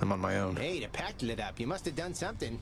I'm on my own. Hey, the pack lit up. You must have done something.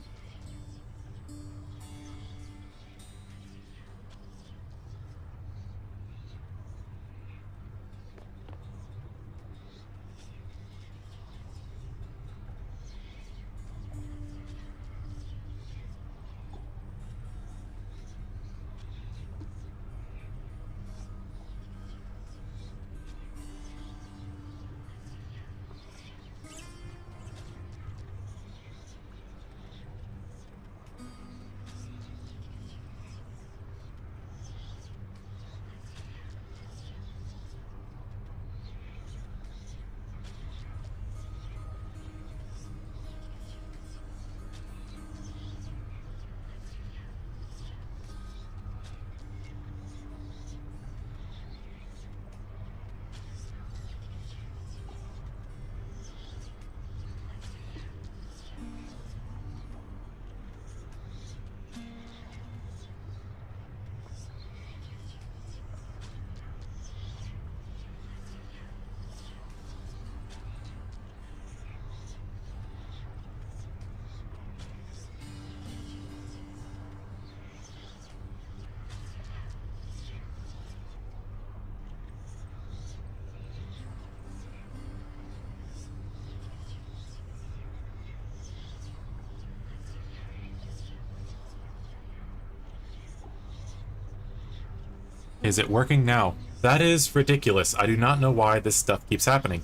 Is it working now? That is ridiculous. I do not know why this stuff keeps happening.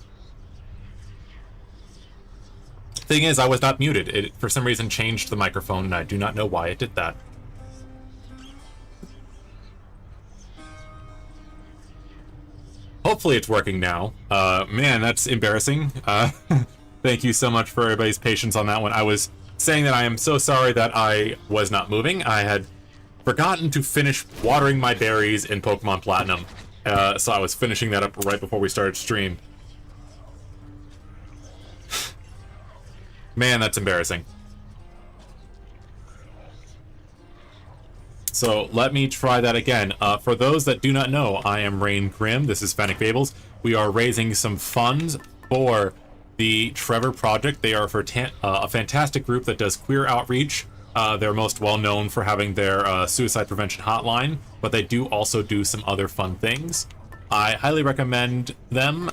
Thing is, I was not muted. It, for some reason, changed the microphone, and I do not know why it did that. Hopefully it's working now. Man, that's embarrassing. Thank you so much for everybody's patience on that one. I was saying that I am so sorry that I was not moving. I had forgotten to finish watering my berries in Pokemon Platinum. So I was finishing that up right before we started stream. Man, that's embarrassing. So let me try that again. For those that do not know, I am Rain Grim. This is Fennec Fables. We are raising some funds for the Trevor Project. They are for a fantastic group that does queer outreach. They're most well known for having their suicide prevention hotline, but they do also do some other fun things. I highly recommend them.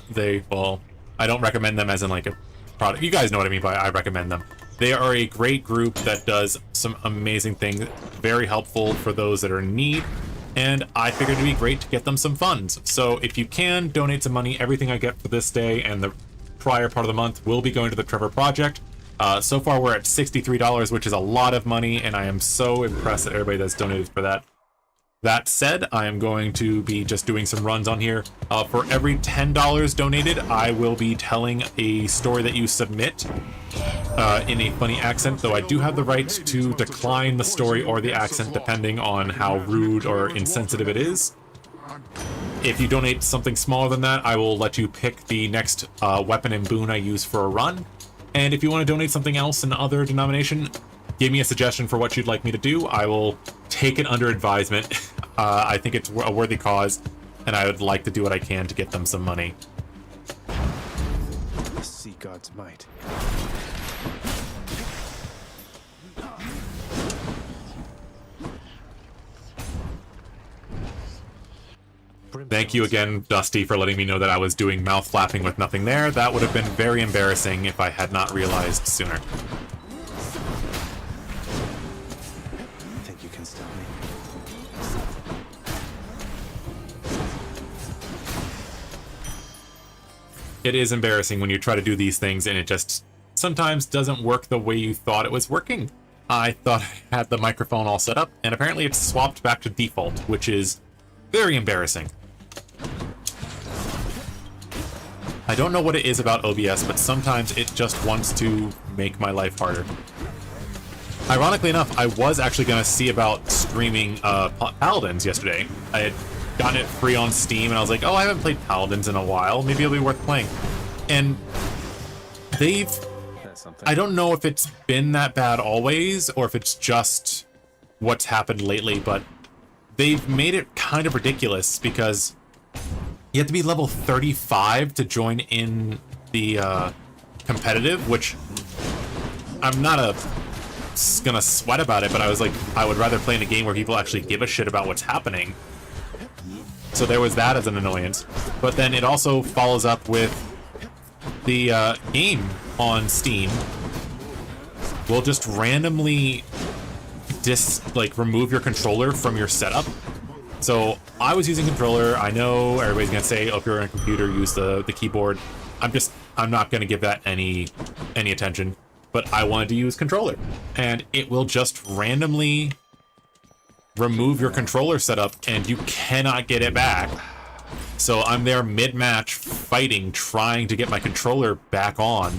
Well, I don't recommend them as in like a product. You guys know what I mean by I recommend them. They are a great group that does some amazing things, very helpful for those that are in need, and I figured it'd be great to get them some funds. So if you can, donate some money. Everything I get for this day and the prior part of the month will be going to the Trevor Project. So far we're at $63, which is a lot of money, and I am so impressed at everybody that's donated for that. That said, I am going to be just doing some runs on here. For every $10 donated, I will be telling a story that you submit in a funny accent, though I do have the right to decline the story or the accent depending on how rude or insensitive it is. If you donate something smaller than that, I will let you pick the next weapon and boon I use for a run. And if you want to donate something else in other denomination, give me a suggestion for what you'd like me to do. I will take it under advisement. I think it's a worthy cause, and I would like to do what I can to get them some money. See God's might. Thank you again, Dusty, for letting me know that I was doing mouth flapping with nothing there. That would have been very embarrassing if I had not realized sooner. I think you can stop me. It is embarrassing when you try to do these things and it just sometimes doesn't work the way you thought it was working. I thought I had the microphone all set up, and apparently it's swapped back to default, which is very embarrassing. I don't know what it is about OBS, but sometimes it just wants to make my life harder. Ironically enough, I was actually going to see about streaming Paladins yesterday. I had gotten it free on Steam, and I was like, oh, I haven't played Paladins in a while. Maybe it'll be worth playing. And they've... I don't know if it's been that bad always, or if it's just what's happened lately, but they've made it kind of ridiculous because you have to be level 35 to join in the competitive, which I'm not gonna sweat about it, but I was like, I would rather play in a game where people actually give a shit about what's happening. So there was that as an annoyance. But then it also follows up with the game on Steam will just randomly remove your controller from your setup. So I was using controller. I know everybody's gonna say, oh, if you're on a computer, use the keyboard. I'm not gonna give that any attention. But I wanted to use controller, and it will just randomly remove your controller setup, and you cannot get it back. So I'm there mid-match fighting, trying to get my controller back on,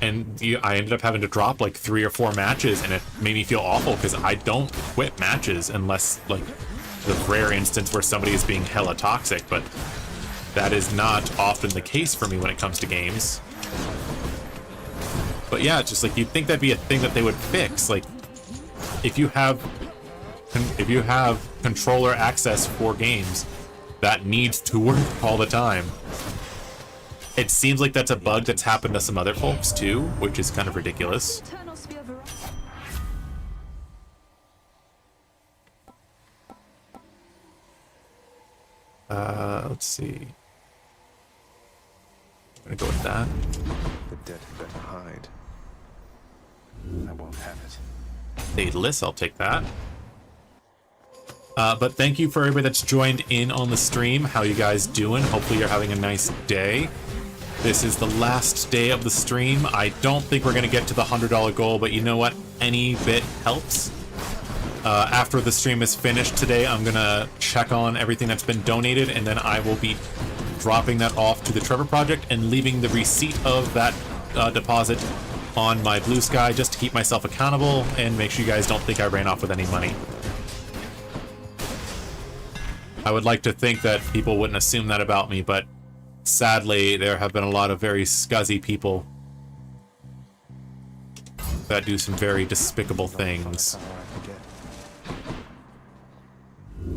and I ended up having to drop like 3 or 4 matches, and it made me feel awful because I don't quit matches unless like the rare instance where somebody is being hella toxic, but that is not often the case for me when it comes to games. But yeah, just like you'd think that'd be a thing that they would fix. Like if you have controller access for games, that needs to work all the time. It seems like that's a bug that's happened to some other folks too, which is kind of ridiculous. Let's see. I'm gonna go with that. The dead had better hide. I won't have it. Daedalus, I'll take that. But thank you for everybody that's joined in on the stream. How you guys doing? Hopefully you're having a nice day. This is the last day of the stream. I don't think we're going to get to the $100 goal, but you know what? Any bit helps. After the stream is finished today, I'm going to check on everything that's been donated, and then I will be dropping that off to the Trevor Project and leaving the receipt of that deposit on my Blue Sky just to keep myself accountable and make sure you guys don't think I ran off with any money. I would like to think that people wouldn't assume that about me, but sadly, there have been a lot of very scuzzy people that do some very despicable things.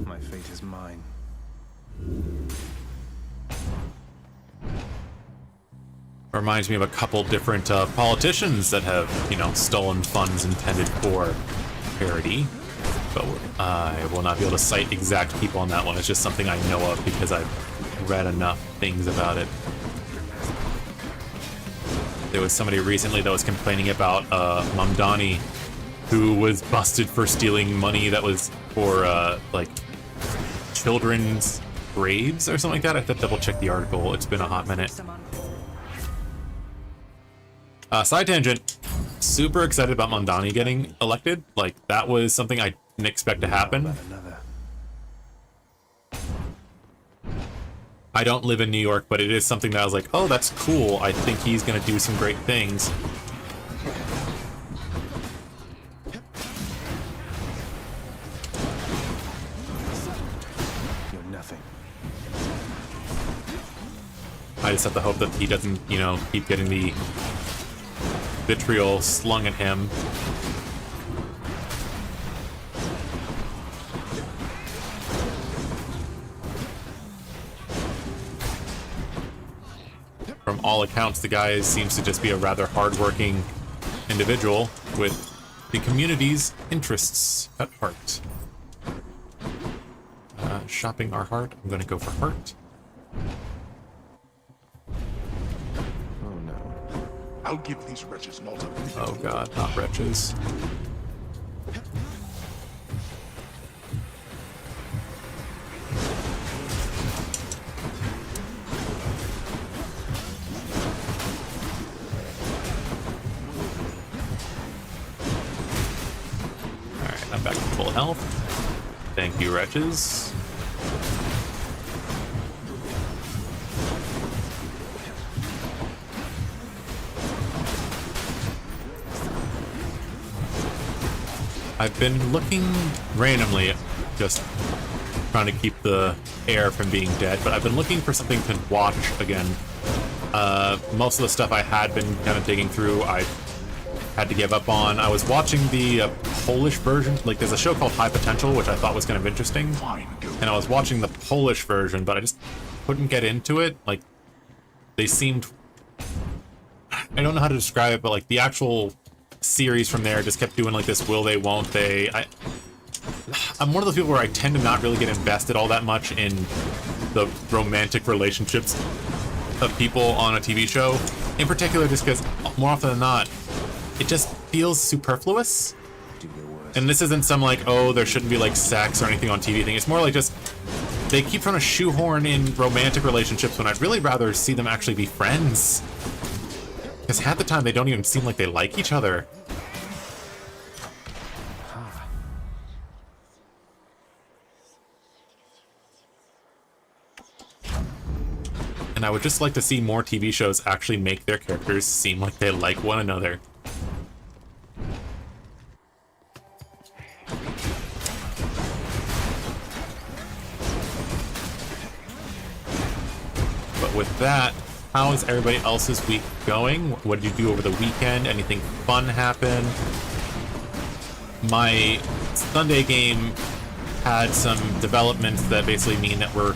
My fate is mine. Reminds me of a couple different politicians that have, stolen funds intended for charity. But I will not be able to cite exact people on that one. It's just something I know of because I've read enough things about it. There was somebody recently that was complaining about Mamdani, who was busted for stealing money that was for children's graves or something like that. I have to double check the article. It's been a hot minute. Side tangent. Super excited about Mamdani getting elected. Like, that was something I didn't expect to happen. I don't live in New York, but it is something that I was like, oh, that's cool. I think he's going to do some great things. You're nothing. I just have to hope that he doesn't, keep getting the vitriol slung at him. From all accounts, the guy seems to just be a rather hardworking individual with the community's interests at heart. Shopping our heart. I'm going to go for heart. Oh no. I'll give these wretches an ultimate. Oh god, not wretches. Alright, I'm back to full health. Thank you, wretches. I've been looking randomly, just trying to keep the air from being dead, but I've been looking for something to watch again. Most of the stuff I had been kind of digging through, I had to give up on. I was watching the Polish version. Like, there's a show called High Potential, which I thought was kind of interesting. And I was watching the Polish version, but I just couldn't get into it. Like, they seemed I don't know how to describe it, but like the actual series from there just kept doing like this will they, won't they. I'm one of those people where I tend to not really get invested all that much in the romantic relationships of people on a TV show. In particular, just because more often than not, it just feels superfluous. Do your worst. And this isn't some like, oh, there shouldn't be like sex or anything on TV thing. It's more like just they keep trying to shoehorn in romantic relationships when I'd really rather see them actually be friends. Because half the time they don't even seem like they like each other. And I would just like to see more TV shows actually make their characters seem like they like one another. But with that, how is everybody else's week going? What did you do over the weekend? Anything fun happen? My Sunday game had some developments that basically mean that we're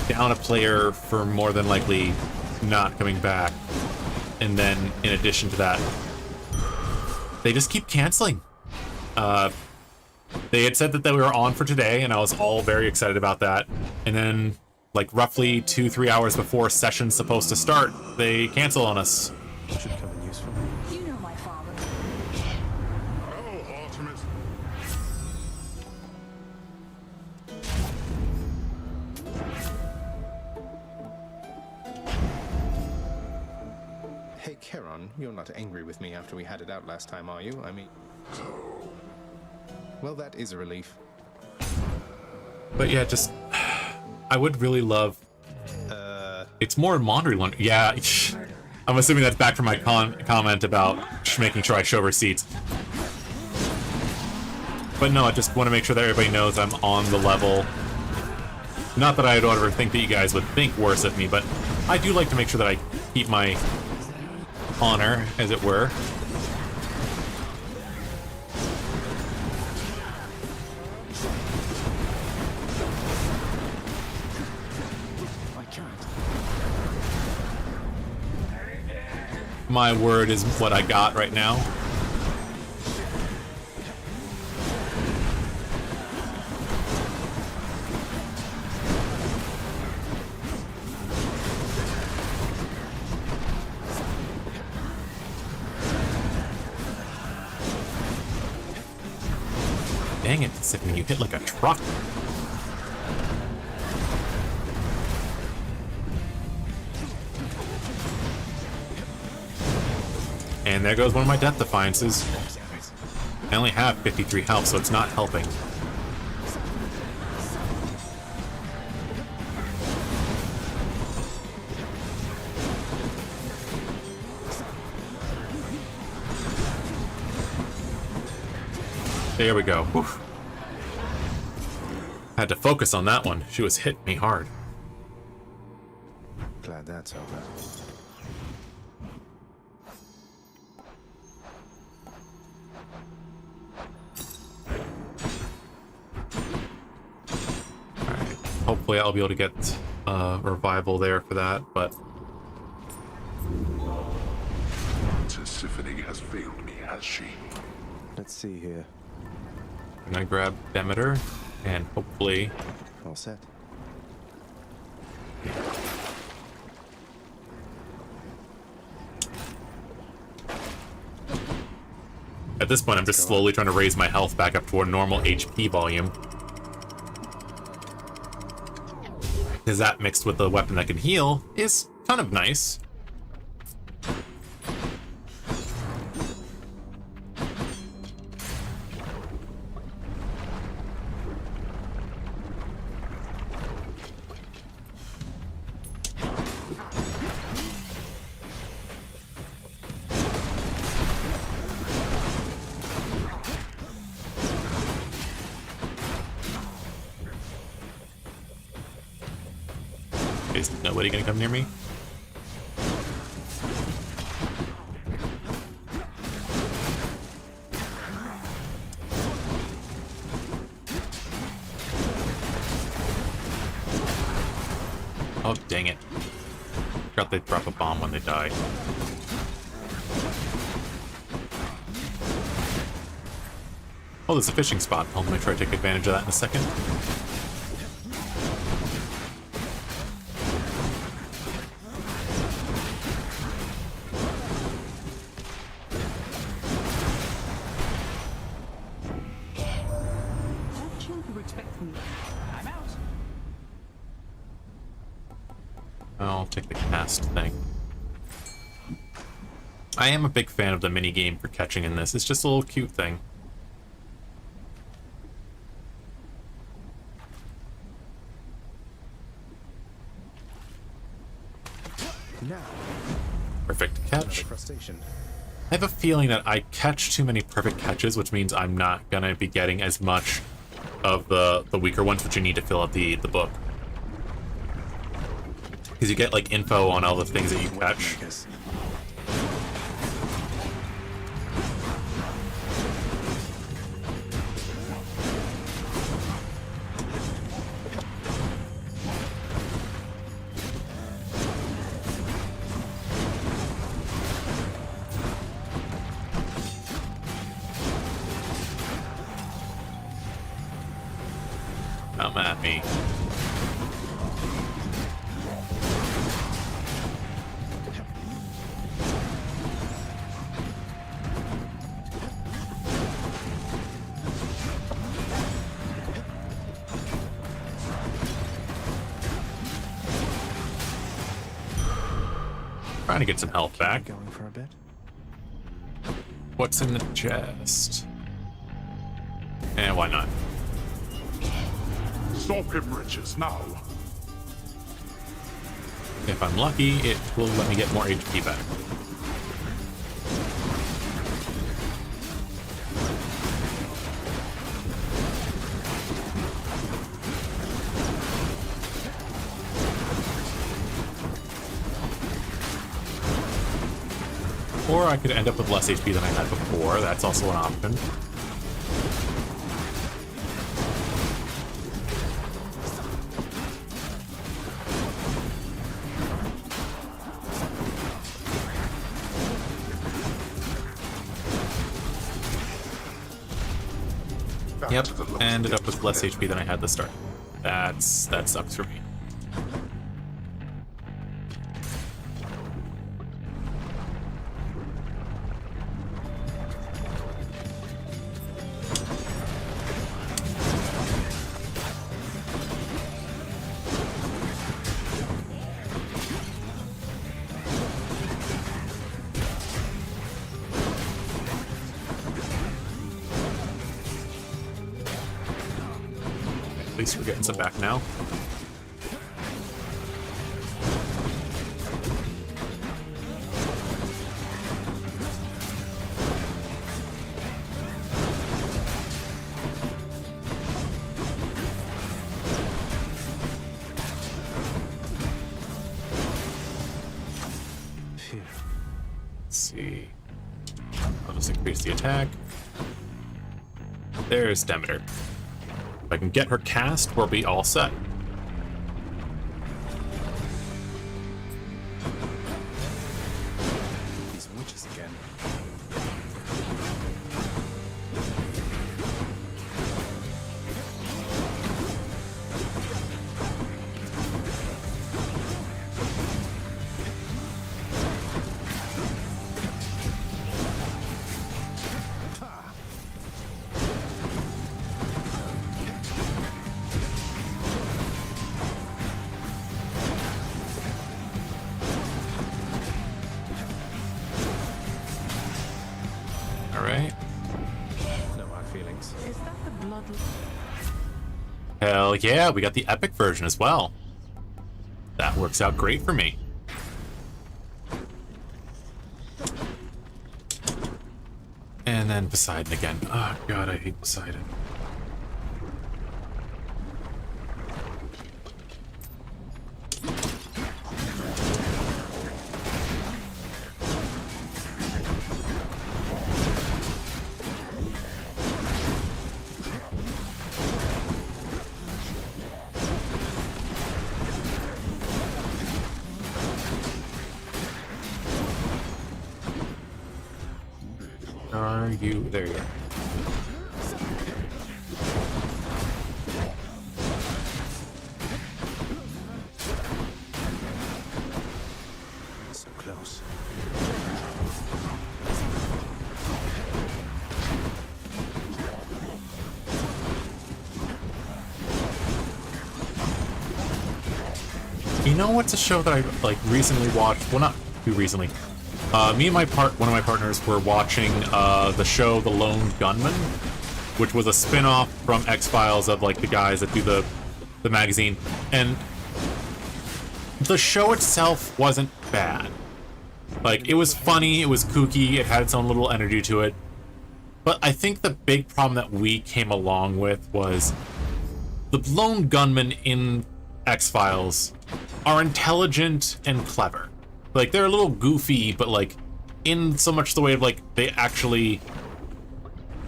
down a player for more than likely not coming back. And then in addition to that, they just keep canceling. They had said that we were on for today, and I was all very excited about that. And then, like roughly 2-3 hours before session's supposed to start, they cancel on us. Should come in useful. You know my father. Oh, Artemis. Hey, Charon, you're not angry with me after we had it out last time, are you? I mean... Well, that is a relief. But yeah, just... I would really love... It's more laundry. Yeah, I'm assuming that's back from my comment about making sure I show receipts. But no, I just want to make sure that everybody knows I'm on the level. Not that I would ever think that you guys would think worse of me, but I do like to make sure that I keep my honor, as it were. I can't. My word is what I got right now. Dang it, it's like when you hit like a truck. And there goes one of my death defiances. I only have 53 health, so it's not helping. There we go. Whew. Had to focus on that one. She was hitting me hard. Glad that's over. Alright. Hopefully I'll be able to get revival there for that, but... Tisiphone has failed me, has she? Let's see here. I'm gonna grab Demeter, and hopefully... All set. At this point, I'm just slowly trying to raise my health back up to a normal HP volume. Because that mixed with the weapon that can heal is kind of nice. Is nobody gonna come near me? Oh, dang it. Forgot they drop a bomb when they die. Oh, there's a fishing spot. I'll make sure I take advantage of that in a second. I'll take the cast thing. I am a big fan of the mini game for catching in this. It's just a little cute thing. Now, Perfect catch. another crustacean. I have a feeling that I catch too many perfect catches, which means I'm not gonna be getting as much of the weaker ones, which you need to fill out the book. Because you get like info on all the things that you catch. Come at me. Trying to get some health back. Going for a bit. What's in the chest? And why not? Stop him, riches, now. If I'm lucky, it will let me get more HP back. Or I could end up with less HP than I had before. That's also an option. Yep, ended up with less HP than I had at the start. That sucks for me. At least we're getting some back now. Phew. Let's see. I'll just increase the attack. There's Demeter. If I can get her cast, we'll be all set. These witches again. Alright. No hard feelings. Is that the blood? Hell yeah, we got the epic version as well. That works out great for me. And then Poseidon again. Oh god, I hate Poseidon. Are you? There you go. close. You know what's a show that I like recently watched? Well, not too recently. Me and one of my partners were watching the show The Lone Gunman, which was a spin-off from X-Files of like the guys that do the magazine. And the show itself wasn't bad. Like, it was funny, it was kooky, it had its own little energy to it. But I think the big problem that we came along with was the lone gunmen in X-Files are intelligent and clever. Like, they're a little goofy, but like, in so much the way of like, they actually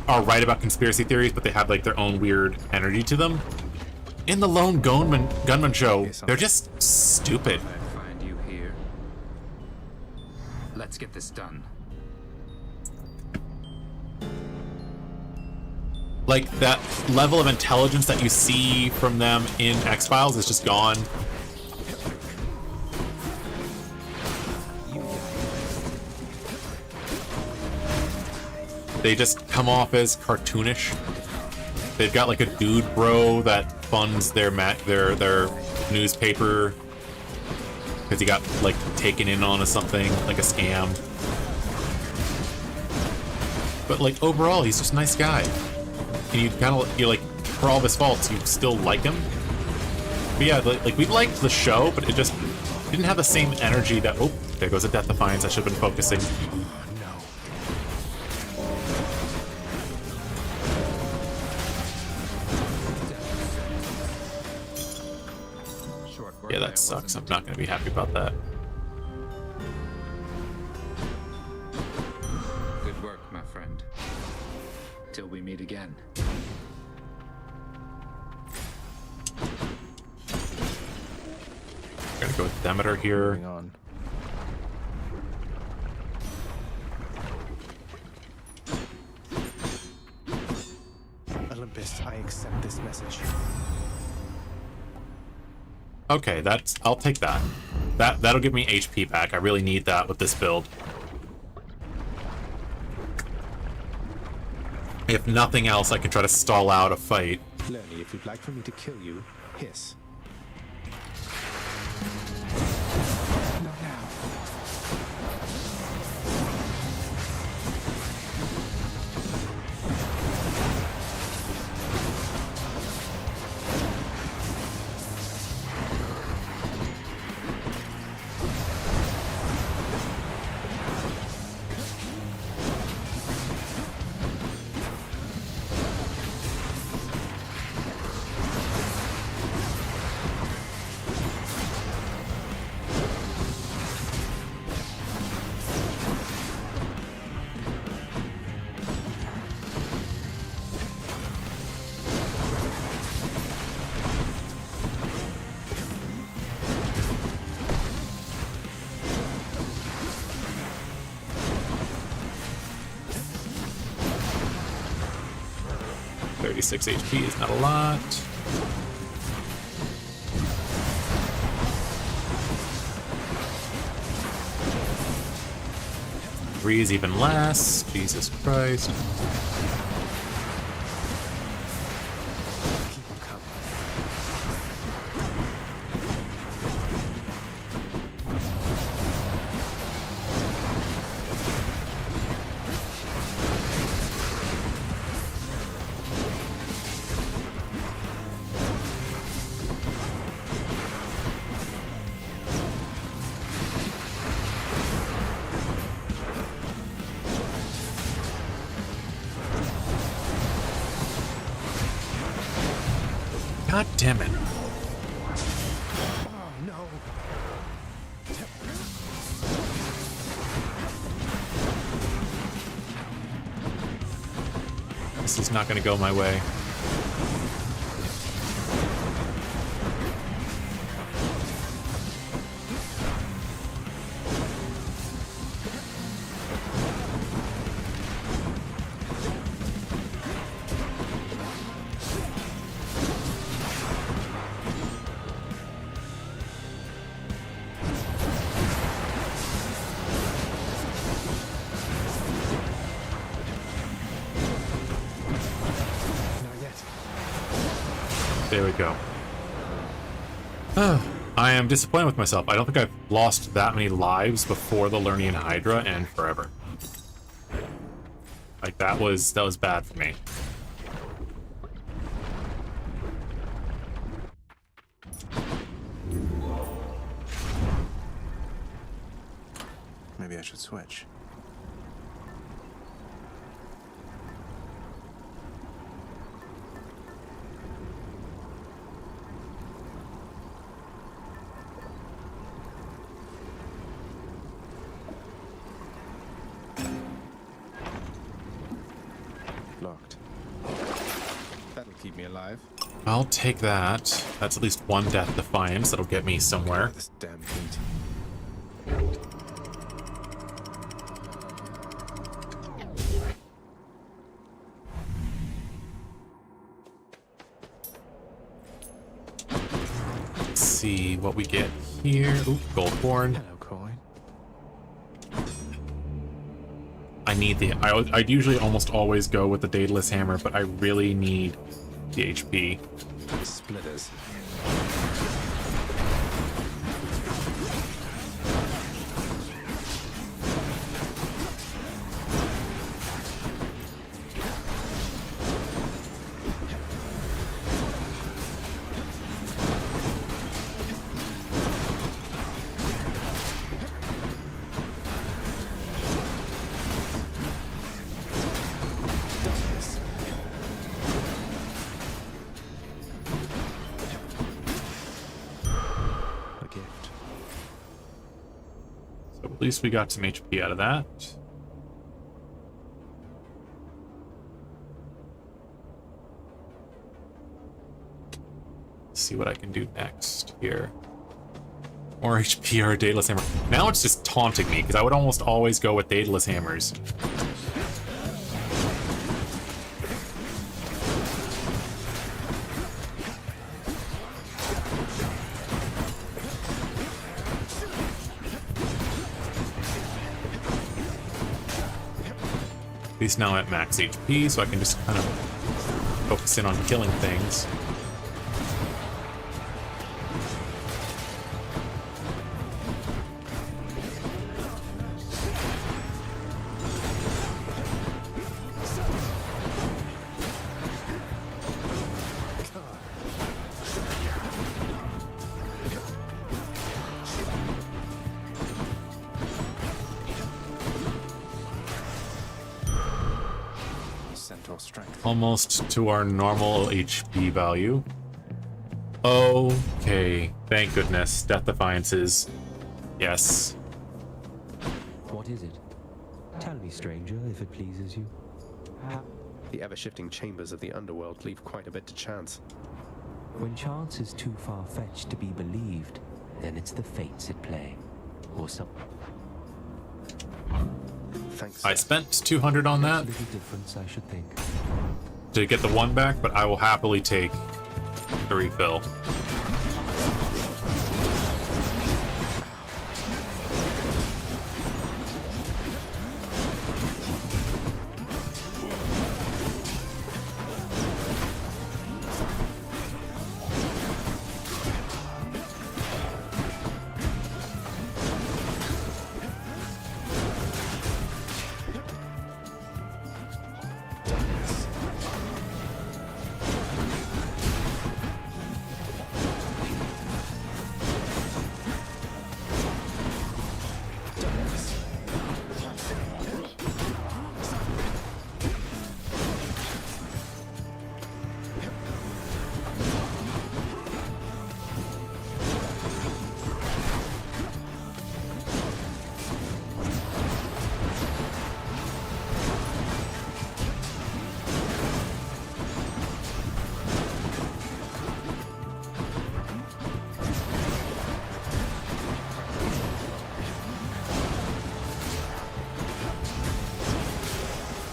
are right about conspiracy theories, but they have like their own weird energy to them. In the lone gunman show, they're just stupid. I find you here. Let's get this done. Like, that level of intelligence that you see from them in X-Files is just gone. They just come off as cartoonish. They've got like a dude bro that funds their newspaper because he got like taken in on something, like a scam. But like overall, he's just a nice guy. And you like, for all of his faults, you still like him. But yeah, like we liked the show, but it just didn't have the same energy that. Oh, there goes a Death Defiance. I should have been focusing. Yeah, that sucks. I'm not going to be happy about that. Good work, my friend. Till we meet again. Gonna go with Demeter here. Moving on. Olympus, I accept this message. Okay, I'll take that. That'll give me HP back. I really need that with this build. If nothing else, I can try to stall out a fight. Lerny, if you'd like for me to kill you, hiss. Not now. Six HP is not a lot. Three is even less. Jesus Christ. Keep them coming. God damn it. Oh no. This is not going to go my way. There we go. I am disappointed with myself. I don't think I've lost that many lives before the Lernian Hydra and forever. Like, that was bad for me. Maybe I should switch. Locked. That'll keep me alive. I'll take that. That's at least one Death Defiance. That'll get me somewhere. This damn heat. Let's see what we get here. Ooh, Goldborn. Hello, coin. I need the... I'd usually almost always go with the Daedalus Hammer, but I really need the HP. Splitters. At least we got some HP out of that. Let's see what I can do next here. More HP or Daedalus Hammer. Now it's just taunting me, because I would almost always go with Daedalus Hammers. At least now I'm at max HP, so I can just kind of focus in on killing things. Almost to our normal HP value. Okay, thank goodness. Death Defiances. Yes. What is it? Tell me, stranger, if it pleases you. The ever-shifting chambers of the underworld leave quite a bit to chance. When chance is too far-fetched to be believed, then it's the fates at play. Or something. Thanks. I spent 200 on that Little difference, I should think. to get the one back, but I will happily take the refill.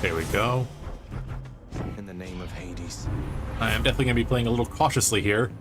There we go. In the name of Hades. I am definitely going to be playing a little cautiously here.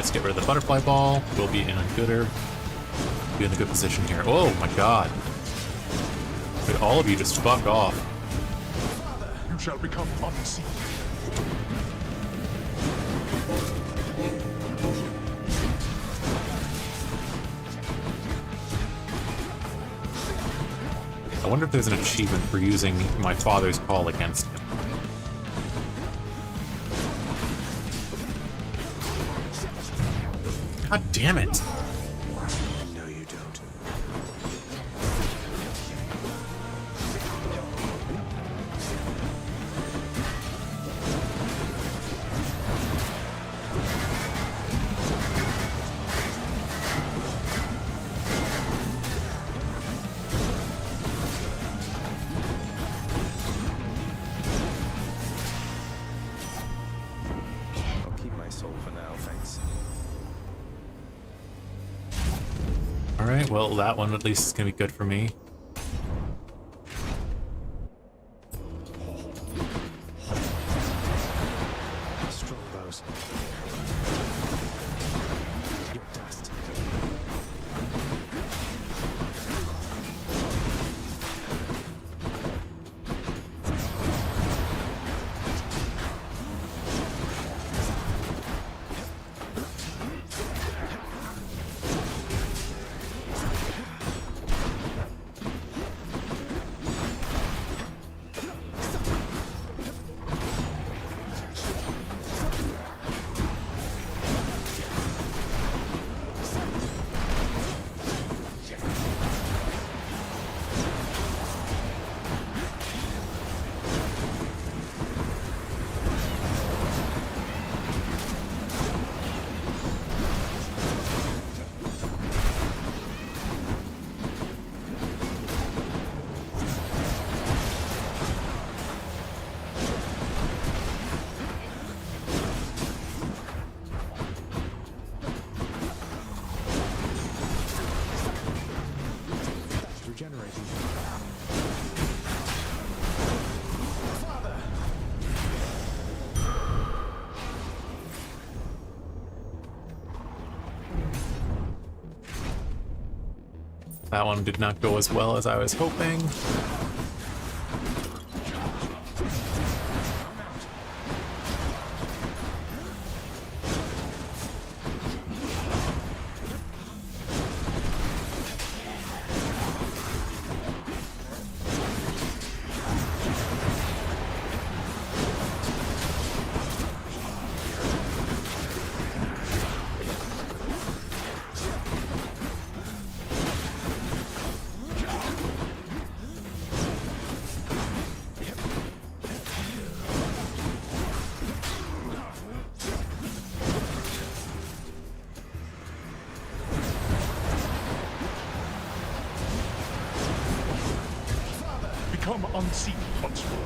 just get rid of the butterfly ball. We'll be in a gooder. Be in a good position here. Oh my god. Could all of you just fuck off? You shall become unseen. I wonder if there's an achievement for using my father's call against him. God damn it! No, you don't. I'll keep my soul for now, thanks. Alright, well, that one at least is gonna be good for me. Strongbows. Your dust. Regenerating. That one did not go as well as I was hoping. Become unseen once more.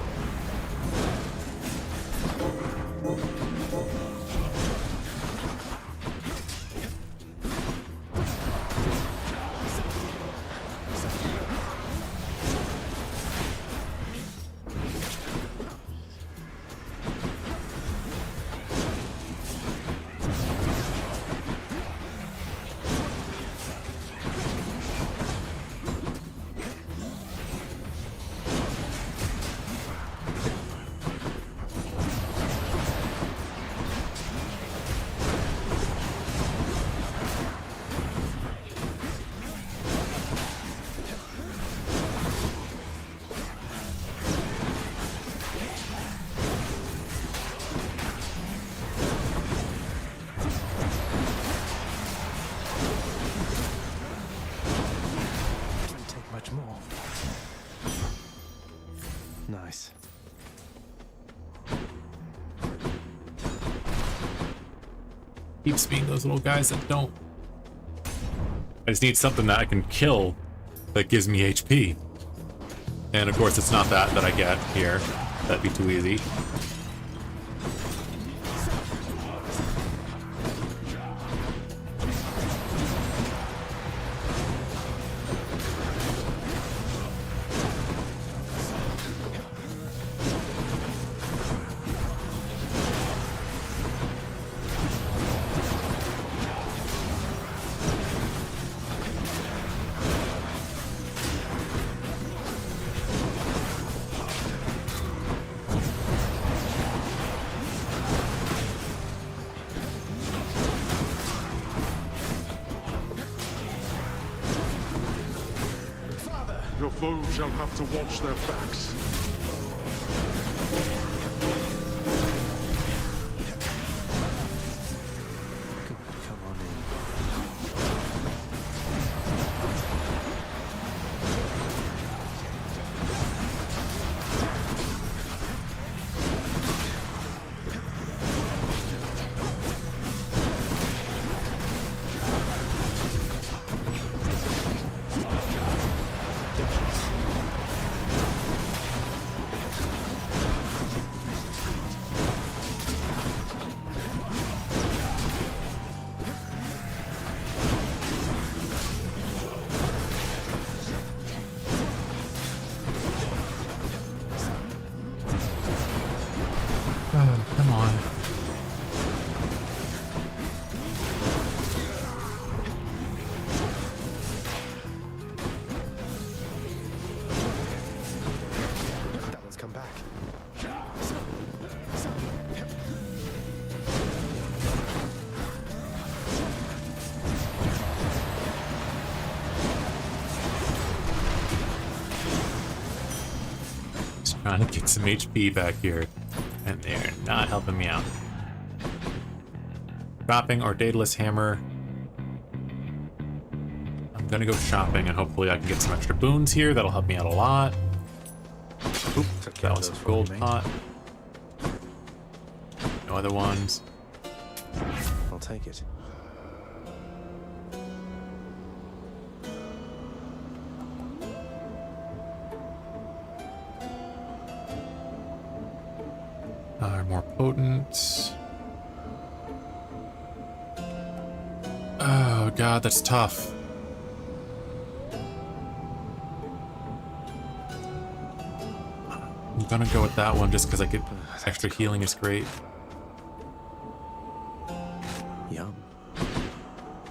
Didn't take much more. Nice. Keeps being those little guys that don't. I just need something that I can kill that gives me HP. And of course it's not that I get here. That'd be too easy. Your foes shall have to watch their backs. Come on in. Oh, come on. That one's come back. Just trying to get some HP back here. And they're not helping me out. Shopping or Daedalus Hammer. I'm gonna go shopping and hopefully I can get some extra boons here. That'll help me out a lot. Oop, that was a gold pot. No other ones. I'll take it. More potent. Oh god, that's tough. I'm gonna go with that one just because I get extra healing is great. Yum.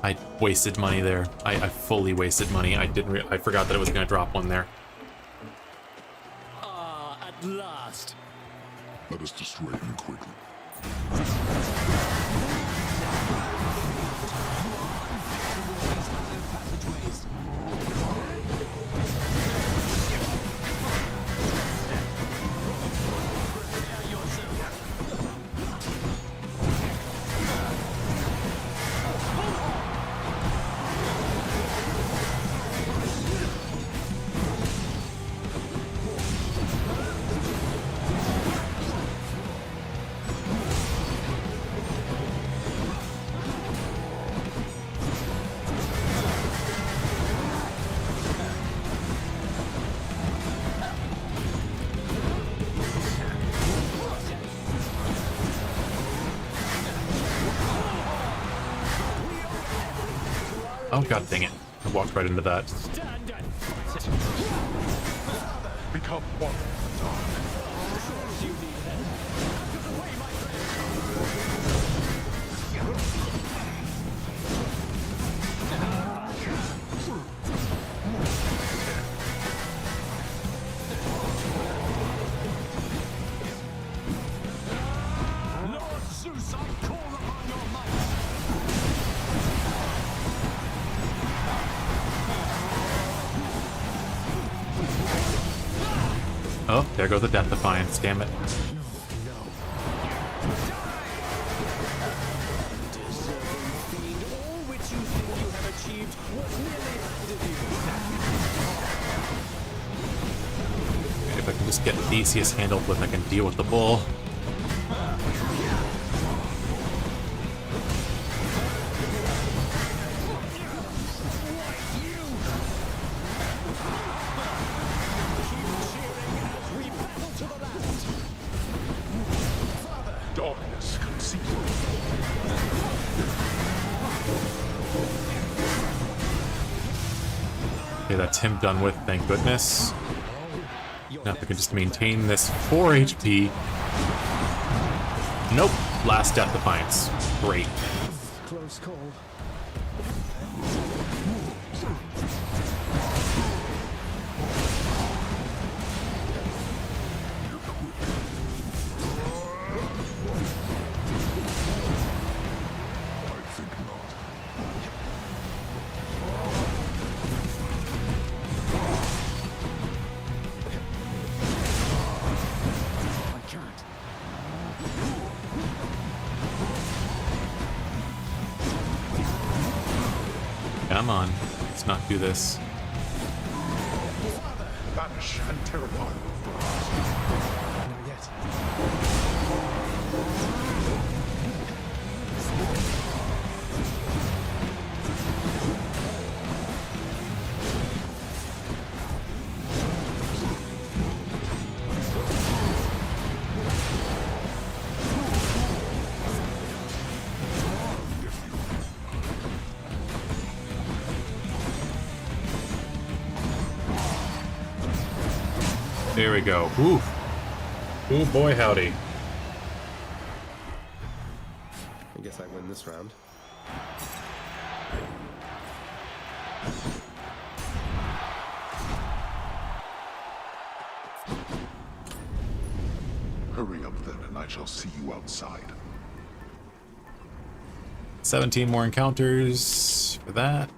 I wasted money there. I fully wasted money. I forgot that it was gonna drop one there. Ah, at last. Let us destroy him quickly. Oh god dang it. I walked right into that. Stand and fight. Become one. Lord Zeus, I call upon your might. Oh, there goes the Death Defiance, damn it. If I can just get Theseus handled with, I can deal with the bull. Darkness concealed. Okay, that's him done with, thank goodness. Now if I can just maintain this 4 HP. Nope, last Death Defiance. Great. Close call. I think not. Come on. Let's not do this. Banish and terrify. Not yet. There we go. Ooh. Ooh, boy, howdy. I guess I win this round. Hurry up then, and I shall see you outside. 17 more encounters for that.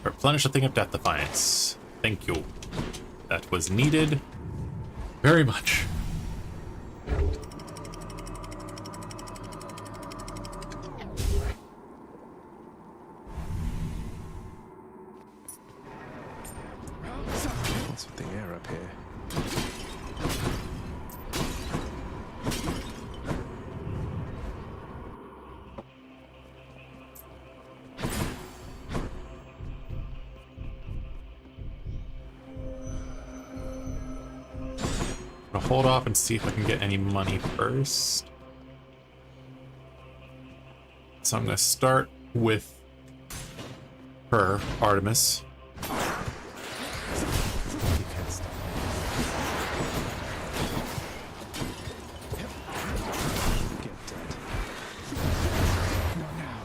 Replenish a thing of Death Defiance. Thank you. That was needed very much. What's with the air up here? I'm gonna hold off and see if I can get any money first. So I'm gonna start with her, Artemis. You can't stop. Get dead. Not now.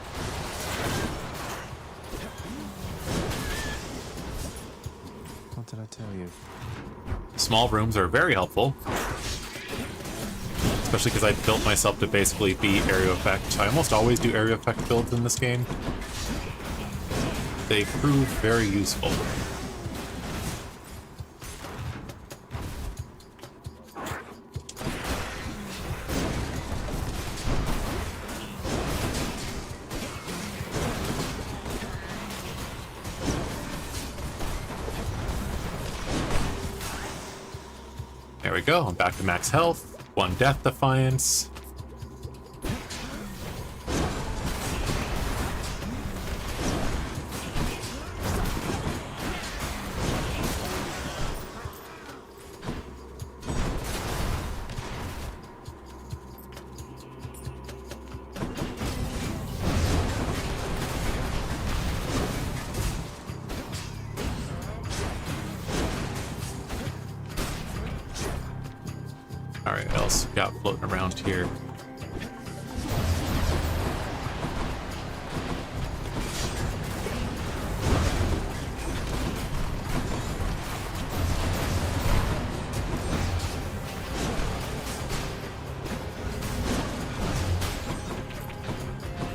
What did I tell you? Small rooms are very helpful. Especially because I built myself to basically be area effect. I almost always do area effect builds in this game. They prove very useful. There we go, I'm back to max health. 1 Death Defiance. Alright, what else we got floating around here?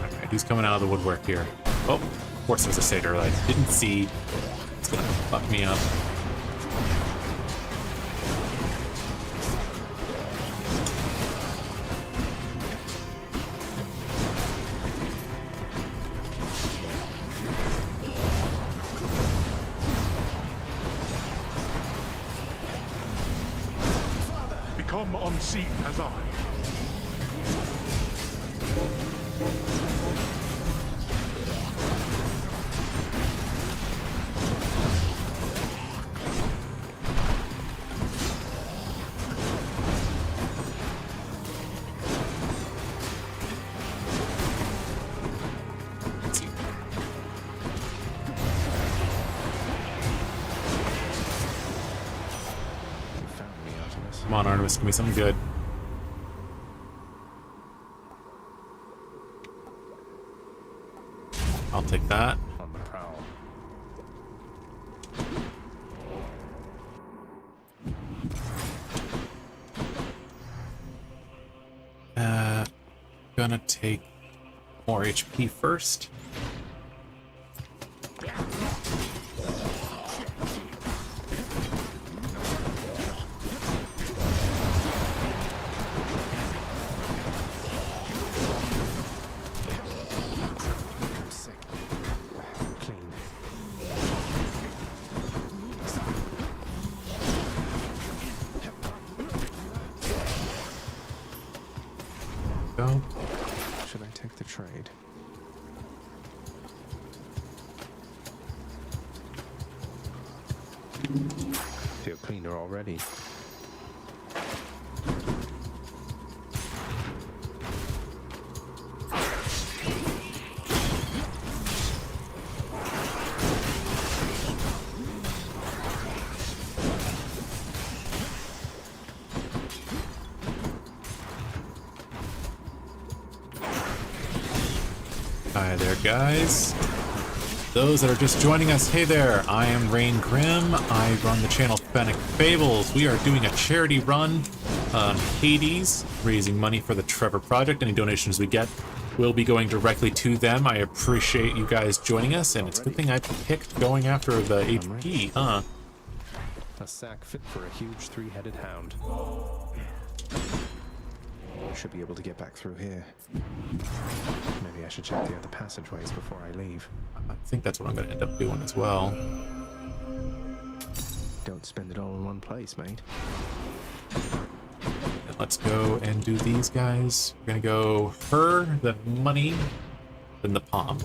Alright, who's coming out of the woodwork here? Oh, of course there's a satyr that I didn't see. It's gonna fuck me up. Become unseen as I. Let's see. You found me, Artemis. Come on, Artemis, give me something good. I'll take that. On the prowl. Gonna take more HP first. Pick the trade. Feel cleaner already. Hi there, guys. Those that are just joining us, hey there, I am Rain Grim. I run the channel Fennec Fables. We are doing a charity run on Hades, raising money for the Trevor Project. Any donations we get will be going directly to them. I appreciate you guys joining us, and it's a good thing I picked going after the HP, huh? A sack fit for a huge three-headed hound. Should be able to get back through here. Maybe I should check the other passageways before I leave. I think that's what I'm going to end up doing as well. Don't spend it all in one place, mate. And let's go and do these guys. We're going to go her, then money, then the palm.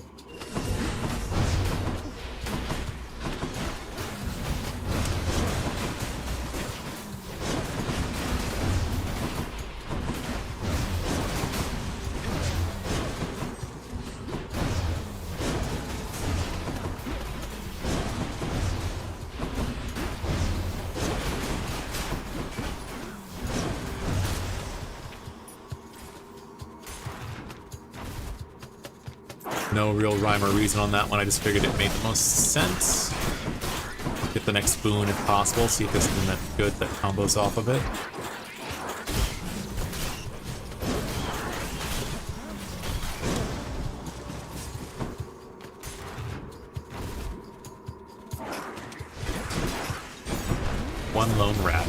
No real rhyme or reason on that one. I just figured it made the most sense. Get the next boon if possible. See if there's something that's good that combos off of it. One lone rat.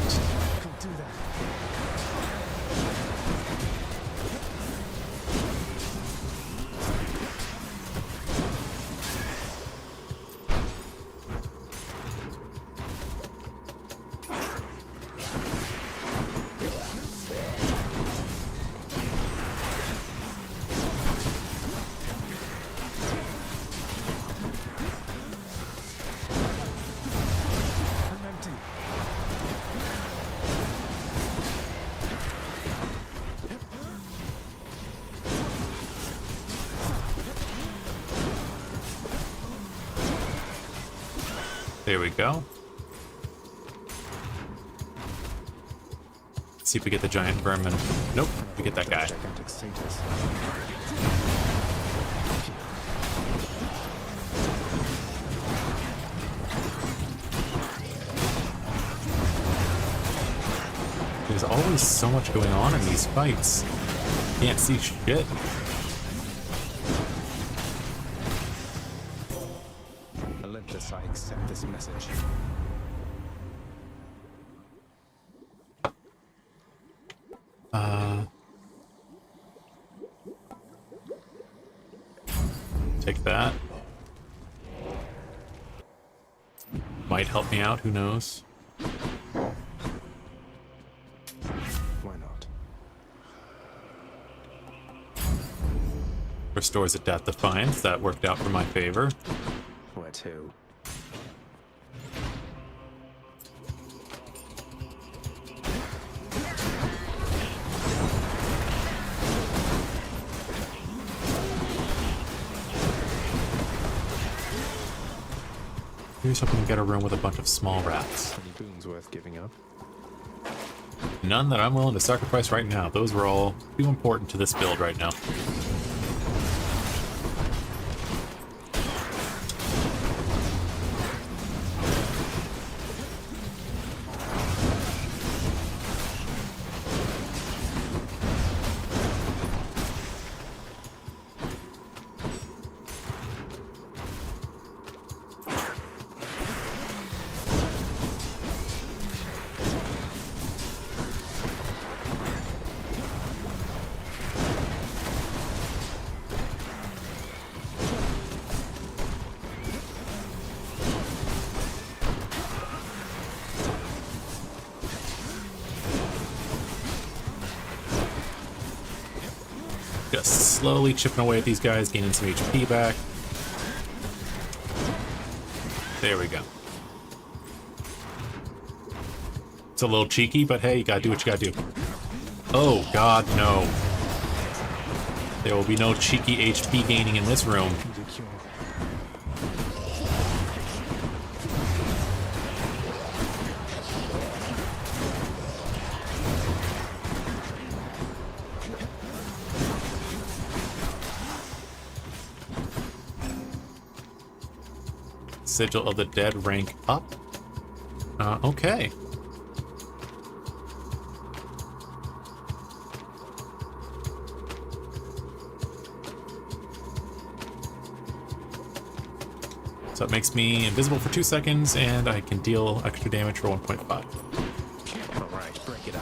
There we go. Let's see if we get the giant vermin. Nope, we get that guy. Gigantic satyrs. There's always so much going on in these fights. Can't see shit. Olympus, I accept this message. Take that. Might help me out, who knows? Why not? Restores a Death Defiance. That worked out for my favor. Where to? Here's hoping to get a room with a bunch of small rats. Any boons worth giving up? None that I'm willing to sacrifice right now. Those were all too important to this build right now. Just slowly chipping away at these guys, gaining some HP back. There we go. It's a little cheeky, but hey, you gotta do what you gotta do. Oh, God, no. There will be no cheeky HP gaining in this room. Sigil of the Dead rank up. Okay. So it makes me invisible for 2 seconds, and I can deal extra damage for 1.5. Alright, break it up.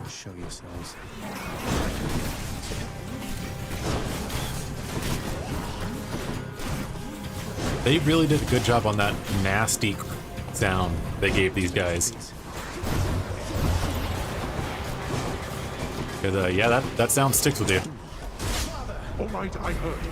Show yourselves. They really did a good job on that nasty sound they gave these guys. 'Cause, yeah, that sound sticks with you. All right, I heard you.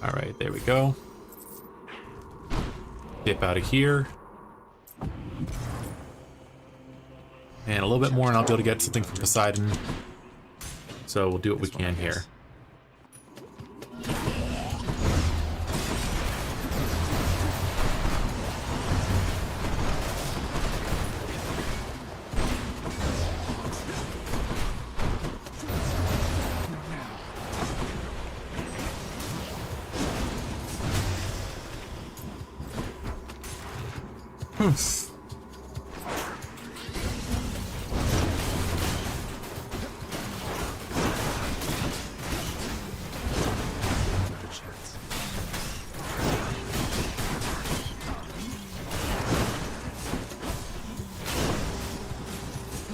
Alright, there we go. Dip out of here. And a little bit more and I'll be able to get something from Poseidon. So we'll do what we can here.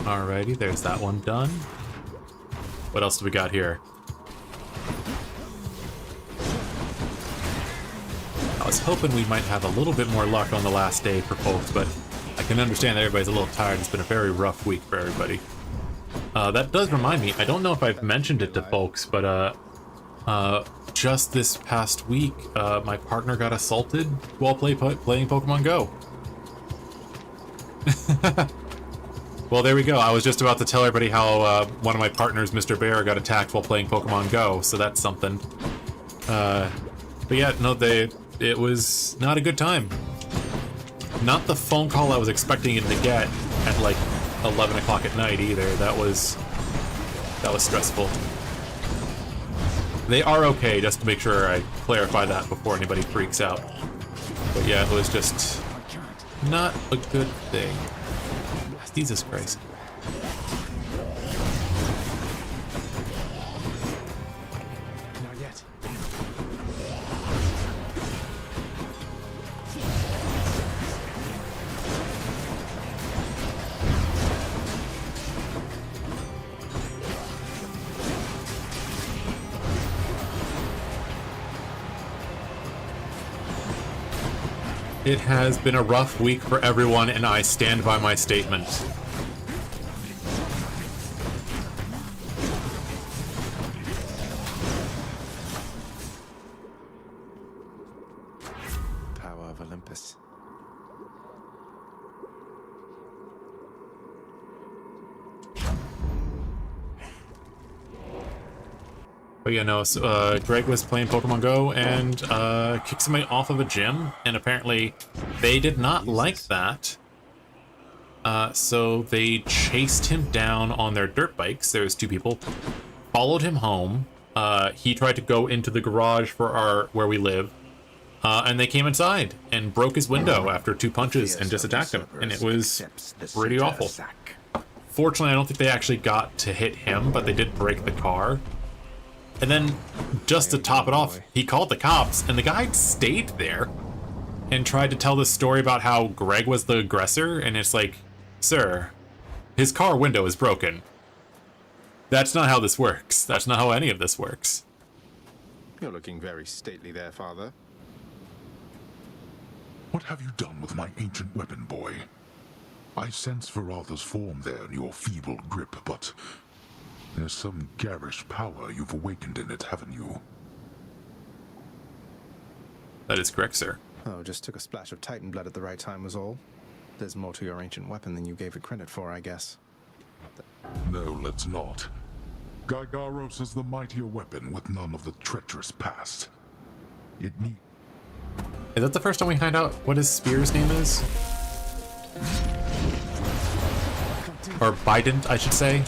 Alrighty, there's that one done. What else do we got here? I was hoping we might have a little bit more luck on the last day for folks, but I can understand that everybody's a little tired. It's been a very rough week for everybody. That does remind me, I don't know if I've mentioned it to folks, but just this past week, my partner got assaulted while playing Pokemon Go. Well, there we go. I was just about to tell everybody how one of my partners, Mr. Bear, got attacked while playing Pokemon Go, so that's something. But yeah, no, it was not a good time. Not the phone call I was expecting him to get at like 11 o'clock at night either. That was stressful. They are okay, just to make sure I clarify that before anybody freaks out. But yeah, it was just not a good thing. Jesus Christ. Not yet. It has been a rough week for everyone, and I stand by my statement. Power of Olympus. But yeah, no, so, Greg was playing Pokemon Go and kicked somebody off of a gym, and apparently they did not like that. So they chased him down on their dirt bikes. There was 2 people, followed him home. He tried to go into the garage for where we live, and they came inside and broke his window after 2 punches and just attacked him, and it was pretty awful. Fortunately, I don't think they actually got to hit him, but they did break the car. And then, just to top it off, he called the cops, and the guy stayed there and tried to tell this story about how Greg was the aggressor, and it's like, sir, his car window is broken. That's not how this works. That's not how any of this works. You're looking very stately there, Father. What have you done with my ancient weapon, boy? I sense Veralda's form there in your feeble grip, but there's some garish power you've awakened in it, haven't you? That is correct, sir. Oh, just took a splash of Titan blood at the right time was all. There's more to your ancient weapon than you gave it credit for, I guess. No, let's not. Gygaros is the mightier weapon with none of the treacherous past. It need... Is that the first time we find out what his spear's name is? Or Bident, I should say.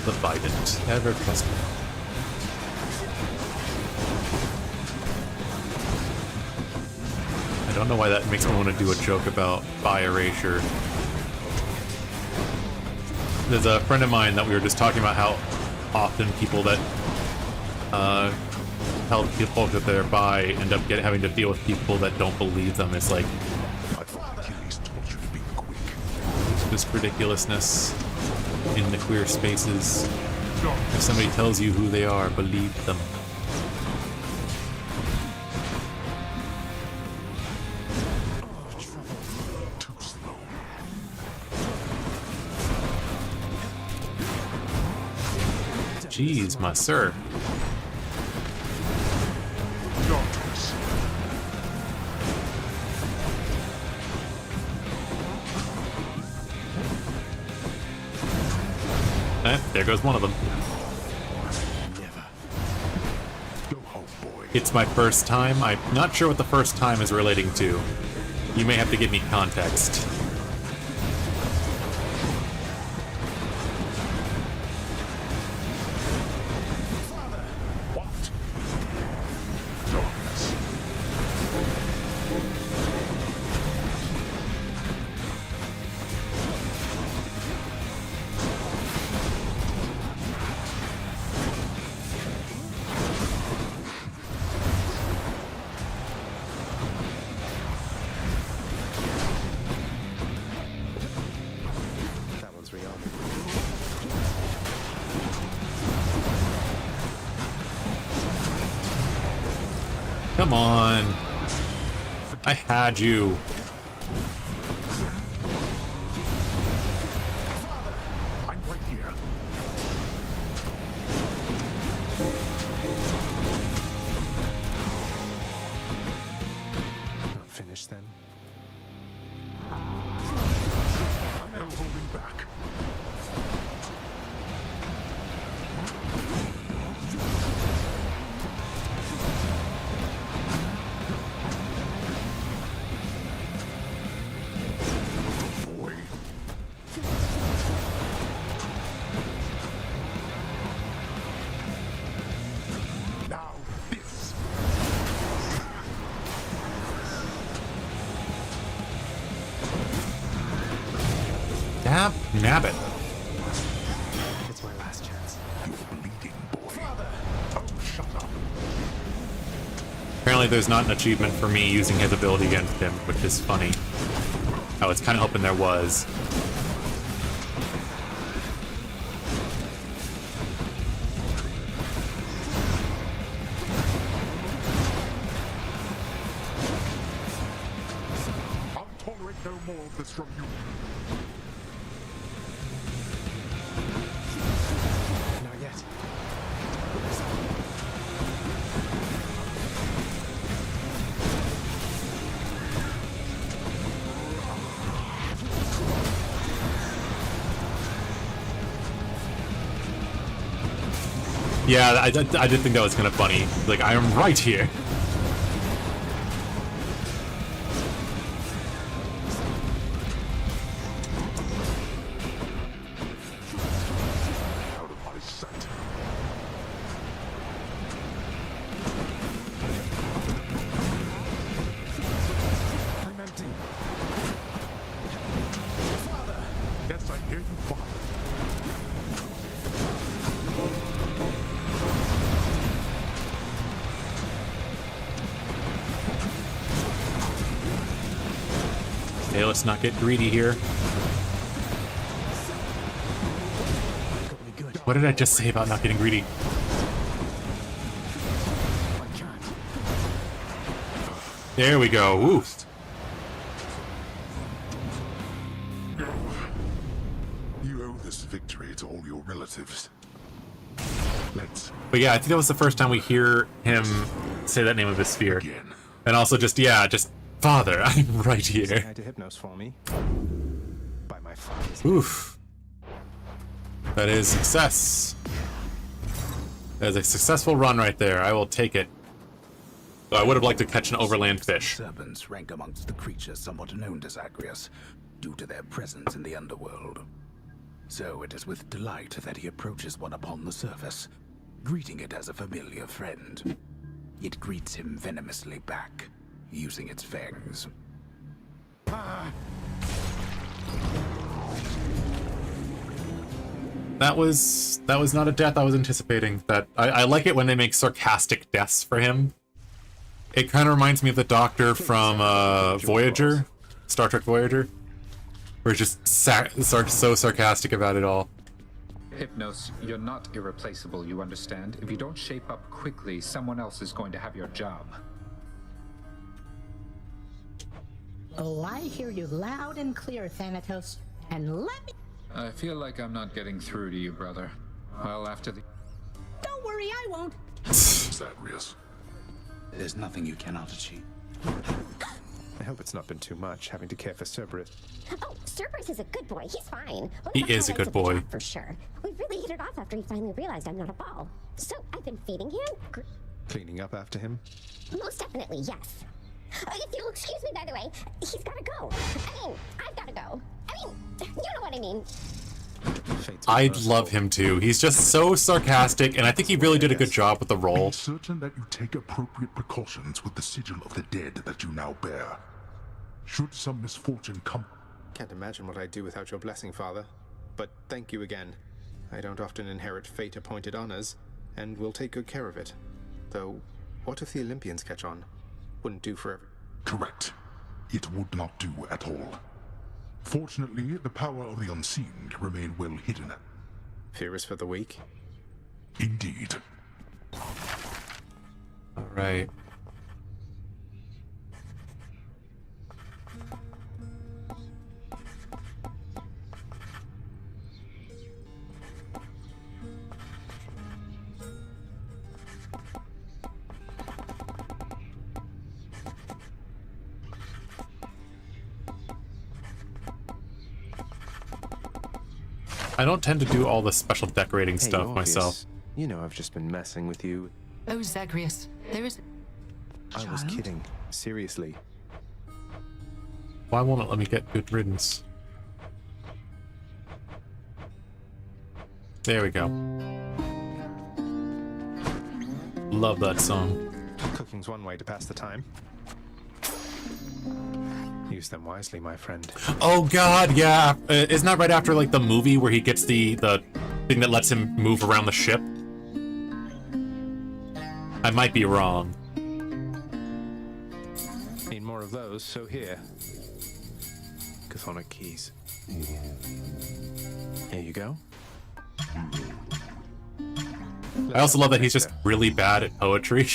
The Bident. Ever trust me. I don't know why that makes me want to do a joke about Bi Erasure. There's a friend of mine that we were just talking about how often people that tell people that they're bi end up having to deal with people that don't believe them. It's like, I thought Achilles told you to be quick. just ridiculousness in the queer spaces. If somebody tells you who they are, believe them. Too slow. Jeez, my sir. Darkness. There goes one of them. Never. Go home, boy. It's my first time. I'm not sure what the first time is relating to. You may have to give me context. What? Darkness. That one's real. Come on. I had you. I'm right here. Not finished then. No holding back. Boy. Now this. Nabbit. It's my last chance. You're bleeding, boy. Oh, shut up. Apparently there's not an achievement for me using his ability against him, which is funny. I was kind of hoping there was. more of this from you. Not yet. Yeah, I did think that was kind of funny. Like, I am right here. Out of my sight. I'm empty. Yes, I hear you, Father. Hey, let's not get greedy here. What did I just say about not getting greedy? I can't. There we go. Woo. You owe this victory to all your relatives. Let's But yeah, I think that was the first time we hear him say that name of his sphere. begin. And also just, yeah, just, Father, I'm right Say here. hi to Hypnos for me. By my father's Oof. That is success. That is a successful run right there. I will take it. Though I would have liked to catch an overland fish. Serpents rank amongst the creatures somewhat known to Zagreus, due to their presence in the underworld. So it is with delight that he approaches one upon the surface, greeting it as a familiar friend. It greets him venomously back, using its fangs. That was not a death I was anticipating. That I like it when they make sarcastic deaths for him. It kind of reminds me of the Doctor from Voyager, Star Trek Voyager, where he's just so sarcastic about it all. Hypnos, you're not irreplaceable, you understand? If you don't shape up quickly, someone else is going to have your job. Oh, I hear you loud and clear, Thanatos. And let me... I feel like I'm not getting through to you, brother. Well, after the... Don't worry, I won't. Zagreus. There's nothing you cannot achieve. I hope it's not been too much having to care for Cerberus. Oh, Cerberus is a good boy. He's fine. He is a good boy. For sure. We really hit it off after he finally realized I'm not a ball. So I've been feeding him. Cleaning up after him. Most definitely, yes. If you'll excuse me, by the way, he's gotta go. I mean, I've gotta go. I mean, you know what I mean. Fate's I reversal. love him too. He's just so sarcastic, and I think he really did a good job with the role. Be certain that you take appropriate precautions with the sigil of the dead that you now bear. Should some misfortune come... Can't imagine what I'd do without your blessing, Father. But thank you again. I don't often inherit fate-appointed honors, and will take good care of it. Though, what if the Olympians catch on? Wouldn't do for every... Correct. It would not do at all. Fortunately, the power of the unseen remain well hidden. Fear is for the weak. Indeed. All right. I don't tend to do all the special decorating stuff Orpheus, myself. You know I've just been messing with you. Oh, Zagreus, there is... I was kidding. Seriously. Why won't it let me get good riddance? There we go. Love that song. Cooking's one way to pass the time. Use them wisely, my friend. Oh god, yeah. Isn't that right after like the movie where he gets the thing that lets him move around the ship? I might be wrong. Need more of those, so here. Chthonic keys. Here you go. I also love that he's just really bad at poetry.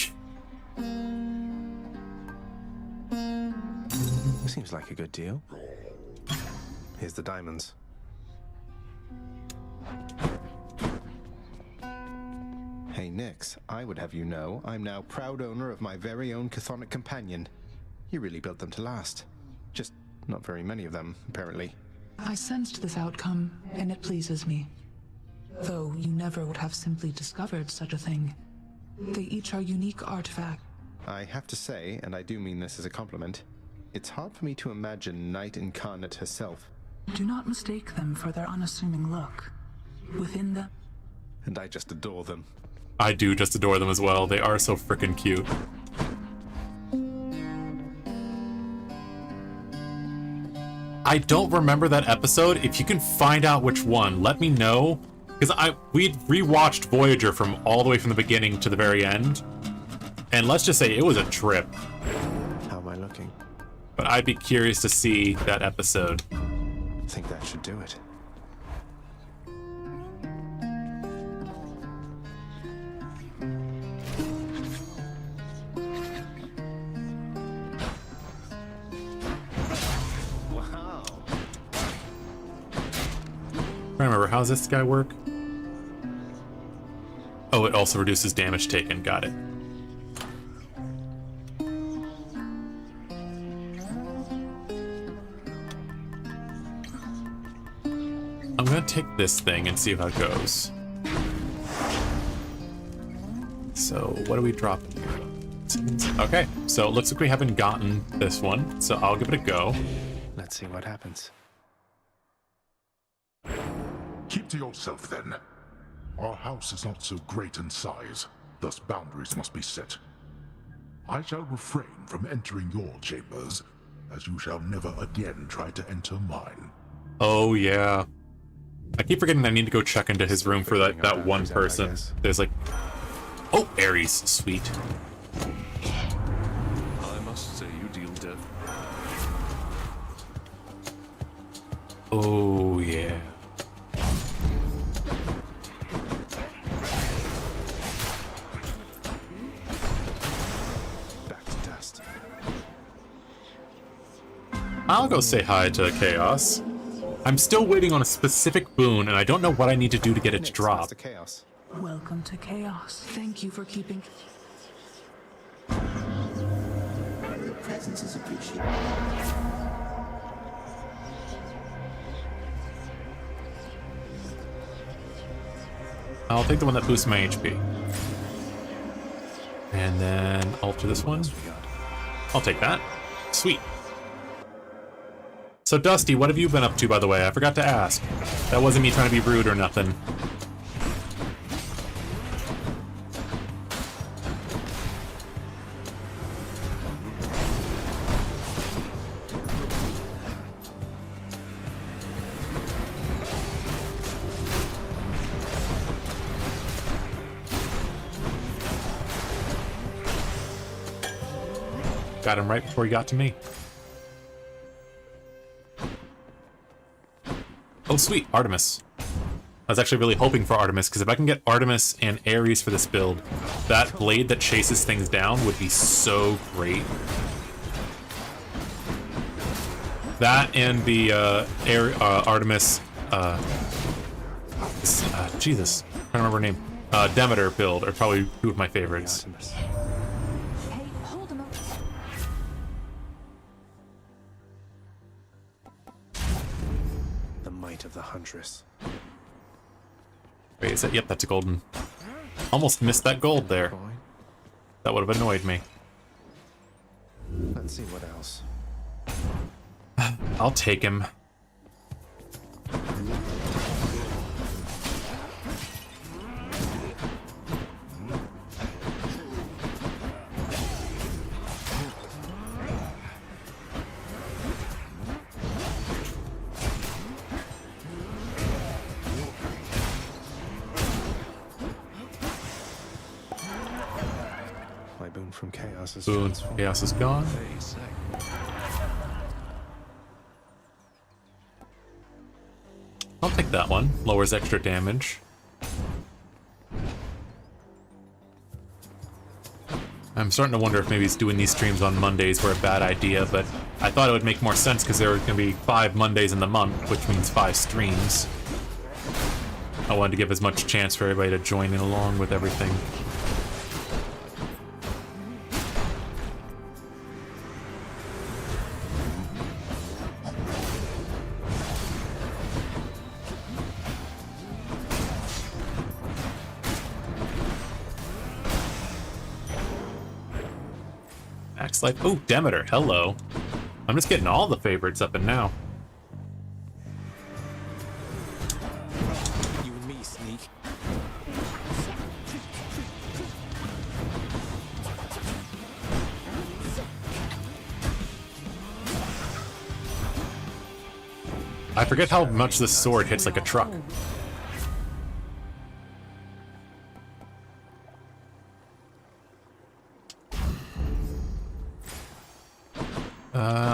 Seems like a good deal. Here's the diamonds. Hey, Nix, I would have you know I'm now proud owner of my very own chthonic companion. You really built them to last. Just not very many of them, apparently. I sensed this outcome, and it pleases me. Though you never would have simply discovered such a thing. They each are unique artifacts. I have to say, and I do mean this as a compliment, it's hard for me to imagine Night Incarnate herself. Do not mistake them for their unassuming look. Within them... And I just adore them. I do just adore them as well. They are so freaking cute. I don't remember that episode. If you can find out which one, let me know. Because we rewatched Voyager from all the way from the beginning to the very end. And let's just say it was a trip. How am I looking? But I'd be curious to see that episode. I think that should do it. Wow. I remember, how does this guy work? Oh, it also reduces damage taken. Got it. I'm gonna take this thing and see how it goes. So, what do we drop in here? Okay, so it looks like we haven't gotten this one, so I'll give it a go. Let's see what happens. Keep to yourself, then. Our house is not so great in size, thus boundaries must be set. I shall refrain from entering your chambers, as you shall never again try to enter mine. Oh, yeah. I keep forgetting I need to go check into his room for that one person. There's like... Oh, Ares. Sweet. I must say you deal death. Oh, yeah. Back to dust. I'll go say hi to Chaos. I'm still waiting on a specific boon, and I don't know what I need to do to get it to drop. Chaos. Welcome to Chaos. Thank you for keeping... Your presence is appreciated. I'll take the one that boosts my HP. And then alter this one. I'll take that. Sweet. So, Dusty, what have you been up to, by the way? I forgot to ask. That wasn't me trying to be rude or nothing. Got him right before he got to me. Oh, sweet, Artemis. I was actually really hoping for Artemis, because if I can get Artemis and Ares for this build, that blade that chases things down would be so great. That and the Artemis, Jesus, I don't remember her name. Demeter build are probably two of my favorites. Hey, hold him up. The might of the Huntress. Wait, is that? Yep, that's a golden. Almost missed that gold there. That would have annoyed me. Let's see what else. I'll take him. My boon from Chaos is Boon. Chaos is gone. I'll take that one. Lowers extra damage. I'm starting to wonder if maybe doing these streams on Mondays were a bad idea, but I thought it would make more sense because there were going to be 5 Mondays in the month, which means 5 streams. I wanted to give as much chance for everybody to join in along with everything. Max Life. Oh, Demeter. Hello. I'm just getting all the favorites up and now. You and me, Sneak. I forget how much this sword hits like a truck.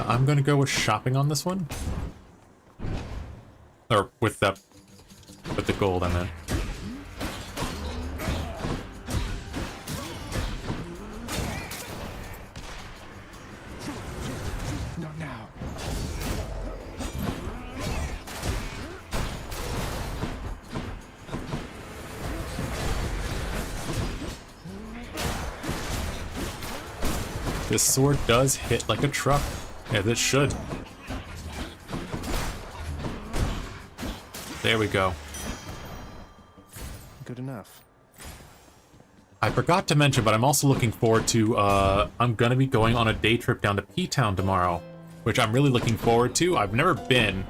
I'm gonna go with shopping on this one. Or with the gold, I meant. Not now. This sword does hit like a truck. Yeah, this should. There we go. Good enough. I forgot to mention, but I'm also looking forward to, I'm gonna be going on a day trip down to P-Town tomorrow, which I'm really looking forward to. I've never been,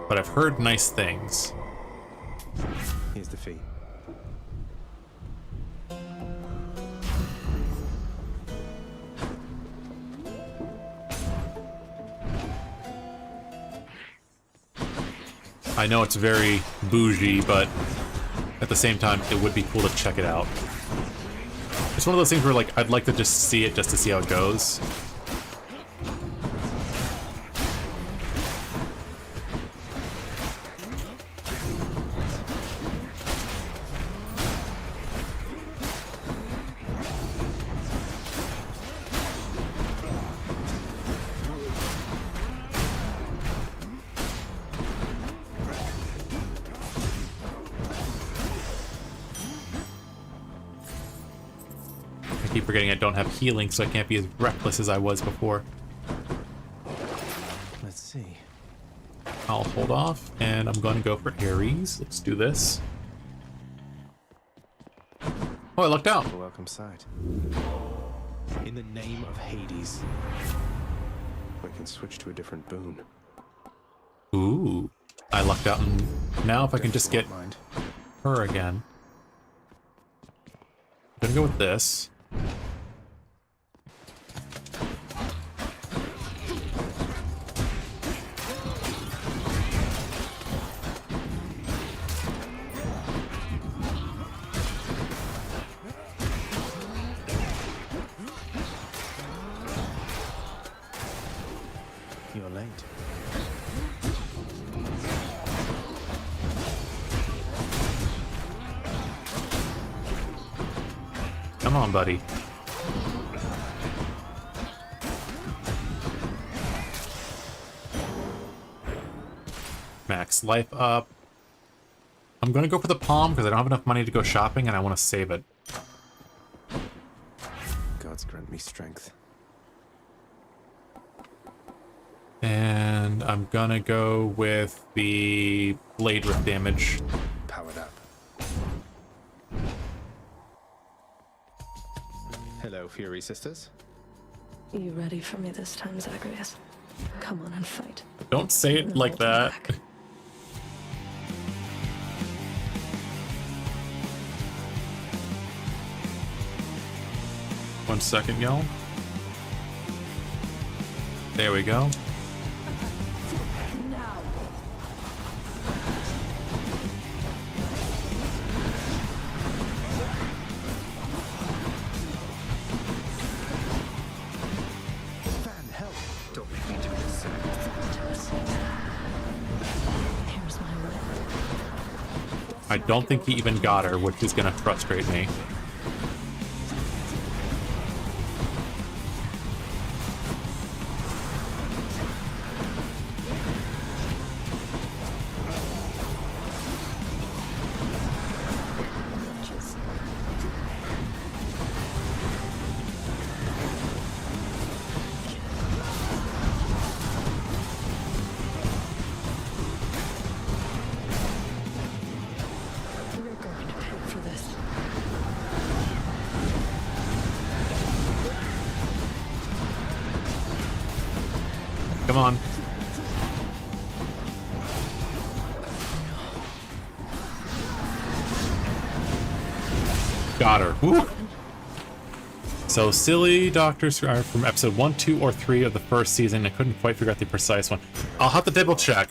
but I've heard nice things. Here's the fee. I know it's very bougie, but at the same time, it would be cool to check it out. It's one of those things where, like, I'd like to just see it just to see how it goes. I keep forgetting I don't have healing, so I can't be as reckless as I was before. Let's see. I'll hold off, and I'm going to go for Ares. Let's do this. Oh, I lucked out. A welcome sight. In the name of Hades, I can switch to a different boon. Ooh, I lucked out. And now if I can just get her again. I'm gonna go with this. You're late. Come on, buddy. Max life up. I'm gonna go for the palm because I don't have enough money to go shopping and I want to save it. Gods grant me strength. And I'm gonna go with the blade rift damage. Powered up. Hello, Fury Sisters. You ready for me this time, Zagreus? Come on and fight. Don't say it like that. One second, y'all. There we go. Don't make me do this. Here's my whip. I don't think he even got her, which is gonna frustrate me. Come on. Got her. Woo. So, silly doctors are from episode 1, 2, or 3 of the first season. I couldn't quite figure out the precise one. I'll have to double check.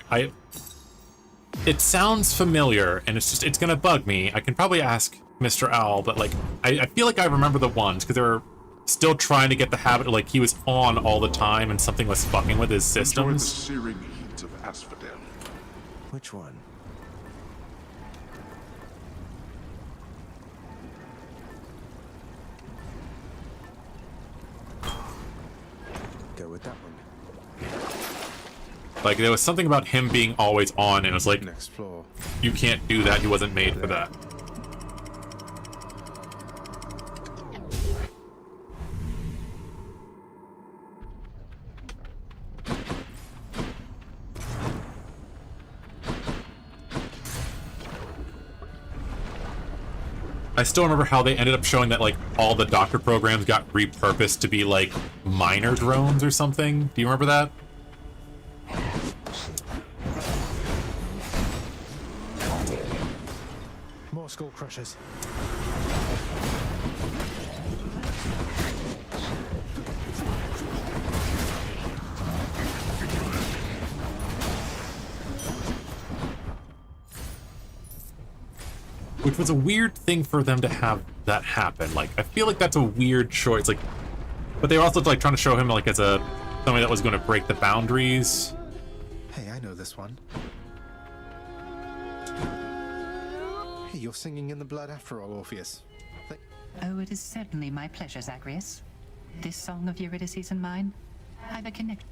It sounds familiar, and it's gonna bug me. I can probably ask Mr. Owl, but like, I feel like I remember the ones, because they were still trying to get the habit of, like, he was on all the time and something was fucking with his Enjoy the systems. searing heat of Asphodel. Which one? Go with that one. Like, there was something about him being always on, and it was like, Next floor. you can't do that, he wasn't made for that. I still remember how they ended up showing that, like, all the doctor programs got repurposed to be, like, miner drones or something. Do you remember that? More skull crushers. Which was a weird thing for them to have that happen. Like, I feel like that's a weird choice. Like, but they were also like trying to show him like as a somebody that was going to break the boundaries. Hey, I know this one. Hey, you're singing in the blood after all, Orpheus. Oh, it is certainly my pleasure, Zagreus. This song of Eurydice's and mine, I've a connection.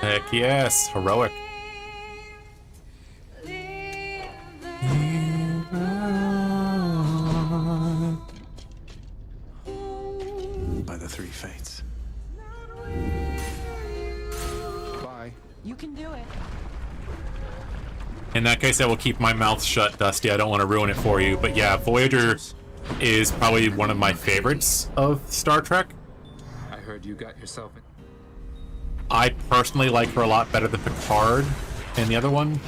Heck yes, heroic. By the three fates. Bye. You can do it. In that case, I will keep my mouth shut, Dusty. I don't want to ruin it for you. But yeah, Voyager is probably one of my favorites of Star Trek. I heard you got yourself in. I personally like her a lot better than Picard and the other one.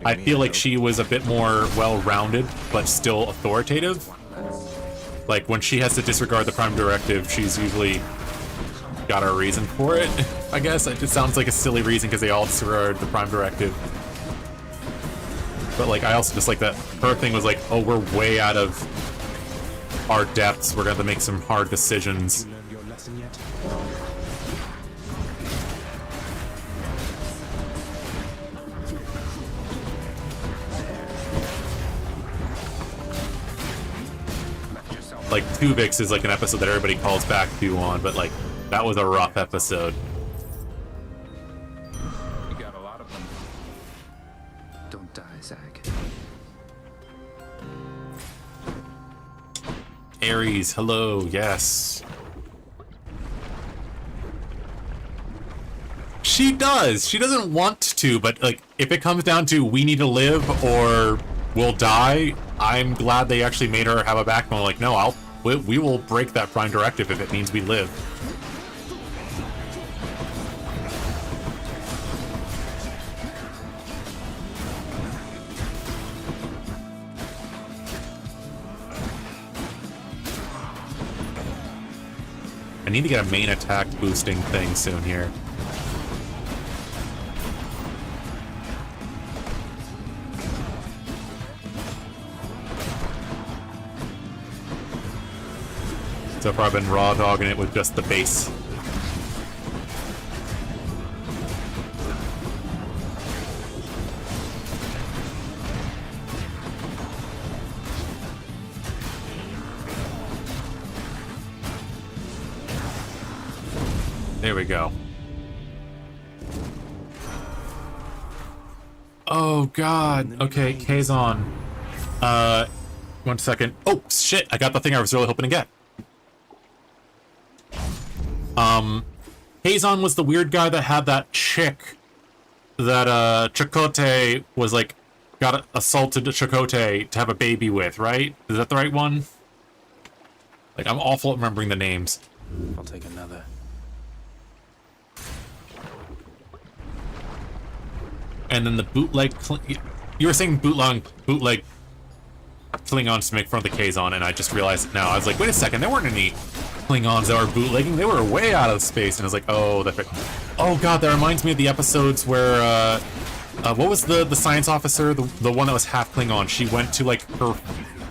I feel like she was a bit more well-rounded, but still authoritative. Like, when she has to disregard the Prime Directive, she's usually got a reason for it, I guess. It just sounds like a silly reason because they all disregard the Prime Directive. But, like, I also just like that her thing was like, oh, we're way out of our depths. We're going to have to make some hard decisions. You learned your lesson yet? Like, Tuvix is like an episode that everybody calls back to on, but like, that was a rough episode. You got a lot of them. Don't die, Zag. Ares, hello, yes. She does. She doesn't want to, but like, if it comes down to we need to live or we'll die, I'm glad they actually made her have a backbone. Like, no, we will break that Prime Directive if it means we live. I need to get a main attack boosting thing soon here. So far I've been raw dogging it with just the base. There we go. Oh god. Okay, K's on. 1 second. Oh shit, I got the thing I was really hoping to get. Hazon was the weird guy that had that chick Chakotay was like got assaulted to Chakotay to have a baby with, right? Is that the right one? Like, I'm awful at remembering the names. I'll take another. And then the bootleg... You were saying bootleg Klingons to make fun of the Kazon, and I just realized it now. I was like, wait a second, there weren't any Klingons that were bootlegging. They were way out of space, and I was like, oh, that's right. Oh god, that reminds me of the episodes where, what was the science officer? The one that was half Klingon. She went to, like, her,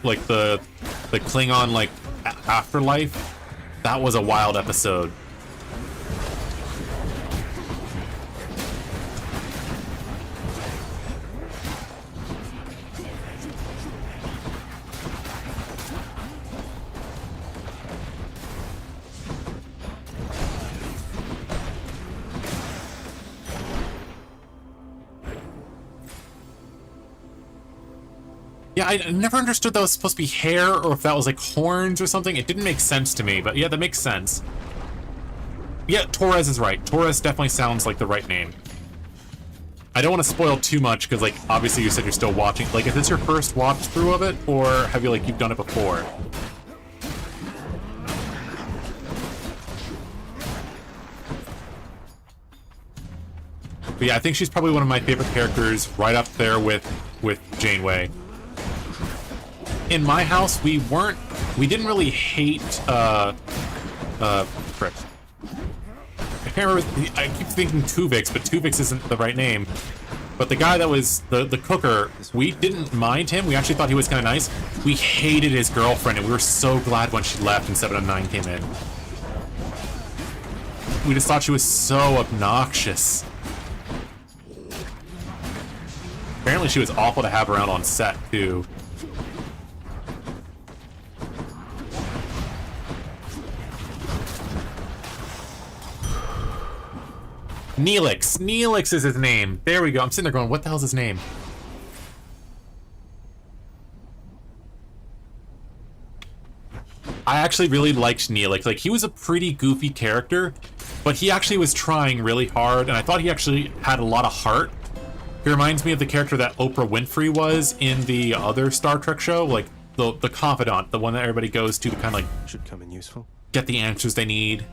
like, the Klingon, like, afterlife. That was a wild episode. Yeah, I never understood that was supposed to be hair or if that was like horns or something. It didn't make sense to me, but yeah, that makes sense. Yeah, Torres is right. Torres definitely sounds like the right name. I don't want to spoil too much because, like, obviously you said you're still watching. Like, is this your first watch through of it, or have you, like, you've done it before? But yeah, I think she's probably one of my favorite characters, right up there with Janeway. In my house, we didn't really hate, frick. I can't remember, I keep thinking Tuvix, but Tuvix isn't the right name. But the guy that was the cooker, we didn't mind him. We actually thought he was kind of nice. We hated his girlfriend, and we were so glad when she left and 7 and 9 came in. We just thought she was so obnoxious. Apparently she was awful to have around on set, too. Neelix. Neelix is his name. There we go. I'm sitting there going, what the hell's his name? I actually really liked Neelix. Like, he was a pretty goofy character, but he actually was trying really hard, and I thought he actually had a lot of heart. He reminds me of the character that Oprah Winfrey was in the other Star Trek show, like the confidant, the one that everybody goes to kind of like should come in useful. Get the answers they need.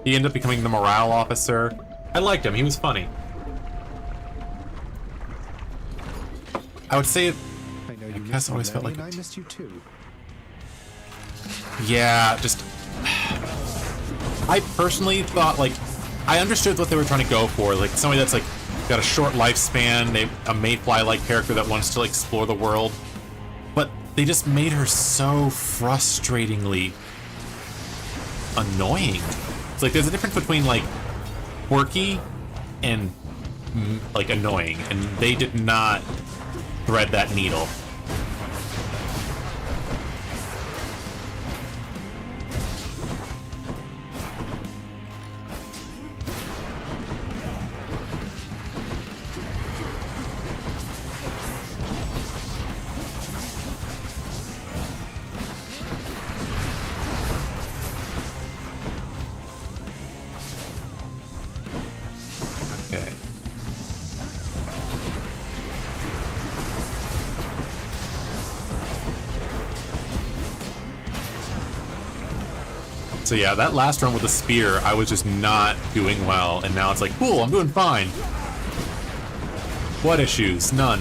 He ended up becoming the morale officer. I liked him. He was funny. I would say, I guess I always felt like I missed you too. Yeah, just I personally thought, like, I understood what they were trying to go for, like somebody that's like got a short lifespan, a Mayfly-like character that wants to like explore the world, but they just made her so frustratingly annoying. It's like there's a difference between like quirky and like annoying, and they did not thread that needle. So yeah, that last run with the spear, I was just not doing well, and now it's like, cool, I'm doing fine. What issues? None.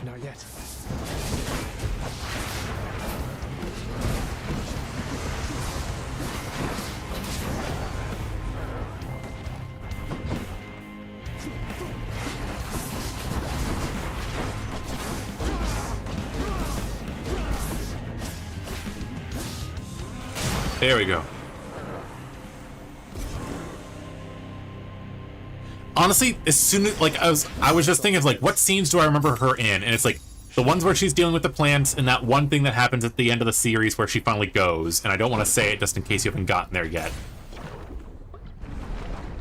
Not yet. There we go. Honestly, as soon as, like, I was just thinking of, like, what scenes do I remember her in? And it's like, the ones where she's dealing with the plants, and that one thing that happens at the end of the series where she finally goes. And I don't want to say it just in case you haven't gotten there yet.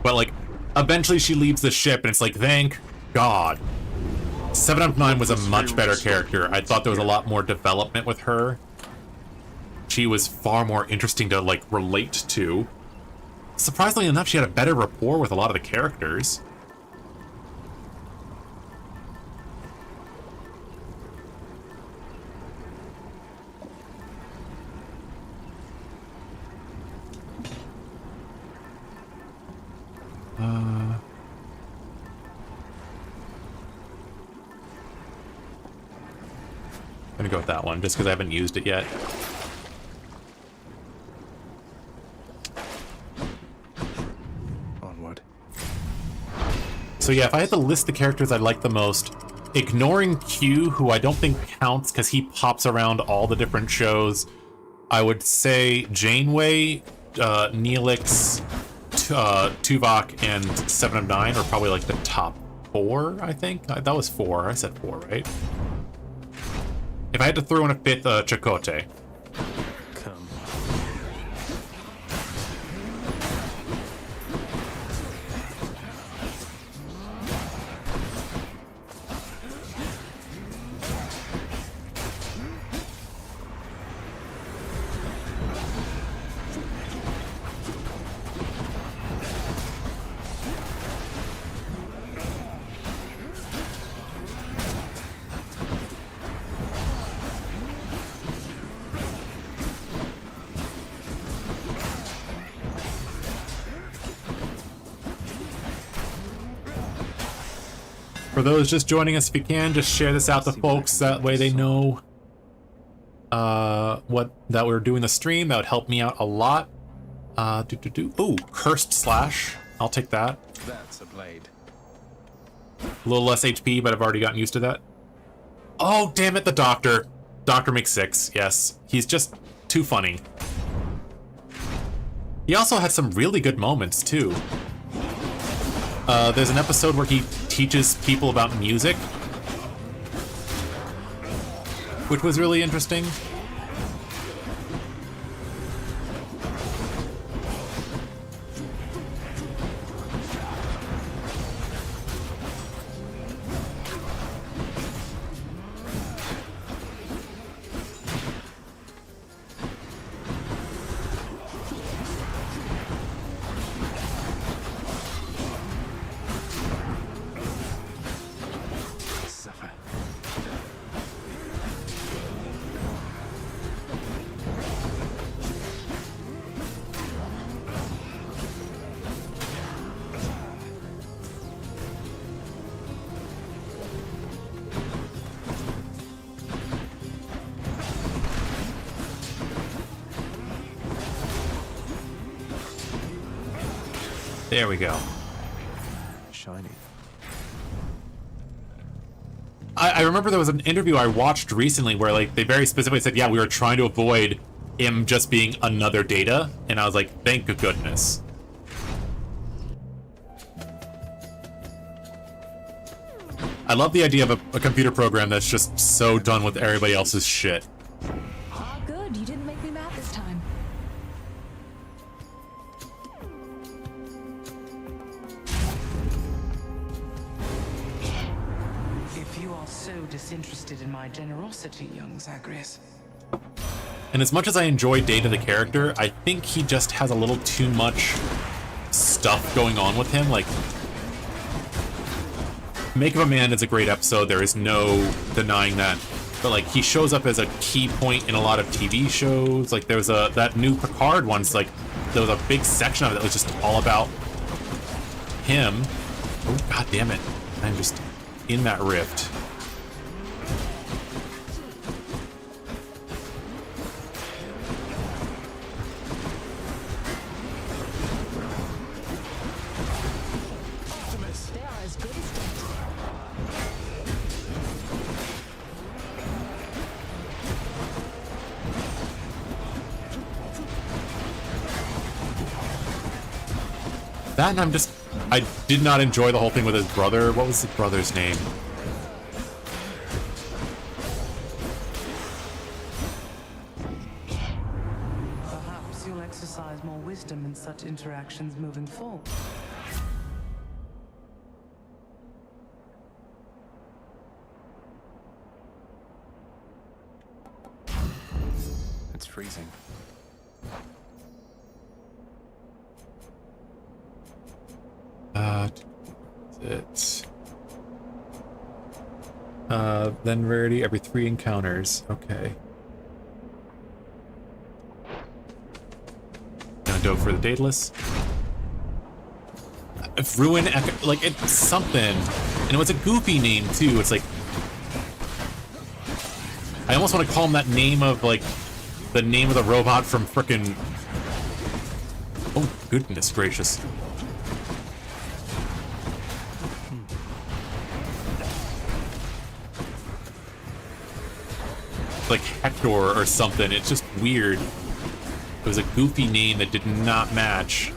But, like, eventually she leaves the ship, and it's like, thank God. 7 of 9 was a much better character. I thought there was a lot more development with her. She was far more interesting to, like, relate to. Surprisingly enough, she had a better rapport with a lot of the characters. I'm gonna go with that one, just because I haven't used it yet. Onward. So yeah, if I had to list the characters I like the most, ignoring Q, who I don't think counts because he pops around all the different shows, I would say Janeway, Neelix, Tuvok, and 7 of 9 are probably like the top 4, I think. That was 4. I said 4, right? If I had to throw in a 5th, Chakotay. Come. For those just joining us, if you can, just share this out to folks. That way they know that we're doing the stream. That would help me out a lot. Ooh, Cursed Slash. I'll take that. That's a blade. A little less HP, but I've already gotten used to that. Oh, damn it, the Doctor. Doctor makes 6, yes. He's just too funny. He also had some really good moments, too. There's an episode where he teaches people about music, which was really interesting. There we go. Shiny. I remember there was an interview I watched recently where like they very specifically said, yeah, we were trying to avoid him just being another Data, and I was like, thank goodness. I love the idea of a computer program that's just so done with everybody else's shit. Ah, good. You didn't make me mad this time. If you are so disinterested in my generosity, young Zagreus. And as much as I enjoy Data the character, I think he just has a little too much stuff going on with him. Like, Make of a Man is a great episode, there is no denying that. But like, he shows up as a key point in a lot of TV shows. Like, there was that new Picard one's like, there was a big section of it that was just all about him. Oh, god damn it. I'm just in that rift. That, and I did not enjoy the whole thing with his brother. What was his brother's name? Perhaps you'll exercise more wisdom in such interactions moving forward. freezing. It's then rarity every 3 encounters. Okay. Gonna go for the Daedalus. Ruin Echo, like it's something, and it was a goofy name too. It's like I almost want to call him that name of like the name of the robot from frickin'. Oh goodness gracious! Like Hector or something. It's just weird. It was a goofy name that did not match.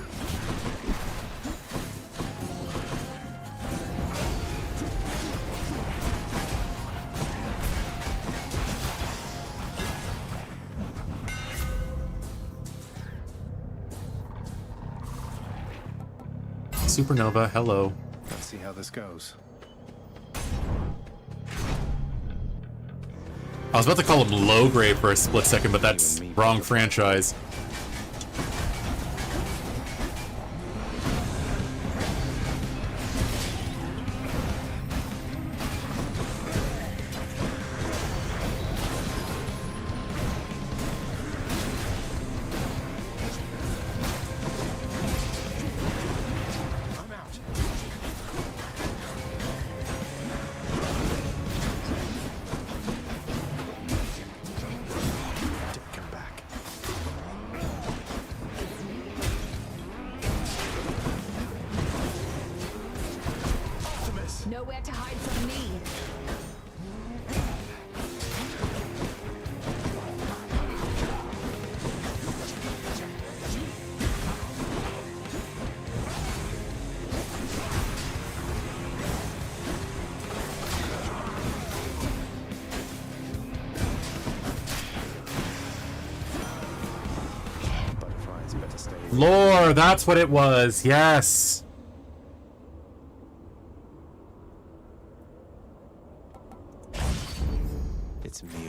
Supernova, hello. Let's see how this goes. I was about to call him Lowgrave for a split second, but that's wrong franchise. Nowhere to hide from me. Lore, that's what it was. Yes.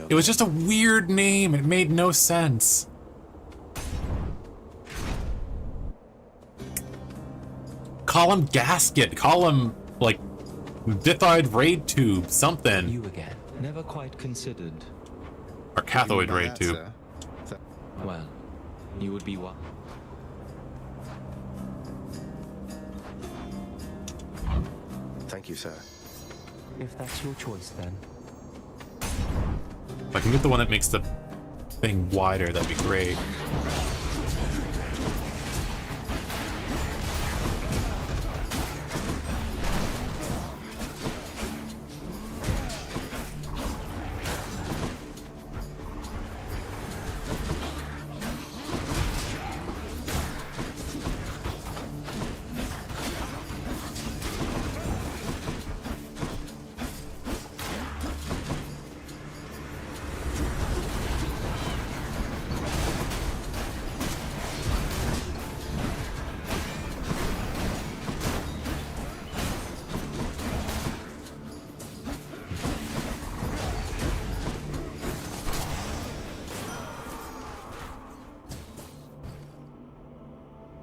It was just a weird name. It made no sense. Call him Gasket. Call him, like, Dithoid Raid Tube. Something. You again. Never quite considered. Or Cathoid Raid Tube. Well, you would be what? Thank you, sir. If that's your choice, then. If I can get the one that makes the thing wider, that'd be great.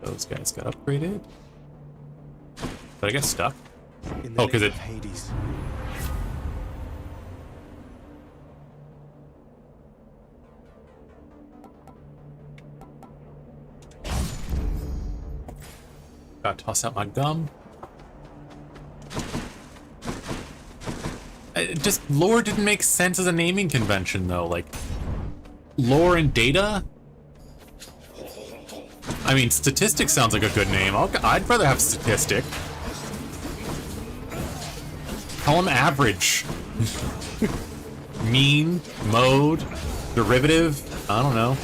Those guys got upgraded. Did I get stuck? Oh, because it. Hades. Gotta toss out my gum. Just lore didn't make sense as a naming convention, though. Like, lore and data. I mean, statistic sounds like a good name. I'd rather have statistic. Call him average. Mean, mode, derivative. I don't know.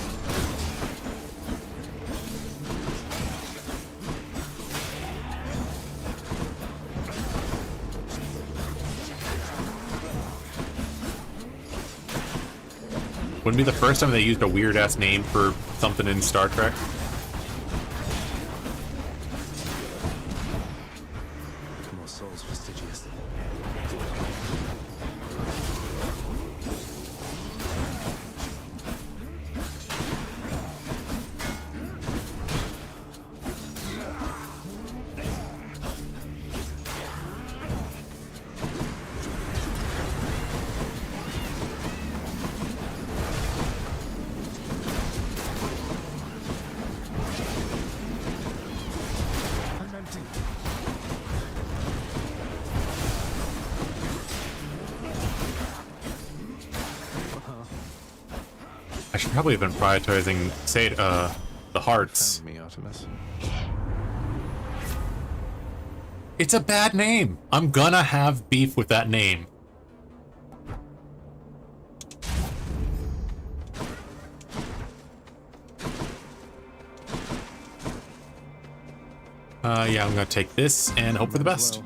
Wouldn't be the first time they used a weird ass name for something in Star Trek. should probably have been prioritizing, say, the hearts. Found me, Artemis. It's a bad name. I'm gonna have beef with that name. Yeah, I'm gonna take this and hope for the best.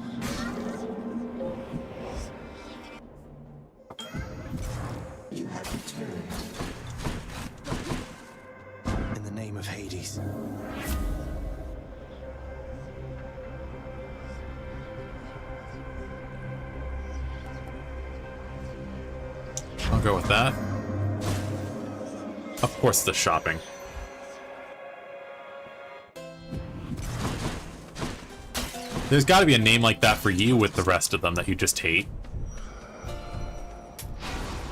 You have returned. In the name of Hades. I'll go with that. Of course, the shopping. There's got to be a name like that for you with the rest of them that you just hate.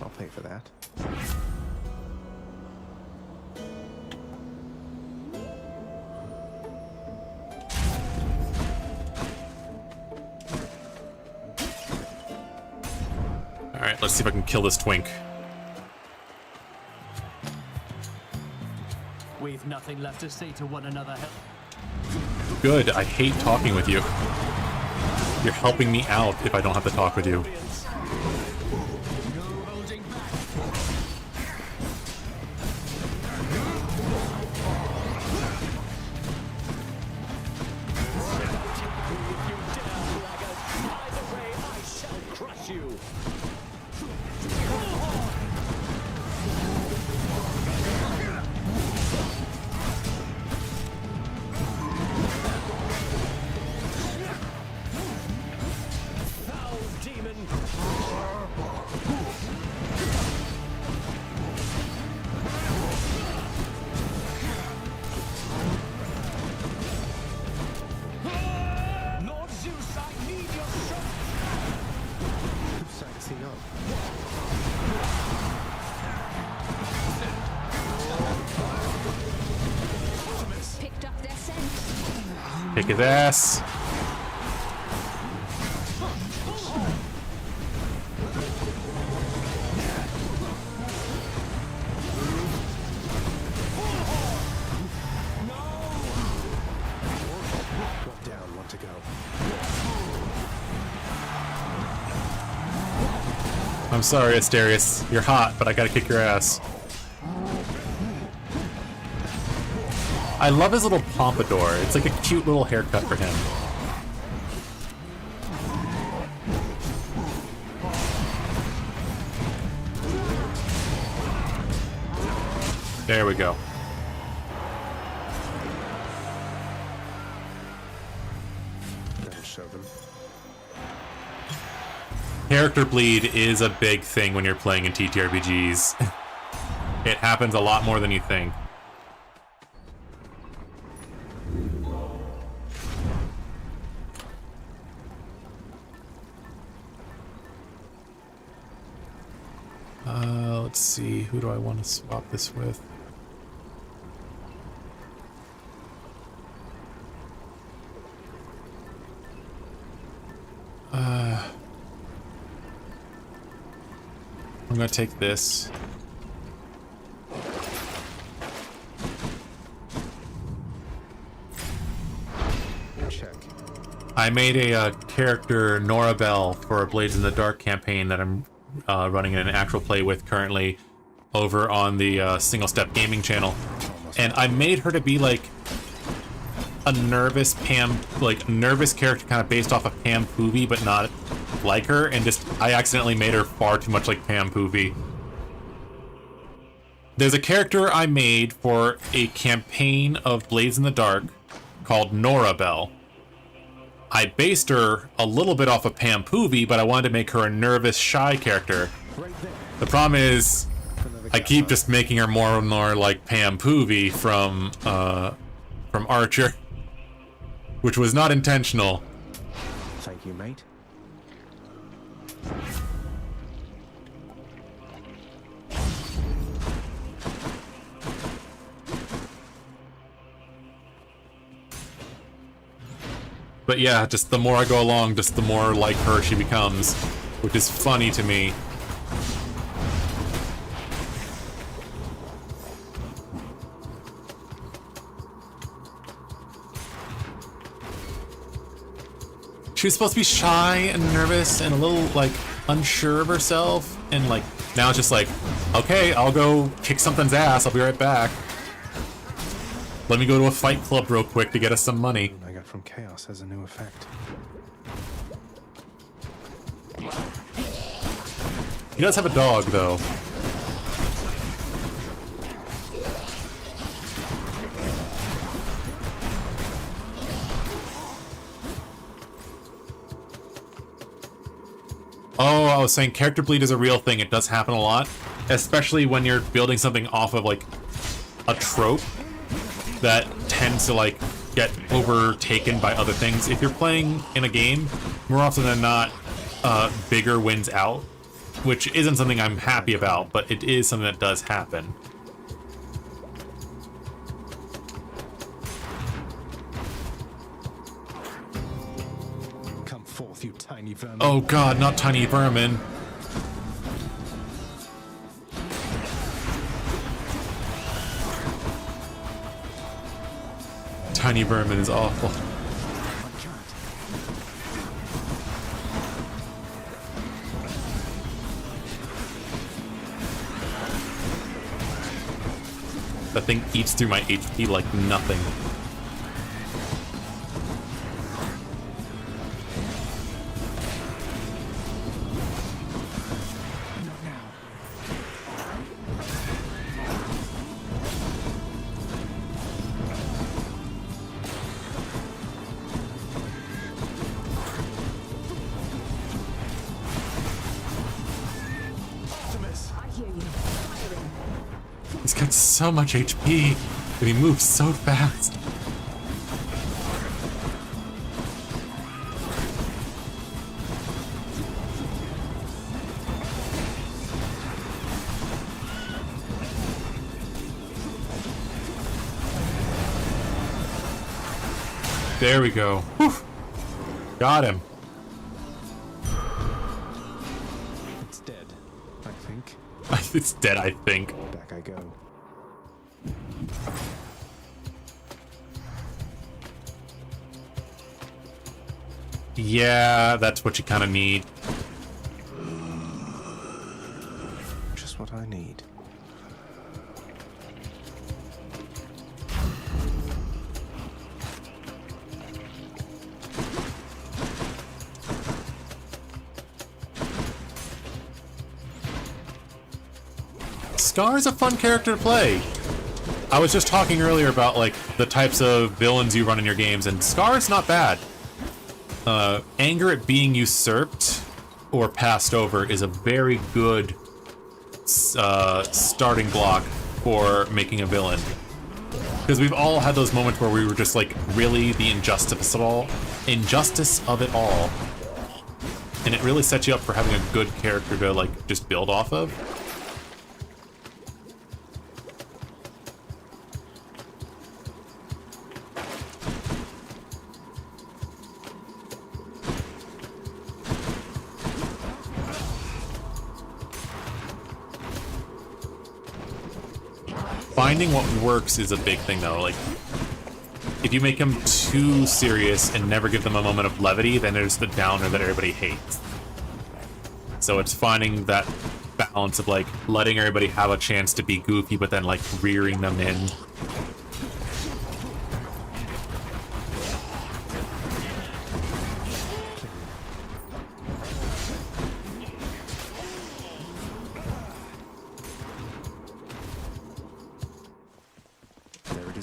I'll pay for that. Alright, let's see if I can kill this twink. We've nothing left to say to one another. Good, I hate talking with you. You're helping me out if I don't have to talk with you. Kick his ass. I'm sorry, Asterius. You're hot, but I gotta kick your ass. I love his little pompadour. It's like a cute little haircut for him. There we go. Better show them. Character bleed is a big thing when you're playing in TTRPGs. It happens a lot more than you think. Let's see, who do I want to swap this with? I'm gonna take this. Check. I made a character, Nora Bell, for a Blades in the Dark campaign that I'm running an actual play with currently over on the Single Step Gaming channel. And I made her to be like a nervous nervous character kind of based off of Pam Poovey, but not like her, and just I accidentally made her far too much like Pam Poovey. There's a character I made for a campaign of Blades in the Dark called Nora Bell. I based her a little bit off of Pam Poovey, but I wanted to make her a nervous, shy character. The problem is, I keep just making her more and more like Pam Poovey from Archer, which was not intentional. Thank you, mate. But yeah, just the more I go along, just the more like her she becomes, which is funny to me. She was supposed to be shy and nervous and a little, like, unsure of herself. And, like, now it's just like, okay, I'll go kick something's ass. I'll be right back. Let me go to a fight club real quick to get us some money. I got from Chaos has a new effect. He does have a dog, though. Oh, I was saying character bleed is a real thing. It does happen a lot, especially when you're building something off of, like, a trope that tends to, like, get overtaken by other things. If you're playing in a game, more often than not, bigger wins out, which isn't something I'm happy about, but it is something that does happen. Come forth, you tiny vermin. Oh god, not tiny vermin. Tiny vermin is awful. That thing eats through my HP like nothing. He's got so much HP, but he moves so fast. There we go. Whew. Got him. It's dead, I think. It's dead, I think. Back I go. Yeah, that's what you kind of need. Just what I need. Scar is a fun character to play. I was just talking earlier about, like, the types of villains you run in your games, and Scar's not bad. Anger at being usurped or passed over is a very good starting block for making a villain. Because we've all had those moments where we were just like, really the injustice of it all. And it really sets you up for having a good character to, like, just build off of. Finding what works is a big thing, though. Like, if you make them too serious and never give them a moment of levity, then there's the downer that everybody hates. So it's finding that balance of, like, letting everybody have a chance to be goofy, but then, like, rearing them in.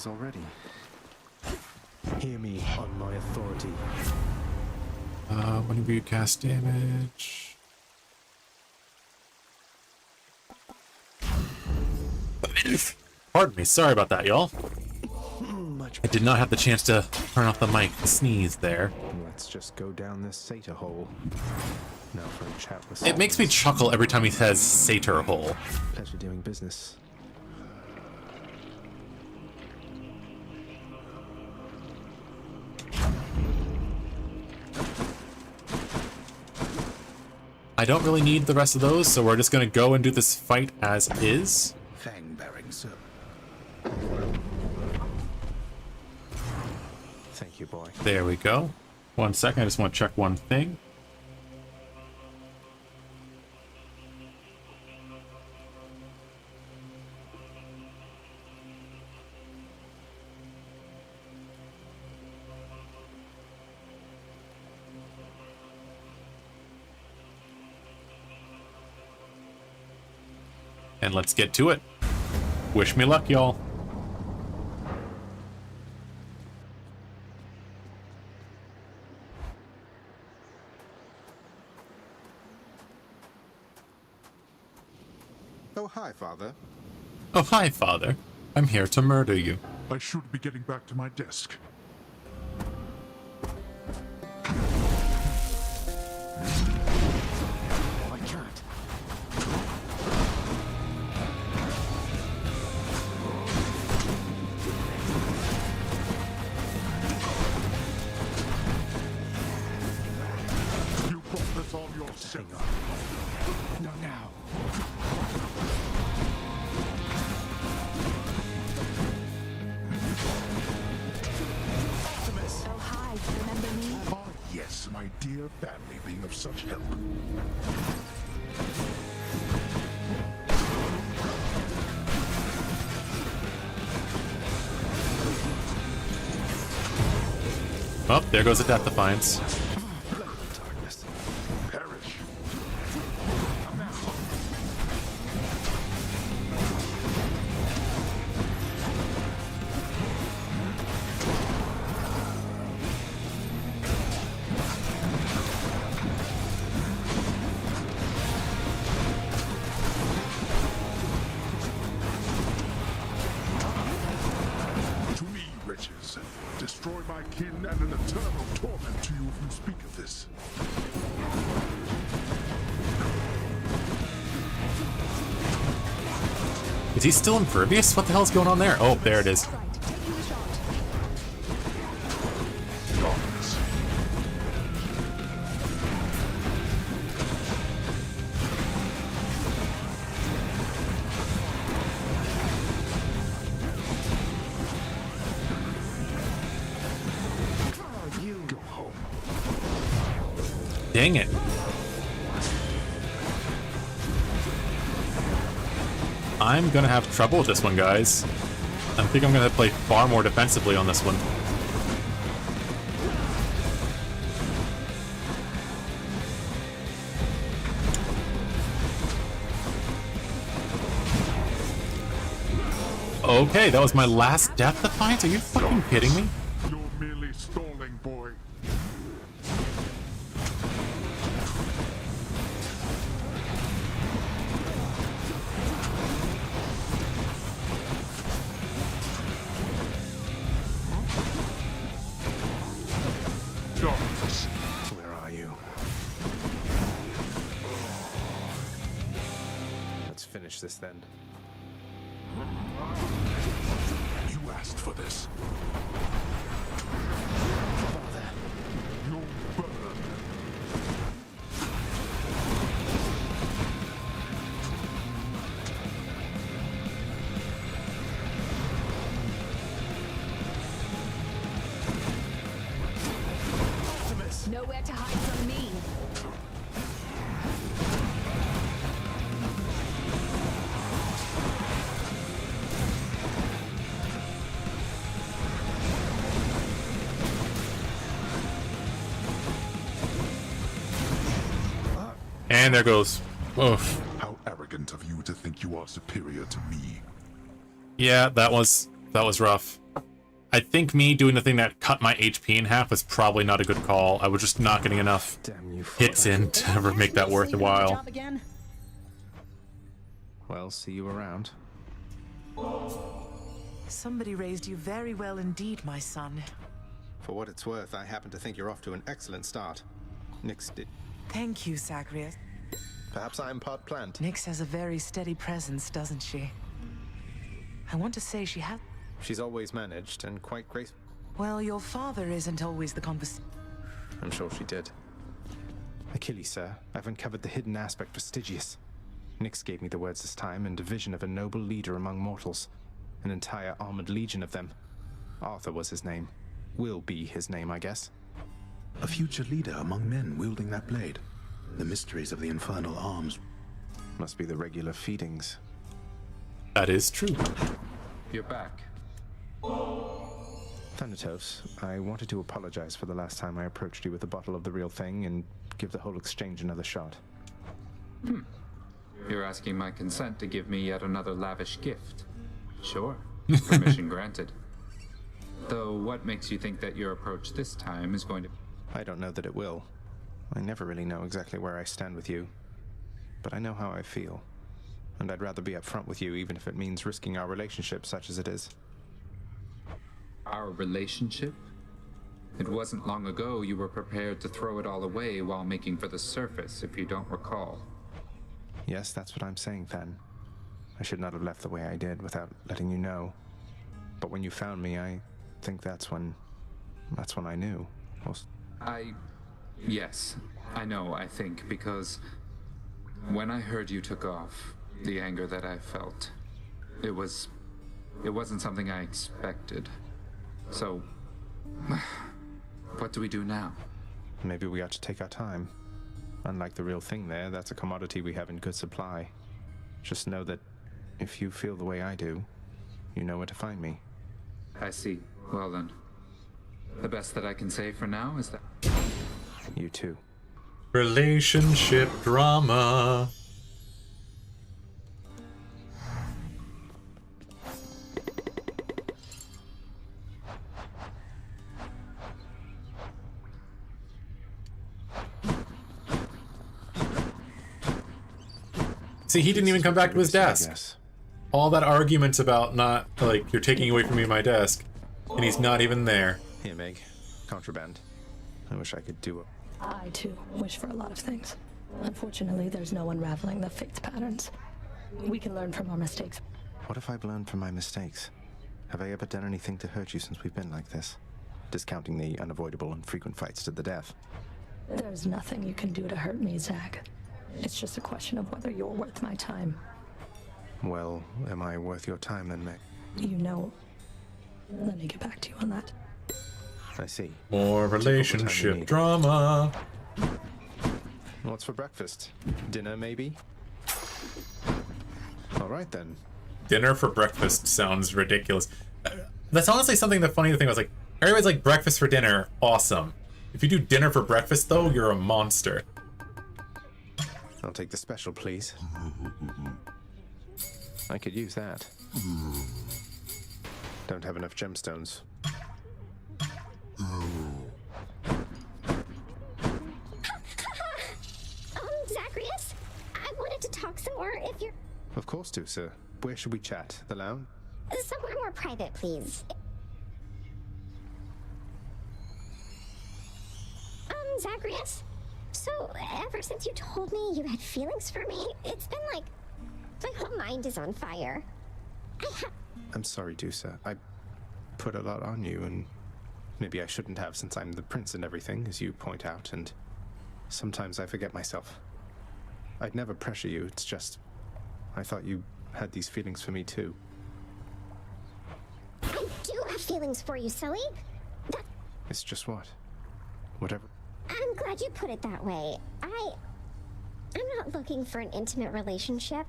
Already. Hear me on my authority. Whenever you cast damage. Pardon me, sorry about that, y'all. I did not have the chance to turn off the mic to sneeze there. Let's just go down this satyr hole. Now for a chat with It makes me chuckle every time he says satyr hole. Pleasure doing business. I don't really need the rest of those, so we're just gonna go and do this fight as is. Fang-bearing serpent. Thank you, boy. There we go. 1 second, I just want to check one thing. And let's get to it. Wish me luck, y'all. Oh, hi, Father. Oh, hi, Father. I'm here to murder you. I should be getting back to my desk. I can't. You brought this on yourself. Not now. Oh, hi. Remember me? Ah, yes, my dear family being of such help. Oh, there goes the Death Defiance. Darkness. Perish. To me, riches. Destroy my kin and an eternal torment to you if you speak of this. Is he still impervious? What the hell's going on there? Oh, there it is. Darkness. You Go home. Dang it. I'm gonna have trouble with this one, guys. I think I'm gonna play far more defensively on this one. Okay, that was my last Death Defiance? Are you fucking kidding me? You're merely stalling, boy. Darkness. Where are you? Let's finish this then. You asked for this. You'll burn. Nowhere to hide from me. And there goes. Oof. How arrogant of you to think you are superior to me. Yeah, that was rough. I think me doing the thing that cut my HP in half was probably not a good call. I was just not getting enough hits in to ever make that worthwhile. Job again? Well, see you around. Somebody raised you very well indeed, my son. For what it's worth, I happen to think you're off to an excellent start. Nyx did. Thank you, Zagreus. Perhaps I'm part plant. Nyx has a very steady presence, doesn't she? I want to say she has... She's always managed, and quite graceful. Well, your father isn't always the convers... I'm sure she did. Achilles, sir, I've uncovered the hidden aspect for Stygius. Nyx gave me the words this time, and a vision of a noble leader among mortals. An entire armored legion of them. Arthur was his name. Will be his name, I guess. A future leader among men wielding that blade. The mysteries of the infernal arms. Must be the regular feedings. That is true. You're back. Thanatos, I wanted to apologize for the last time I approached you with a bottle of the real thing and give the whole exchange another shot. You're asking my consent to give me yet another lavish gift. Sure. Permission granted. Though, what makes you think that your approach this time is going to... I don't know that it will. I never really know exactly where I stand with you. But I know how I feel. And I'd rather be upfront with you, even if it means risking our relationship such as it is. Our relationship? It wasn't long ago you were prepared to throw it all away while making for the surface, if you don't recall. Yes, that's what I'm saying, Than. I should not have left the way I did without letting you know. But when you found me, I think that's when I knew. Yes, I know, I think, because when I heard you took off, the anger that I felt, it wasn't something I expected. So, what do we do now? Maybe we ought to take our time. Unlike the real thing there, that's a commodity we have in good supply. Just know that if you feel the way I do, you know where to find me. I see. Well then, the best that I can say for now is that... You too. Relationship drama. See, he didn't even come back to his desk. All that arguments about not, like, you're taking away from me my desk, and he's not even there. Here, Meg. Contraband. I wish I could do it. I, too, wish for a lot of things. Unfortunately, there's no unraveling the fate's patterns. We can learn from our mistakes. What if I've learned from my mistakes? Have I ever done anything to hurt you since we've been like this? Discounting the unavoidable and frequent fights to the death. There's nothing you can do to hurt me, Zach. It's just a question of whether you're worth my time. Well, am I worth your time then, Meg? You know... Let me get back to you on that. I see. More relationship drama. What's for breakfast? Dinner, maybe? All right, then. Dinner for breakfast sounds ridiculous. That's honestly something the funny thing was like, everybody's like, breakfast for dinner, awesome. If you do dinner for breakfast, though, you're a monster. I'll take the special, please. I could use that. Don't have enough gemstones. Zacharias, I wanted to talk some more if you're... Of course, do, sir. Where should we chat? The lounge? Somewhere more private, please. Zacharias, so ever since you told me you had feelings for me, it's been like my whole mind is on fire. I'm sorry, Dusa. I put a lot on you, and maybe I shouldn't have since I'm the prince and everything, as you point out, and sometimes I forget myself. I'd never pressure you, it's just... I thought you had these feelings for me, too. I do have feelings for you, silly. It's just what? Whatever. I'm glad you put it that way. I'm not looking for an intimate relationship.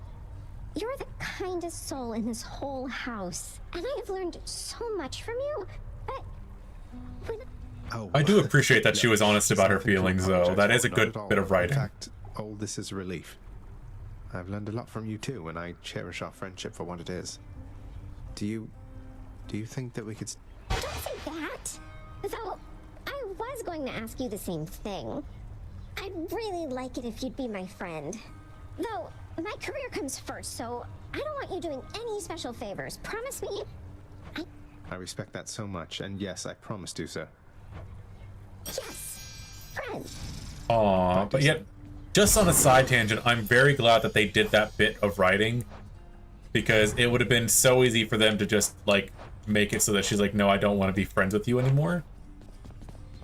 You're the kindest soul in this whole house, and I have learned so much from you, but when I do appreciate that she was honest about her feelings, though. That is a good bit of writing. In fact, all this is a relief. I've learned a lot from you too, and I cherish our friendship for what it is. Do you think that we could... Don't say that! Though, I was going to ask you the same thing. I'd really like it if you'd be my friend. Though, my career comes first, so I don't want you doing any special favors. Promise me? I respect that so much, and yes, I promise to, sir. Yes! Friend! Aww, but yet, just on a side tangent, I'm very glad that they did that bit of writing, because it would have been so easy for them to just, like, make it so that she's like, no, I don't want to be friends with you anymore.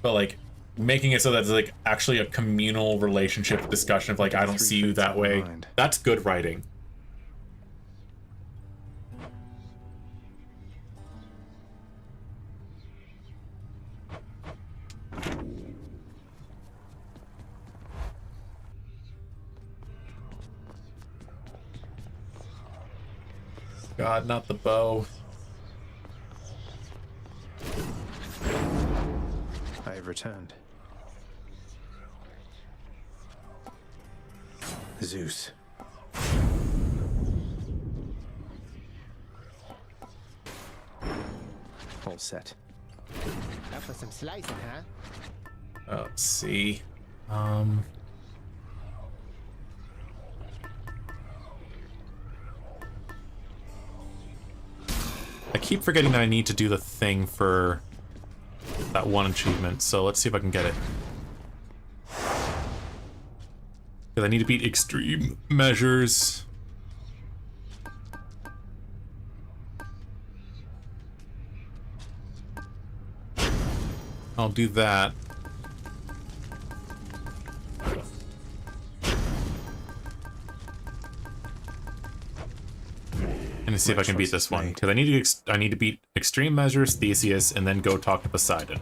But, like, making it so that it's, like, actually a communal relationship discussion of, like, I don't see you that way. That's good writing. God, not the bow. I have returned. Zeus. All set. Up for some slicing, huh? Let's see. I keep forgetting that I need to do the thing for that one achievement, so let's see if I can get it. Because I need to beat extreme measures. I'll do that. And see if I can beat this one, because I need to beat extreme measures, Theseus, and then go talk to Poseidon.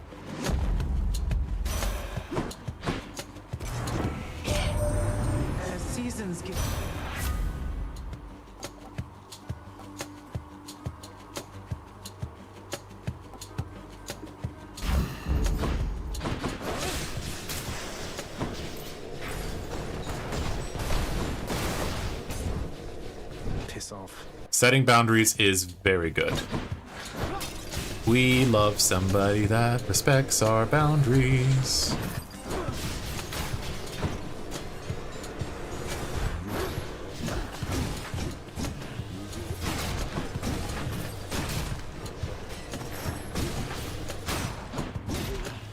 As seasons get... Piss off. Setting boundaries is very good. We love somebody that respects our boundaries.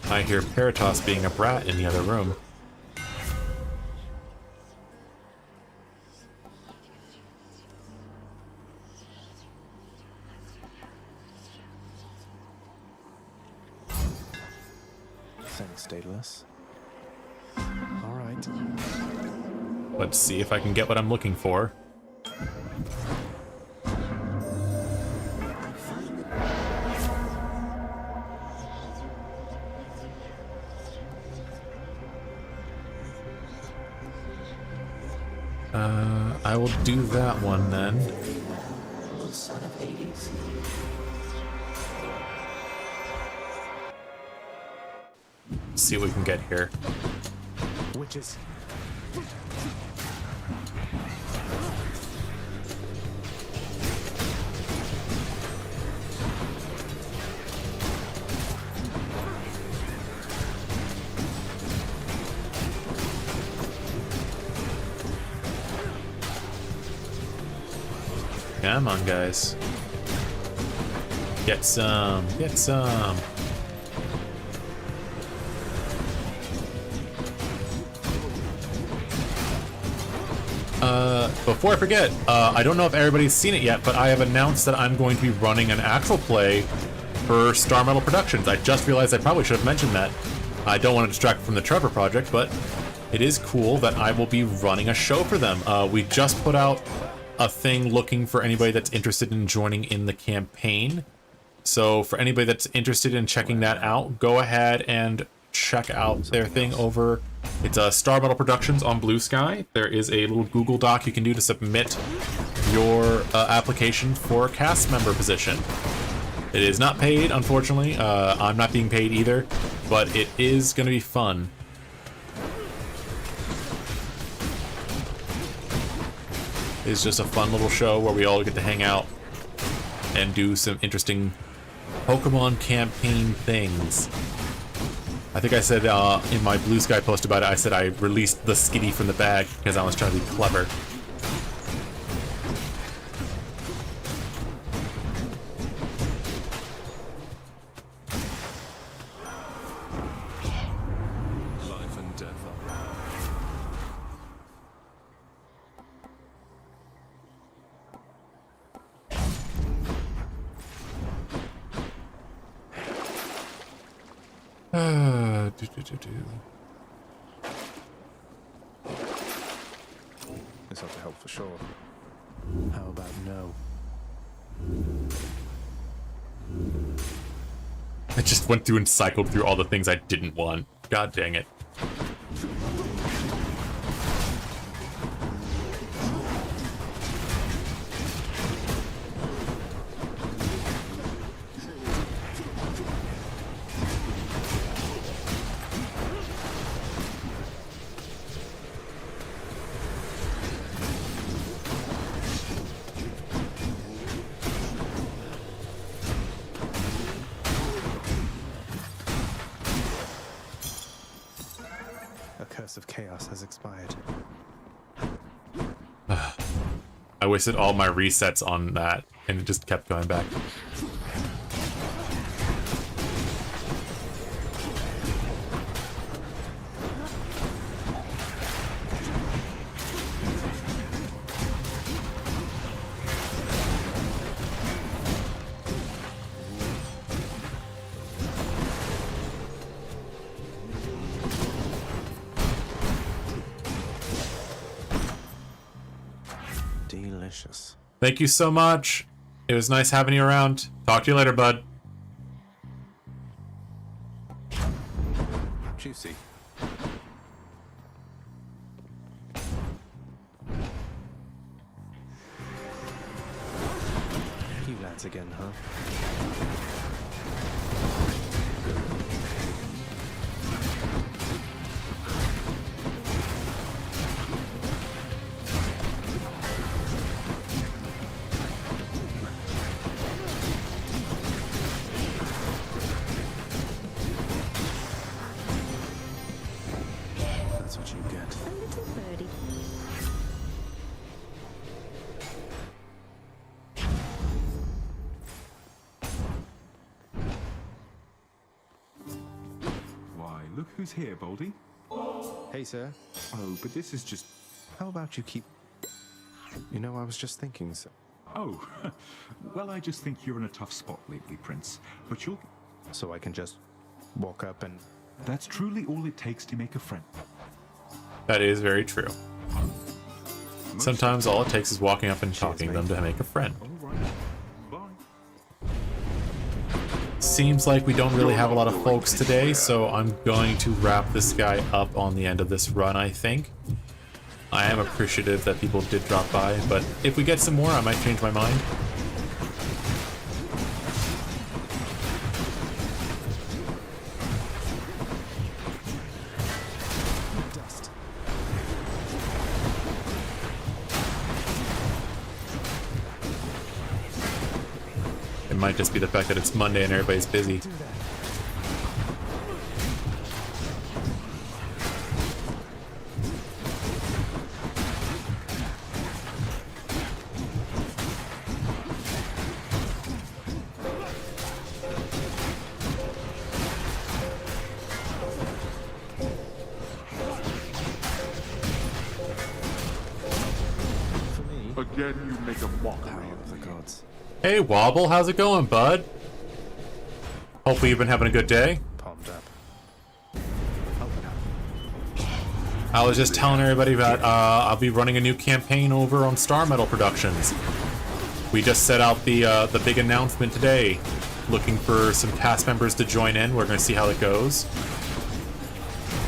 I hear Paratos being a brat in the other room. Thanks, Daedalus. All right. Let's see if I can get what I'm looking for. I will do that one then. Son of Hades. See what we can get here. Witches. Come on, guys. Get some. Get some. Before I forget, I don't know if everybody's seen it yet, but I have announced that I'm going to be running an actual play for Star Metal Productions. I just realized I probably should have mentioned that. I don't want to distract from the Trevor project, but it is cool that I will be running a show for them. We just put out a thing looking for anybody that's interested in joining in the campaign. So for anybody that's interested in checking that out, go ahead and check out their thing over. It's Star Metal Productions on Blue Sky. There is a little Google Doc you can do to submit your application for a cast member position. It is not paid, unfortunately. I'm not being paid either, but it is going to be fun. It's just a fun little show where we all get to hang out and do some interesting Pokemon campaign things. I think I said in my Blue Sky post about it, I said I released the Skitty from the bag because I was trying to be clever. Life and death This ought to help for sure. How about no? I just went through and cycled through all the things I didn't want. God dang it. A curse of chaos has expired. I wasted all my resets on that, and it just kept going back. Delicious. Thank you so much. It was nice having you around. Talk to you later, bud. Juicy. You lads again, huh? That's what you get. A little birdie. Why, look who's here, Baldy. Hey, sir. Oh, but this is just... How about you keep... You know, I was just thinking, sir. Oh, well, I just think you're in a tough spot lately, Prince. But you'll... So I can just walk up and... That's truly all it takes to make a friend. That is very true. Sometimes all it takes is walking up and talking to them to make a friend. Seems like we don't really have a lot of folks today, so I'm going to wrap this guy up on the end of this run, I think. I am appreciative that people did drop by, but if we get some more, I might change my mind. Dust. It might just be the fact that it's Monday and everybody's busy. Again, you make a mockery of the gods. Hey Wobble, how's it going, bud? Hopefully you've been having a good day. Palmed up. I was just telling everybody that I'll be running a new campaign over on Star Metal Productions. We just set out the big announcement today, looking for some cast members to join in. We're going to see how it goes.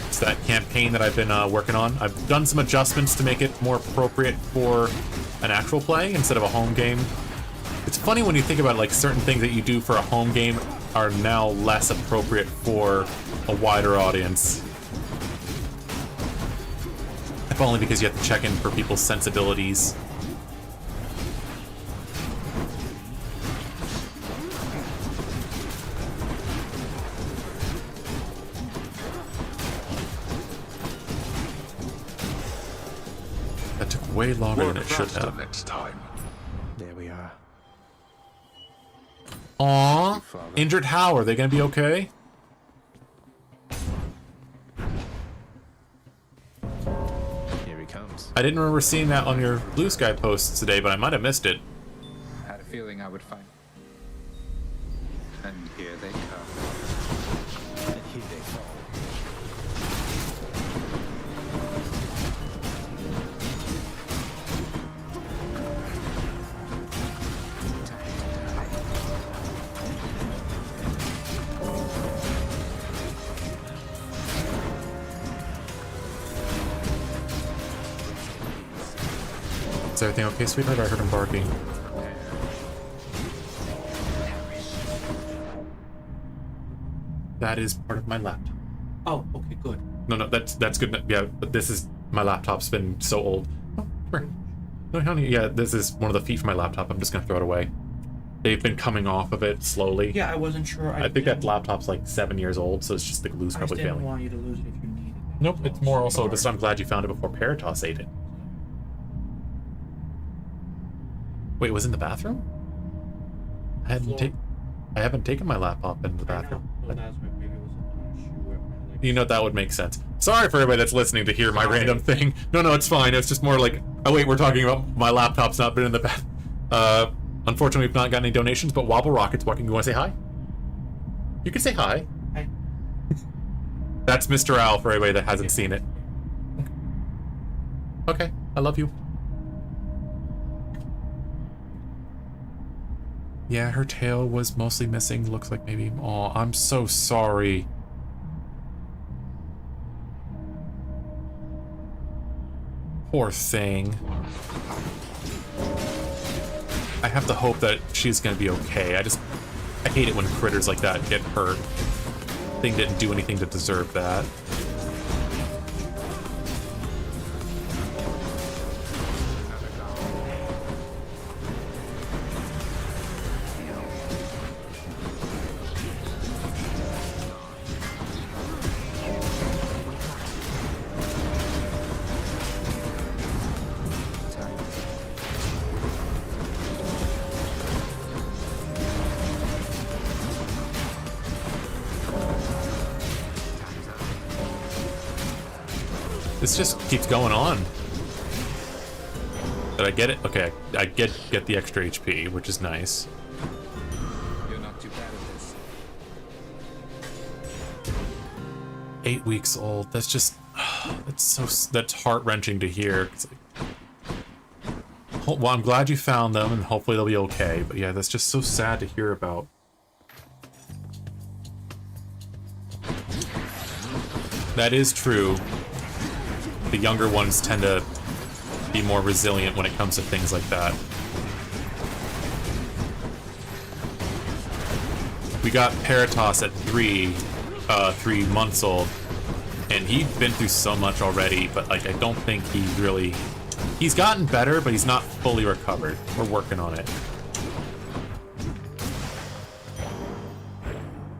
It's that campaign that I've been working on. I've done some adjustments to make it more appropriate for an actual play instead of a home game. It's funny when you think about it, like certain things that you do for a home game are now less appropriate for a wider audience. If only because you have to check in for people's sensibilities. That took way longer than it should have. Next time. There we are. Aww. Injured how? Are they gonna be okay? Here he comes. I didn't remember seeing that on your Blue Sky posts today, but I might have missed it. I had a feeling I would find. And here they come. And here they fall. Is everything okay, sweetheart? I heard him barking. That is part of my laptop. Oh, okay, good. No, that's good. Yeah, but this is my laptop's been so old. Oh, come here. No, honey. Yeah, this is one of the feet from my laptop. I'm just gonna throw it away. They've been coming off of it slowly. Yeah, I wasn't sure. I think that laptop's like 7 years old, so it's just the glue's I probably just didn't failing. want you to lose it if you needed it. Nope, it's more also just I'm glad you found it before Paratos ate it. Wait, it was in the bathroom? I haven't taken my laptop into the bathroom. You know, that would make sense. Sorry for everybody that's listening to hear my random thing. No, it's fine. It's just more like, oh wait, we're talking about my laptop's not been in the bath. Unfortunately, we've not got any donations, but Wobble Rocket's walking. You want to say hi? You can say hi. Hi. That's Mr. Owl for everybody that hasn't seen it. Okay, I love you. Yeah, her tail was mostly missing. Looks like maybe... Oh, I'm so sorry. Poor thing. I have to hope that she's gonna be okay. I hate it when critters like that get hurt. Thing didn't do anything to deserve that. This just keeps going on. Did I get it? Okay, I get the extra HP, which is nice. You're not too bad at this. 8 weeks old. That's just... That's heart-wrenching to hear. It's like, well, I'm glad you found them, and hopefully they'll be okay. But yeah, that's just so sad to hear about. That is true. The younger ones tend to be more resilient when it comes to things like that. We got Paratos at 3 months old, and he'd been through so much already, but like I don't think he's gotten better, but he's not fully recovered. We're working on it.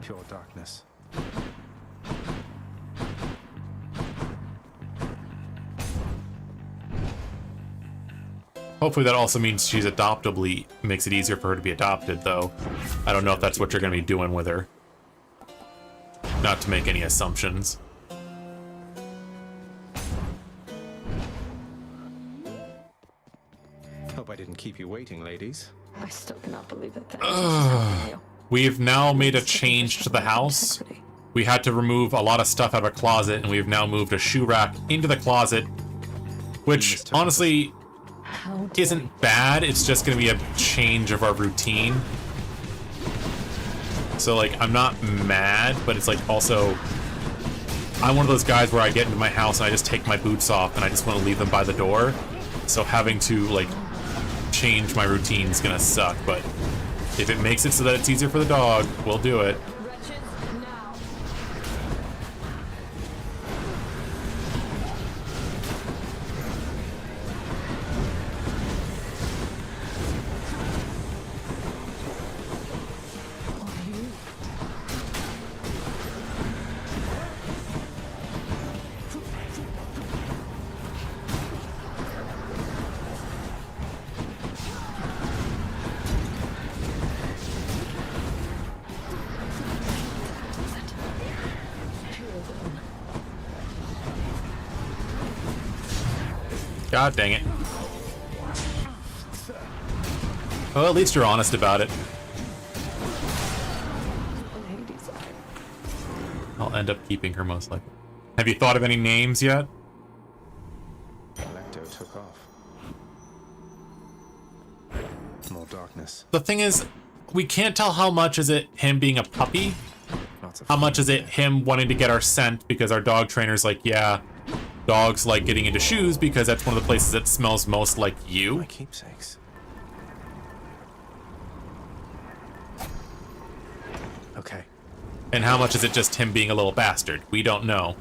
Pure darkness. Hopefully that also means she's adoptably, makes it easier for her to be adopted, though. I don't know if that's what you're going to be doing with her. Not to make any assumptions. Hope I didn't keep you waiting, ladies. I still cannot believe that. We've now made a change to the house. We had to remove a lot of stuff out of a closet, and we've now moved a shoe rack into the closet, which honestly isn't bad. It's just going to be a change of our routine. So, like, I'm not mad, but it's like also... I'm one of those guys where I get into my house and I just take my boots off and I just want to leave them by the door. So having to, like, change my routine is going to suck, but if it makes it so that it's easier for the dog, we'll do it. God dang it. Well, at least you're honest about it. I'll end up keeping her most likely. Have you thought of any names yet? Electo took off. More darkness. The thing is, we can't tell how much is it him being a puppy. How much is it him wanting to get our scent because our dog trainer's like, yeah, dogs like getting into shoes because that's one of the places that smells most like you. My keepsakes. Okay. And how much is it just him being a little bastard? We don't know.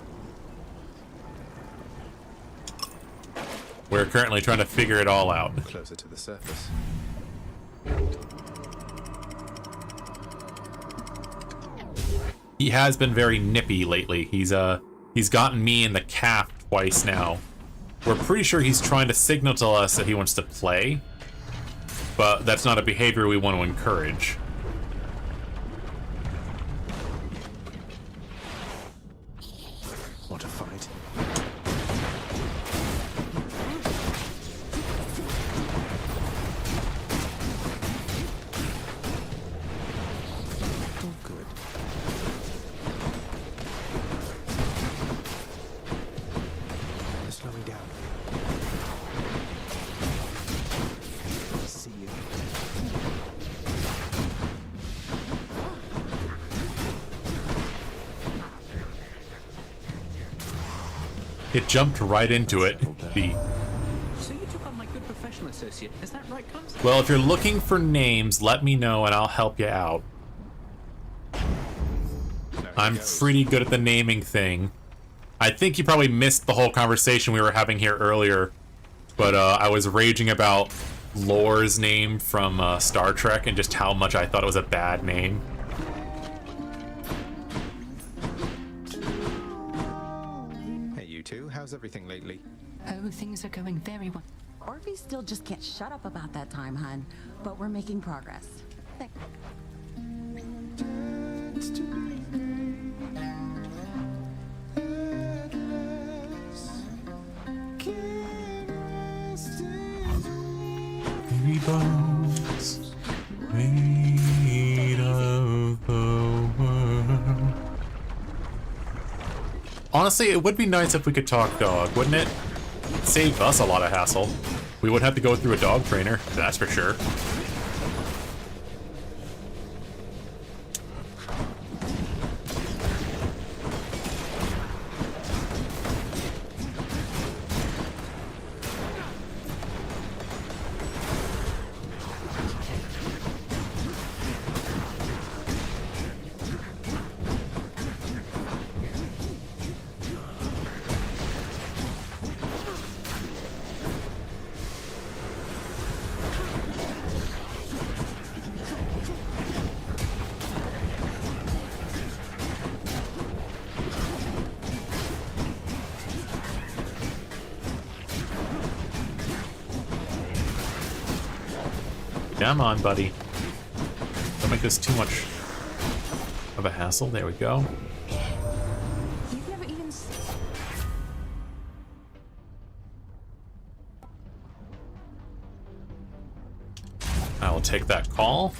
We're currently trying to figure it all out. Closer to the surface. He has been very nippy lately. He's He's gotten me in the calf twice now. We're pretty sure he's trying to signal to us that he wants to play, but that's not a behavior we want to encourage. What a fight. Oh, good. They're slowing down. See you. It jumped right into it. So you took on my good professional associate, is that right, Comes? Well, if you're looking for names, let me know and I'll help you out. I'm pretty good at the naming thing. I think you probably missed the whole conversation we were having here earlier, but I was raging about Lore's name from Star Trek and just how much I thought it was a bad name. Hey, you two, how's everything lately? Oh, things are going very well. Orphe still just can't shut up about that time, hun. But we're making progress. Bones made of the world. Honestly, it would be nice if we could talk dog, wouldn't it? It'd save us a lot of hassle. We wouldn't have to go through a dog trainer, that's for sure. Come on, buddy. Don't make this too much of a hassle. There we go. You've never even... I will take that call.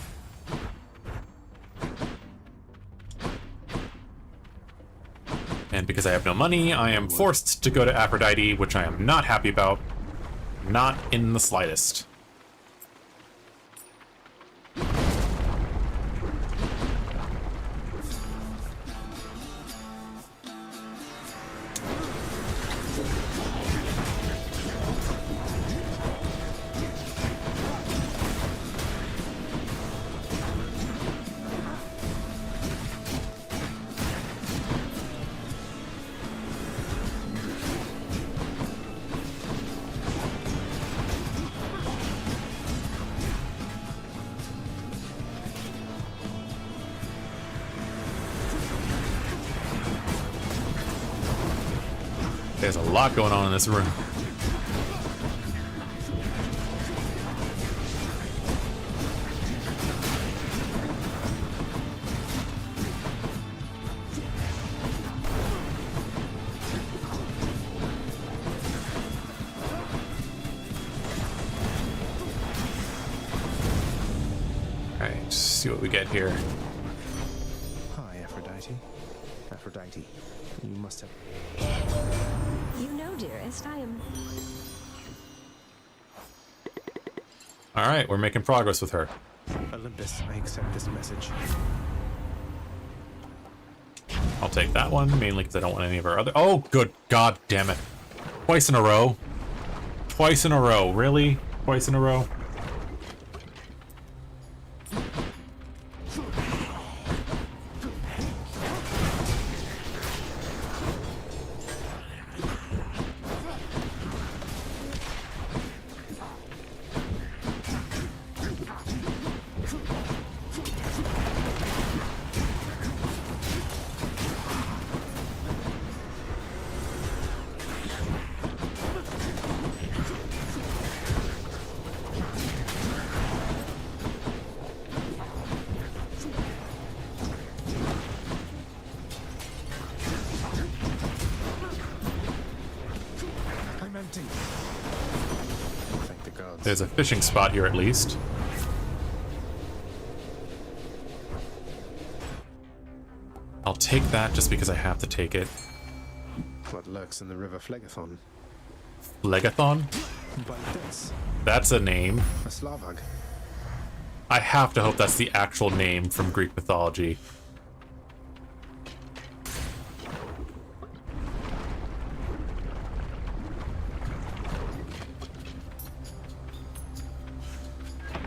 And because I have no money, I am forced to go to Aphrodite, which I am not happy about. Not in the slightest. There's a lot going on in this room. Alright, let's see what we get here. Hi, Aphrodite. Aphrodite, you must have... You know, dearest, I am... Alright, we're making progress with her. Olympus, I accept this message. I'll take that one, mainly because I don't want any of our other... Oh, good god damn it. Twice in a row. Twice in a row. Really? Twice in a row? There's a fishing spot here at least. I'll take that just because I have to take it. What lurks in the river Phlegathon? Phlegathon? That's a name. A Slavag. I have to hope that's the actual name from Greek mythology.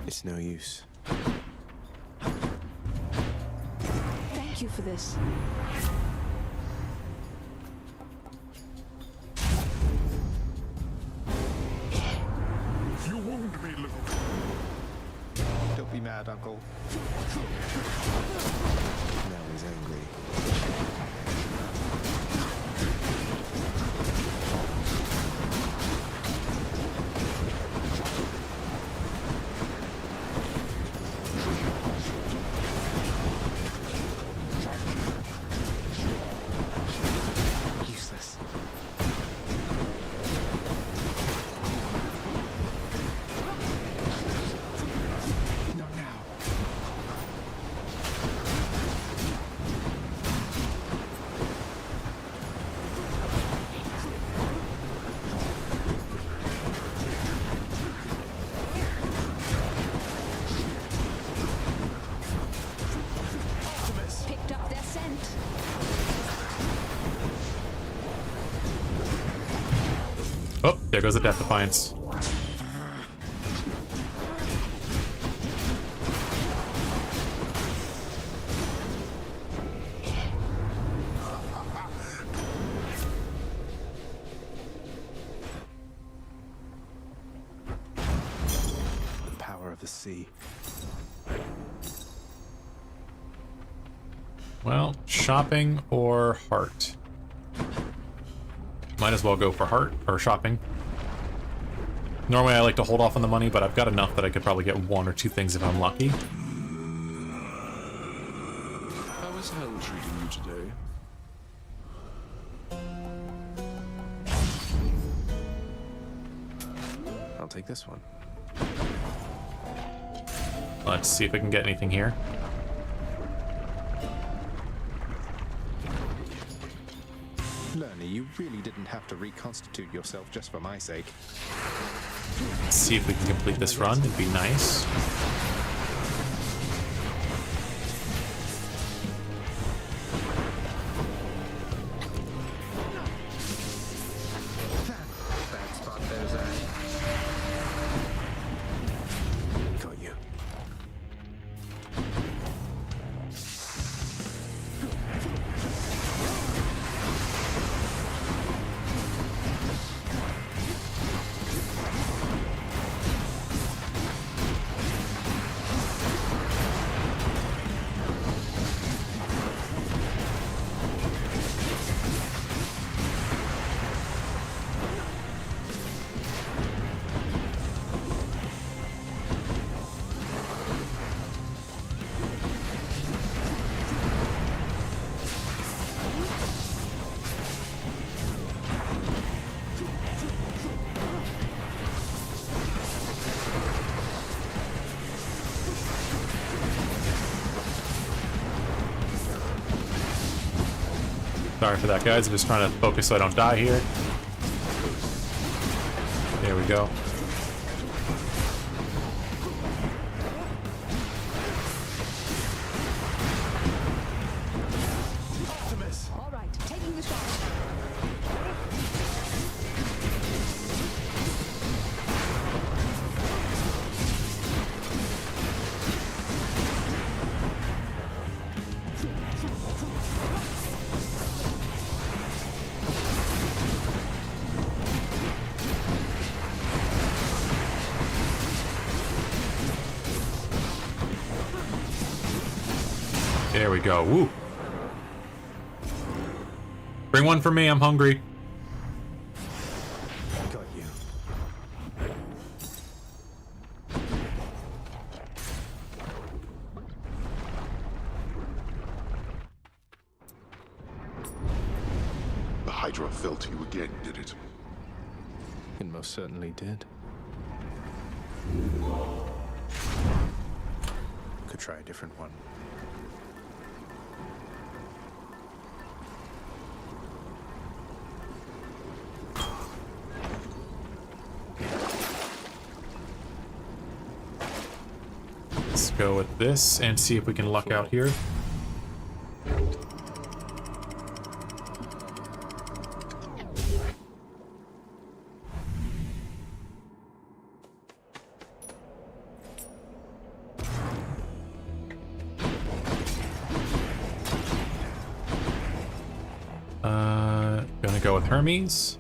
It's no use. Thank you for this. You wound me, little. Don't be mad, Uncle. Now he's angry. Useless. Not now. Picked up their scent. Oh, there goes the Death Defiance. The power of the sea. Well, shopping or heart? Might as well go for heart or shopping. Normally I like to hold off on the money, but I've got enough that I could probably get one or two things if I'm lucky. How is hell treating you today? I'll take this one. Let's see if I can get anything here. Lerny, you really didn't have to reconstitute yourself just for my sake. Let's see if we can complete this run. It'd be nice. Bad spot there, Zach. Got you. Sorry for that, guys. I'm just trying to focus so I don't die here. There we go. All right, taking the shot. There we go. Woo. Bring one for me. I'm hungry. Got you. The Hydra fell to you again, did it? It most certainly did. Could try a different one. Let's go with this and see if we can luck out here. Gonna go with Hermes.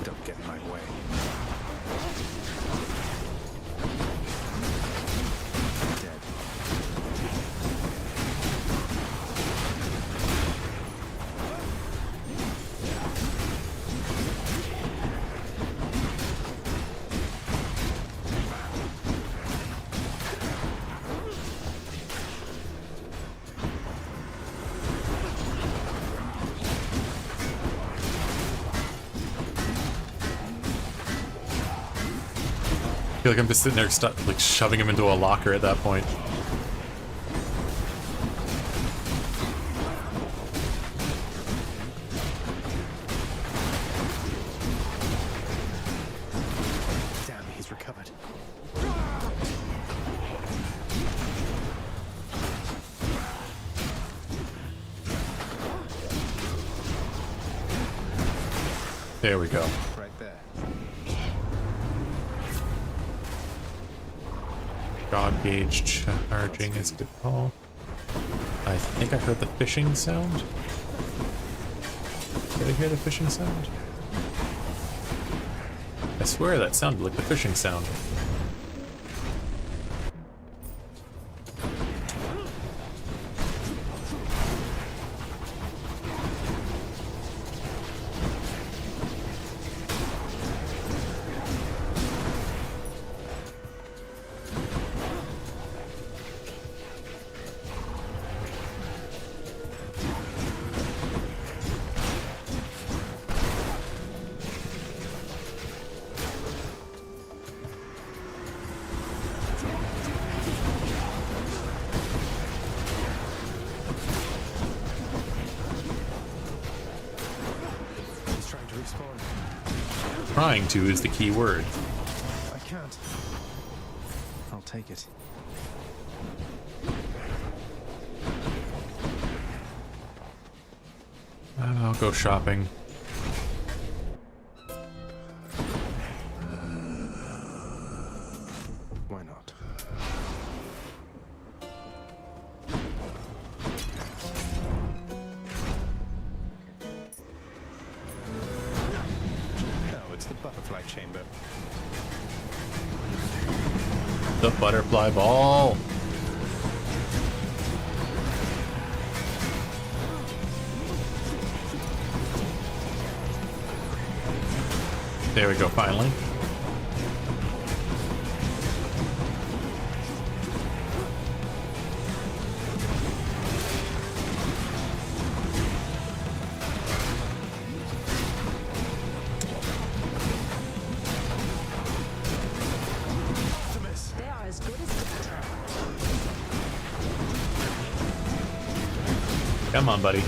Don't get in my way. Dead. I feel like I'm just sitting there like shoving him into a locker at that point. Damn, he's recovered. There we go. Right there. God gauge charging is good call. I think I heard the fishing sound. Did I hear the fishing sound? I swear that sounded like the fishing sound. Trying to is the key word. I can't. I'll take it. I'll go shopping. Why not? It's the butterfly chamber. The butterfly ball. There we go, finally. They are as good as dead. Come on, buddy.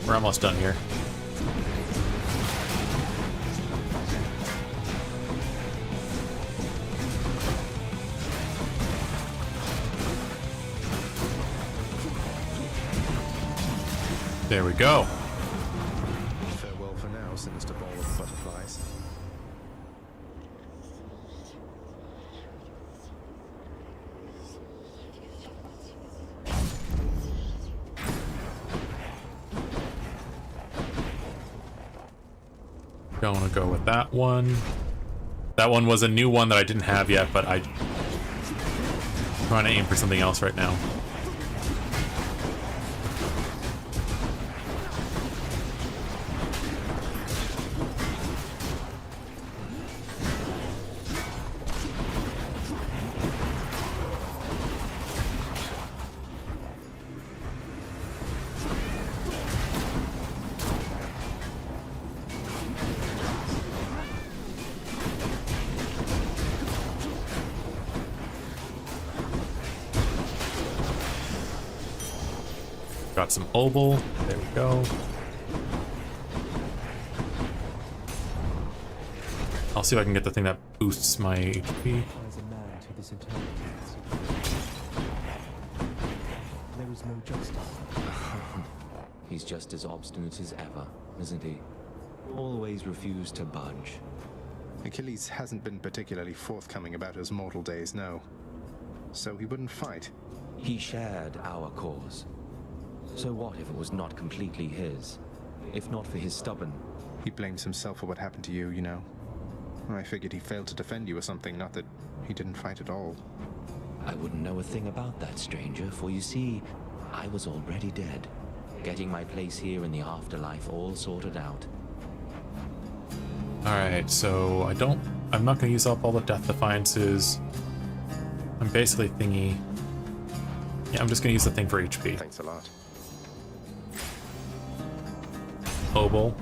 We're almost done here. There we go. Farewell for now, sinister ball of butterflies. Gonna go with that one. That one was a new one that I didn't have yet, but I'm trying to aim for something else right now. Got some obol. There we go. I'll see if I can get the thing that boosts my HP. There is no justice. He's just as obstinate as ever, isn't he? Always refused to budge. Achilles hasn't been particularly forthcoming about his mortal days, no. So he wouldn't fight. He shared our cause. So what if it was not completely his? If not for his stubborn... He blames himself for what happened to you, you know. I figured he failed to defend you or something, not that he didn't fight at all. I wouldn't know a thing about that, stranger, for you see, I was already dead. Getting my place here in the afterlife all sorted out. Alright, so I'm not going to use up all the death defiances. I'm basically thingy. Yeah, I'm just going to use the thing for HP. Thanks a lot. Obol.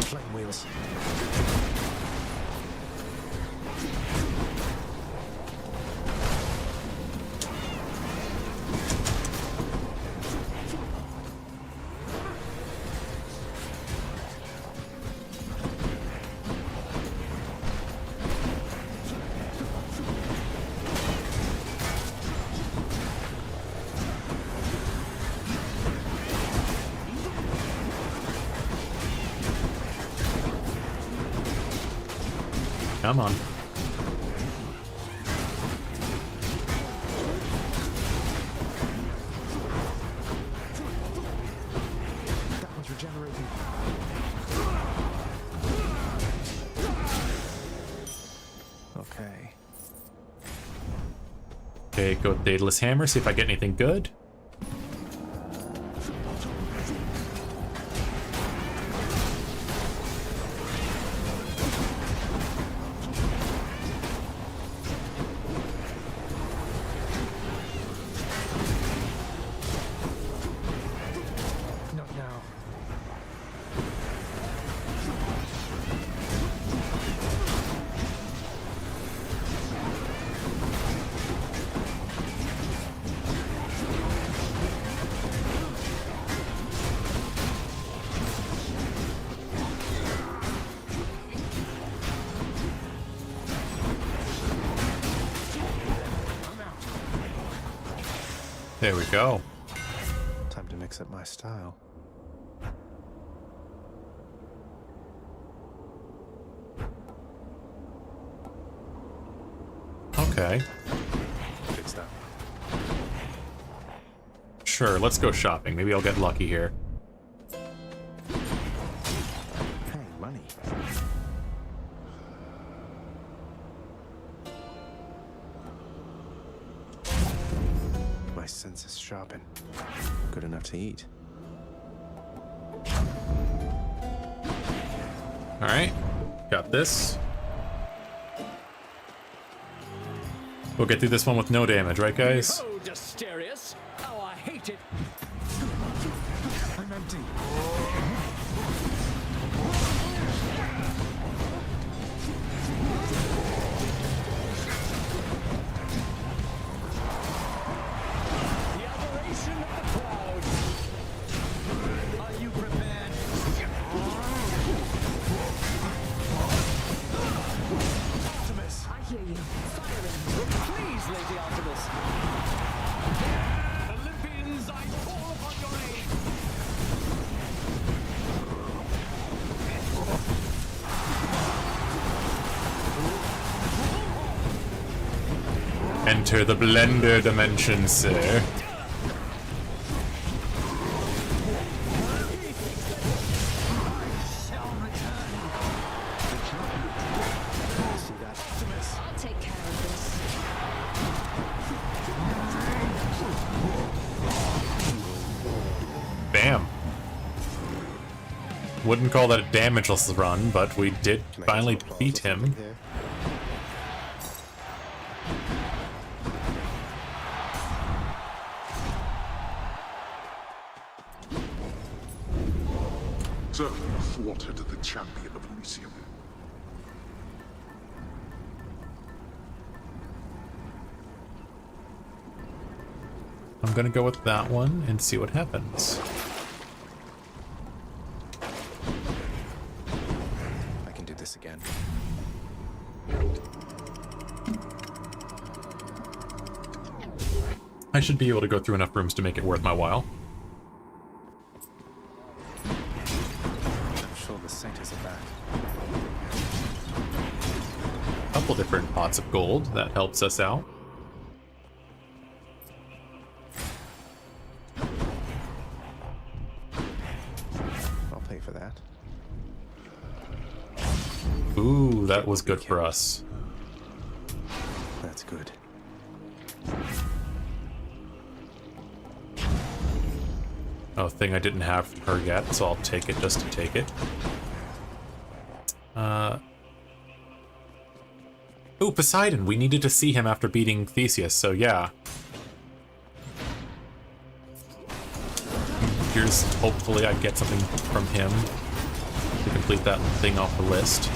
Flame wheels. Come on. That one's regenerating. Okay. Okay, go with Daedalus Hammer, see if I get anything good. There we go. Time to mix up my style. Okay. Good stuff. Sure, let's go shopping. Maybe I'll get lucky here. Hey, money. My senses sharpen. Good enough to eat. Alright, got this. We'll get through this one with no damage, right guys? Oh, Asterius! Oh, I hate it! I'm empty. The adoration of the crowd! Are you prepared? Artemis! I hear you. Please, Lady Artemis! Olympians, I call upon your aid! Enter the blender dimension, sir. I'll take care of this. Bam. Wouldn't call that a damageless run, but we did finally beat him. So you thwarted the champion of Elysium. I'm gonna go with that one and see what happens. I can do this again. I should be able to go through enough rooms to make it worth my while. I'm sure the satyrs are back. Couple different pots of gold, that helps us out. I'll pay for that. Ooh, that was good for us. That's good. Oh, thing I didn't have for her yet, so I'll take it just to take it. Ooh, Poseidon! We needed to see him after beating Theseus, so yeah. Here's, hopefully I get something from him to complete that thing off the list.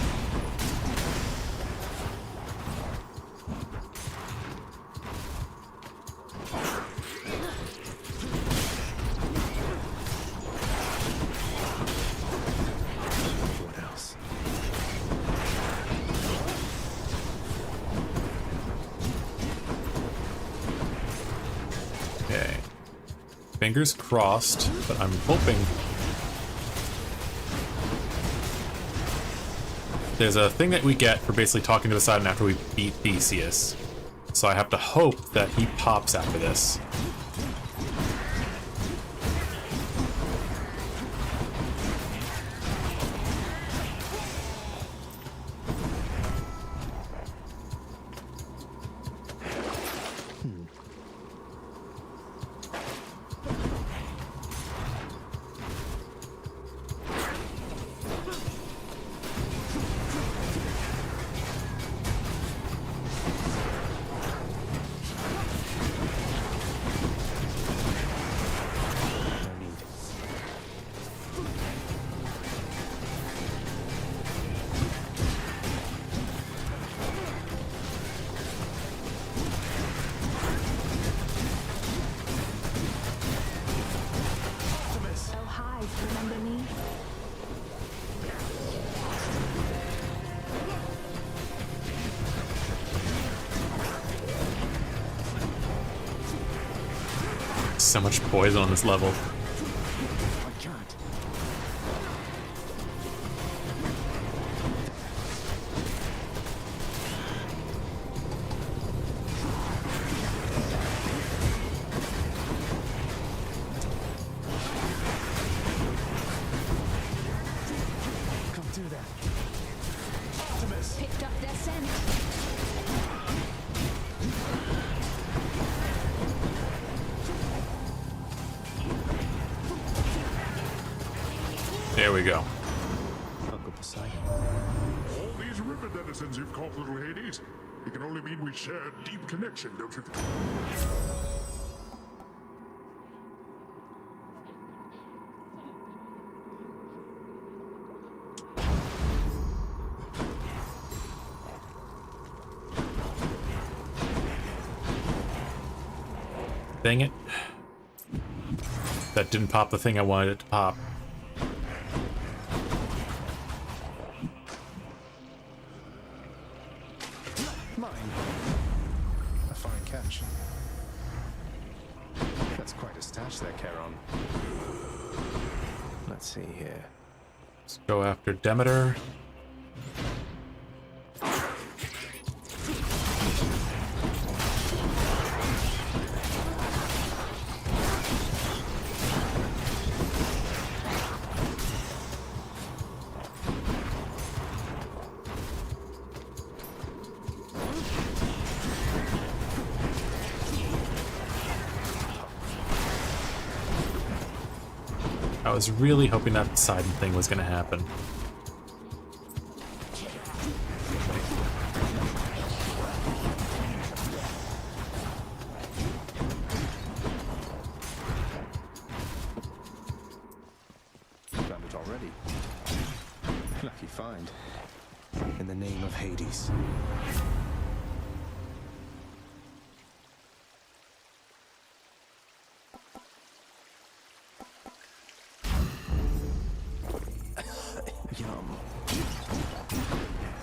Fingers crossed, but I'm hoping there's a thing that we get for basically talking to Poseidon after we beat Theseus. So I have to hope that he pops after this. So much poison on this level. Come through that. Optimus picked up their scent. There we go. Uncle Poseidon. All these river denizens you've caught, little Hades. It can only mean we share a deep connection, don't you think? Dang it. That didn't pop the thing I wanted it to pop. Mine. A fine catch. That's quite a stash there, Charon. Let's see here. Let's go after Demeter. I was really hoping that Poseidon thing was going to happen. Found it already. Lucky find. In the name of Hades. Yum.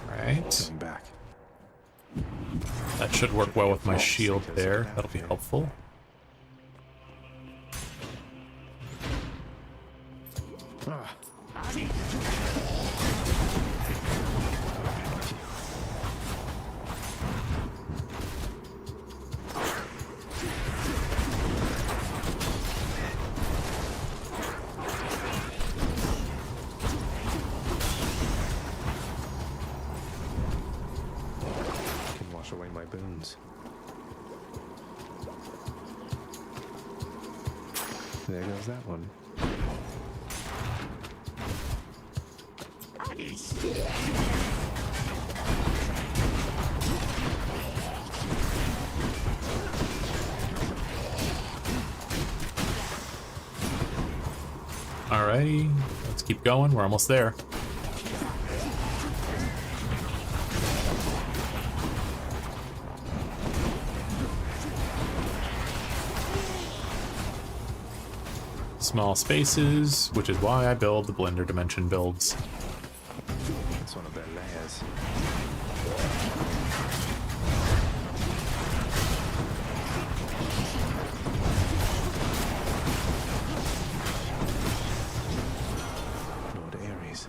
Right. Coming back. That should work well with my shield there. That'll be helpful. Ah. Can wash away my boons. There goes that one. Alrighty, let's keep going. We're almost there. Small spaces, which is why I build the Blender Dimension builds. That's one of their layers. Lord Ares.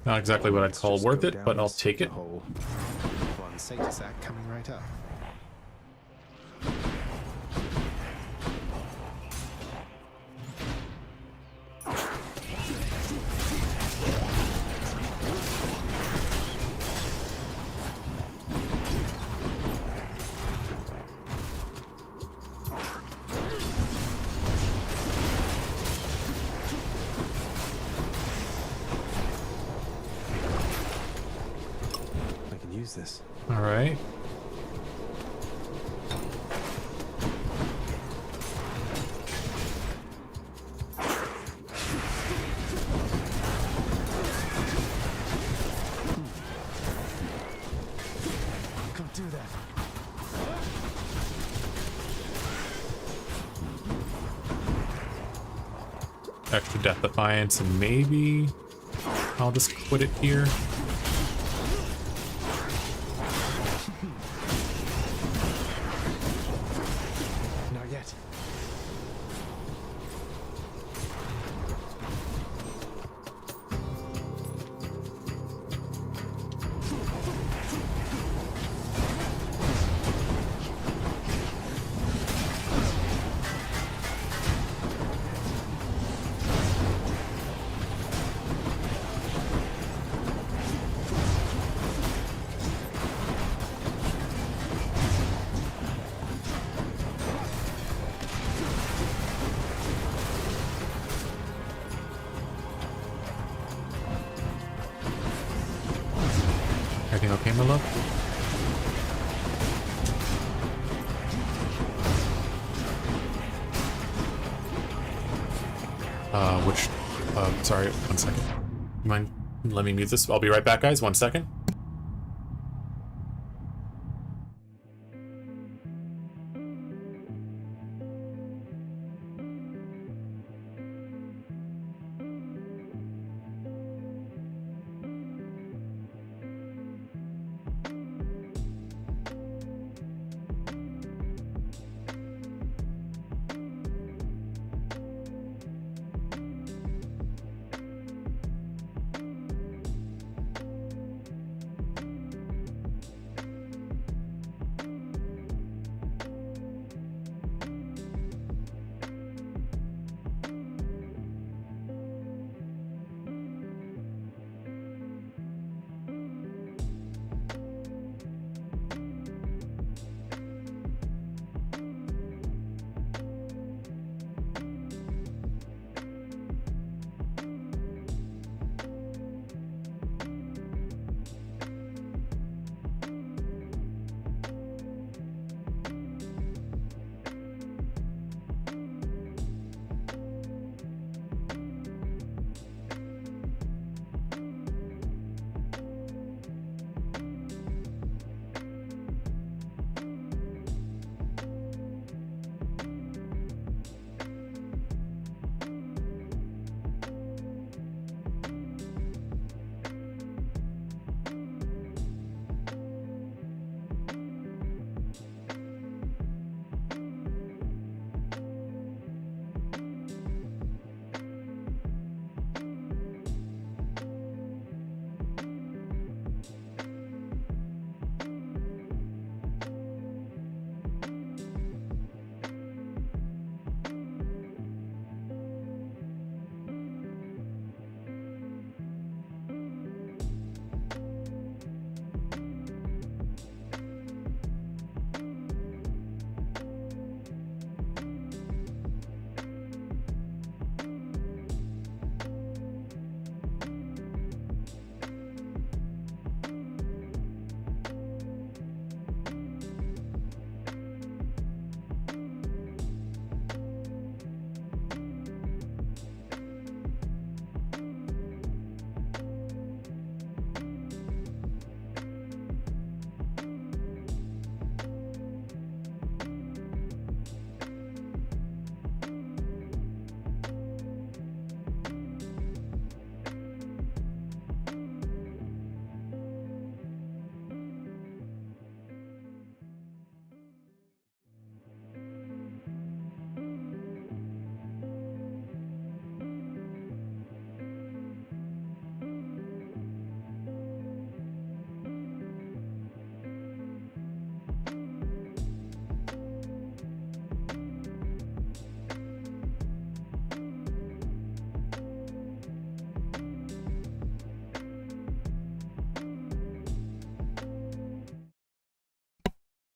Not exactly what I'd call worth it, but I'll take it. One Satyr sack coming right up. I can use this. All right. Don't do that. Extra Death Defiance, and maybe I'll just quit it here. Not yet. Everything okay, my love? Sorry, 1 second. You mind? Let me mute this. I'll be right back, guys. 1 second.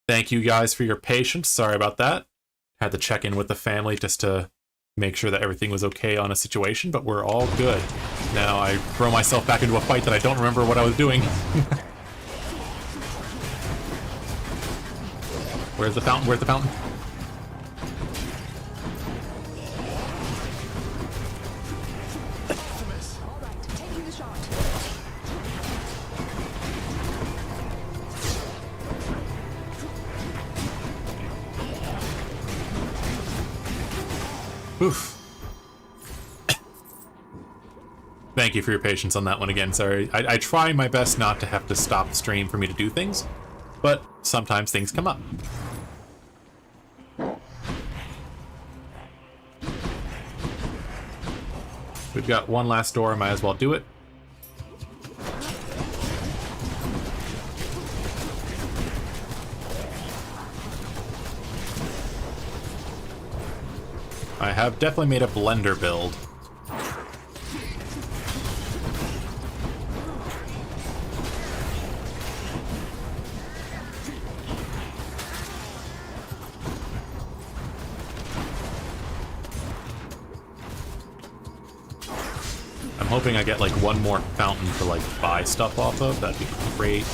Thank you guys for your patience. Sorry about that. Had to check in with the family just to make sure that everything was okay on a situation, but we're all good. Now I throw myself back into a fight that I don't remember what I was doing. Where's the fountain? Where's the fountain? Oof. Thank you for your patience on that one again. Sorry. I try my best not to have to stop the stream for me to do things, but sometimes things come up. We've got one last door, might as well do it. I have definitely made a blender build. I'm hoping I get like one more fountain to like buy stuff off of. That'd be great.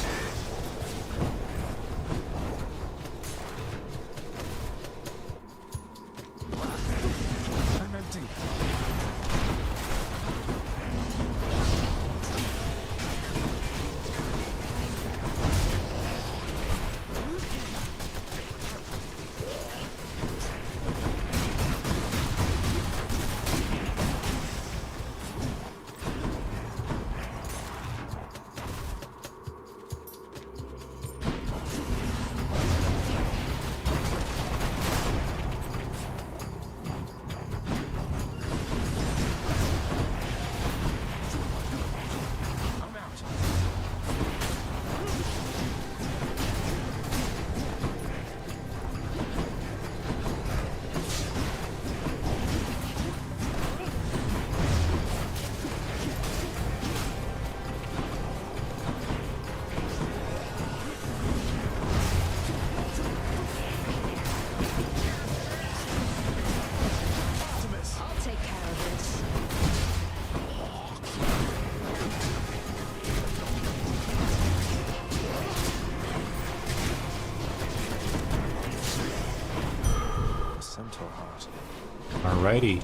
Alrighty,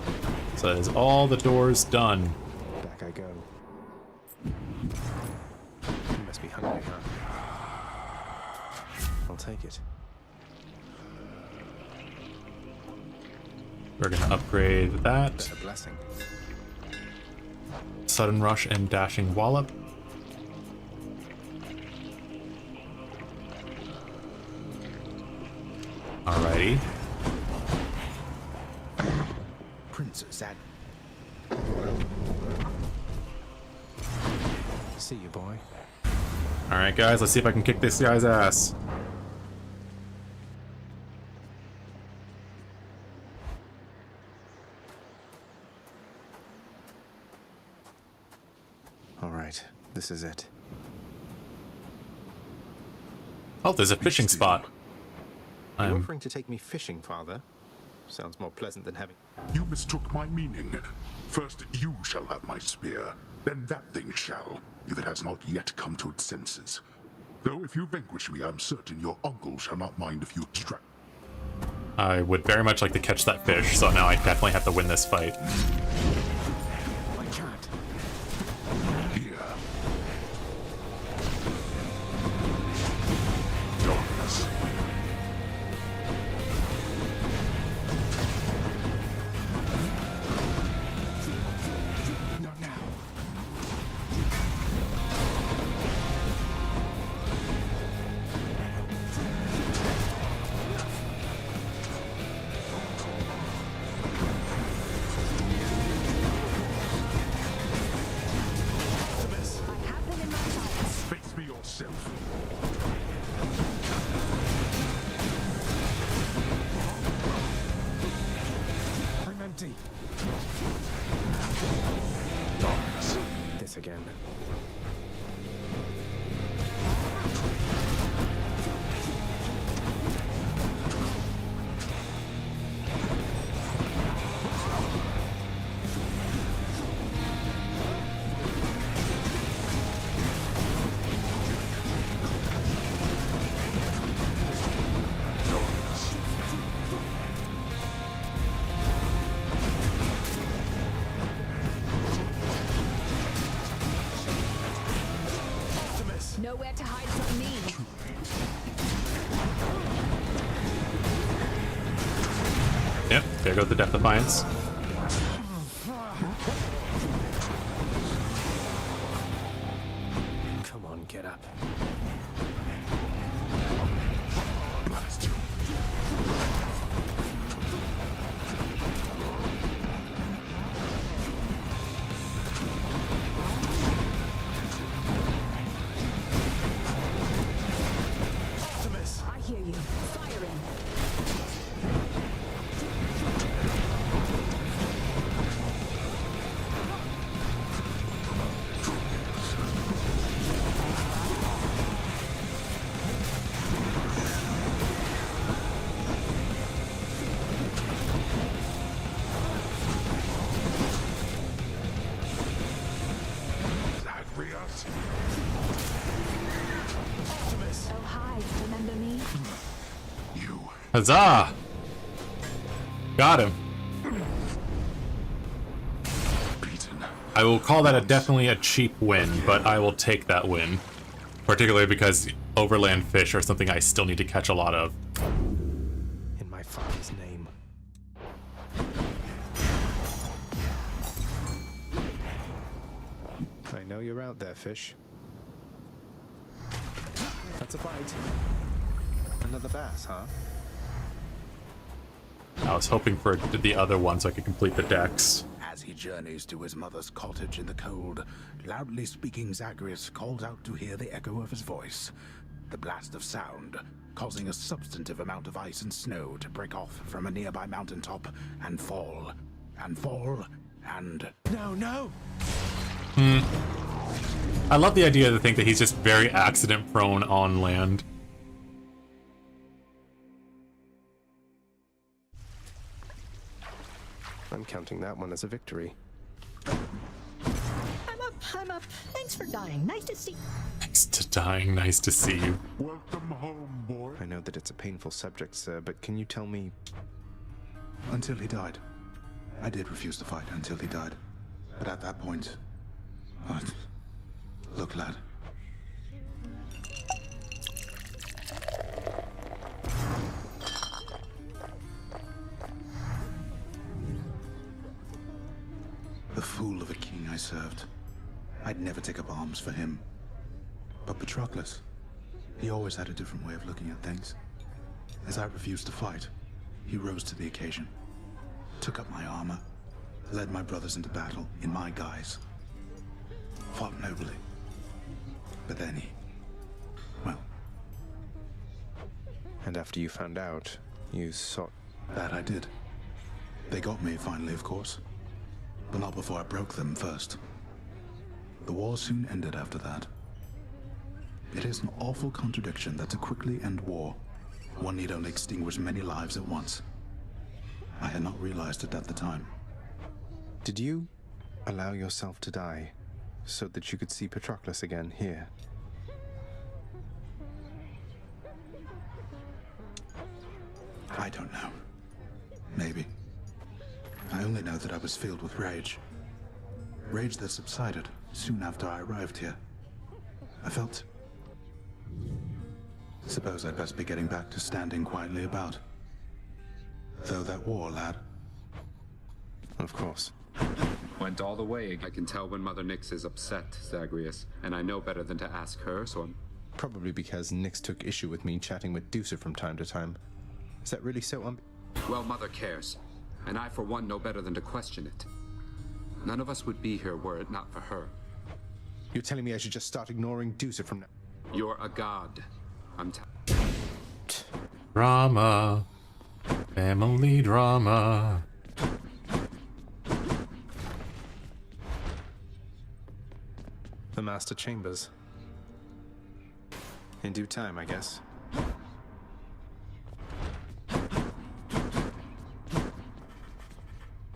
so is all the doors done? Back I go. You must be hungry, huh? I'll take it. We're gonna upgrade that. That's a blessing. Sudden Rush and Dashing Wallop. Alrighty. Princess at. See you, boy. Alright, guys, let's see if I can kick this guy's ass. Alright, this is it. Oh, there's a fishing spot. You're offering to take me fishing, Father? Sounds more pleasant than having... You mistook my meaning. First you shall have my spear, then that thing shall, if it has not yet come to its senses. Though if you vanquish me, I'm certain your uncle shall not mind if you distract. I would very much like to catch that fish, so now I definitely have to win this fight. I can't. Here. Darkness. Not now. Face me yourself. I'm empty. Darkness. This again. hide from me. Yep, there goes the Death Defiance. Come on, get up. Optimus! I hear you. Fire in. Zagreus! Optimus! Oh, hi. Remember me? You. Huzzah! Got him. Beaten. I will call that definitely a cheap win, but I will take that win. Particularly because overland fish are something I still need to catch a lot of. In my father's name. I know you're out there, fish. That's a bite. Another bass, huh? I was hoping for the other one so I could complete the decks. As he journeys to his mother's cottage in the cold, loudly speaking Zagreus calls out to hear the echo of his voice. The blast of sound, causing a substantive amount of ice and snow to break off from a nearby mountaintop and fall, and fall, and... No, no! I love the idea to think that he's just very accident prone on land. I'm counting that one as a victory. I'm up. Thanks for dying. Nice to see. Thanks to dying, nice to see you. Welcome home, boy. I know that it's a painful subject, sir, but can you tell me... Until he died. I did refuse to fight until he died. But at that point... Look, lad. The fool of a king I served. I'd never take up arms for him. But Patroclus, he always had a different way of looking at things. As I refused to fight, he rose to the occasion, took up my armor, led my brothers into battle in my guise, fought nobly. But then he... well... And after you found out, you sought... That I did. They got me finally, of course. But not before I broke them first. The war soon ended after that. It is an awful contradiction that to quickly end war, one need only extinguish many lives at once. I had not realized it at the time. Did you allow yourself to die so that you could see Patroclus again here? I don't know. Maybe. I only know that I was filled with rage. Rage that subsided soon after I arrived here. I felt... Suppose I'd best be getting back to standing quietly about. Though that war, lad. Of course. Went all the way. I can tell when Mother Nyx is upset, Zagreus, and I know better than to ask her, so I'm... Probably because Nyx took issue with me chatting with Deucer from time to time. Is that really so Well, Mother cares. And I, for one, know better than to question it. None of us would be here were it not for her. You're telling me I should just start ignoring Deucer from now? You're a god. I'm Drama. Family drama. The Master Chambers. In due time, I guess.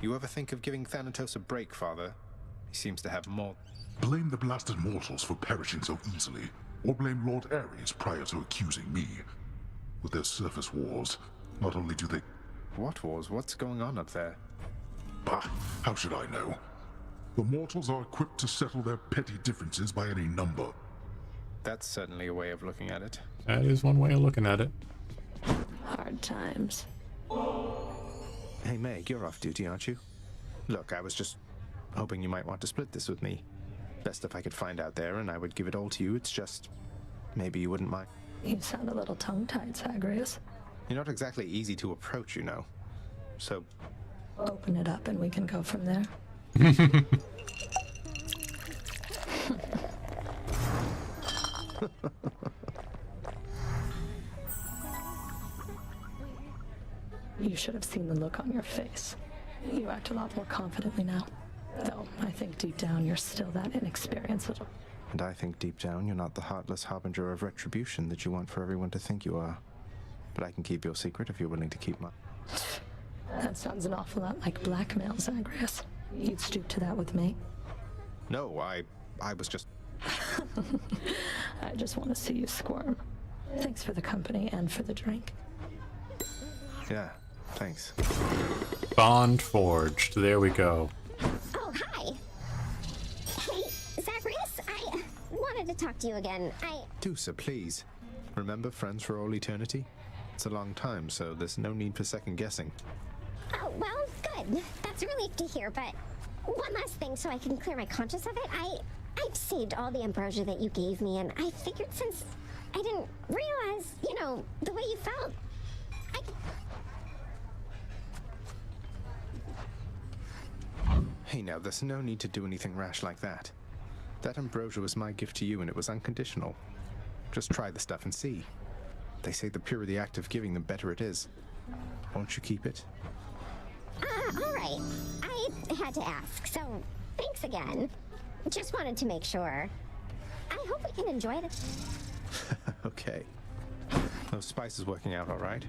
You ever think of giving Thanatos a break, Father? He seems to have more... Blame the blasted mortals for perishing so easily, or blame Lord Ares prior to accusing me. With their surface wars, not only do they... What wars? What's going on up there? Bah, how should I know? The mortals are equipped to settle their petty differences by any number. That's certainly a way of looking at it. That is one way of looking at it. Hard times. Hey, Meg, you're off duty, aren't you? Look, I was just hoping you might want to split this with me. Best if I could find out there, and I would give it all to you. It's just, maybe you wouldn't mind. You sound a little tongue-tied, Zagreus. You're not exactly easy to approach, you know. So... Open it up and we can go from there. You should have seen the look on your face. You act a lot more confidently now. Though, I think deep down you're still that inexperienced little... And I think deep down you're not the heartless harbinger of retribution that you want for everyone to think you are. But I can keep your secret if you're willing to keep mine. That sounds an awful lot like blackmail, Zagreus. You'd stoop to that with me? No, I was just... I just want to see you squirm. Thanks for the company and for the drink. Yeah, thanks. Bond forged. There we go. Oh, hi. Hey, Zagreus, I wanted to talk to you again. Dusa, please. Remember friends for all eternity? It's a long time, so there's no need for second guessing. Oh, well, good. That's a relief to hear, but one last thing so I can clear my conscience of it. I've saved all the ambrosia that you gave me, and I figured since I didn't realize, you know, the way you felt, Hey now, there's no need to do anything rash like that. That ambrosia was my gift to you and it was unconditional. Just try the stuff and see. They say the purer the act of giving, the better it is. Won't you keep it? all right. I had to ask, so thanks again. Just wanted to make sure. I hope we can enjoy it. Okay. Those spices working out all right?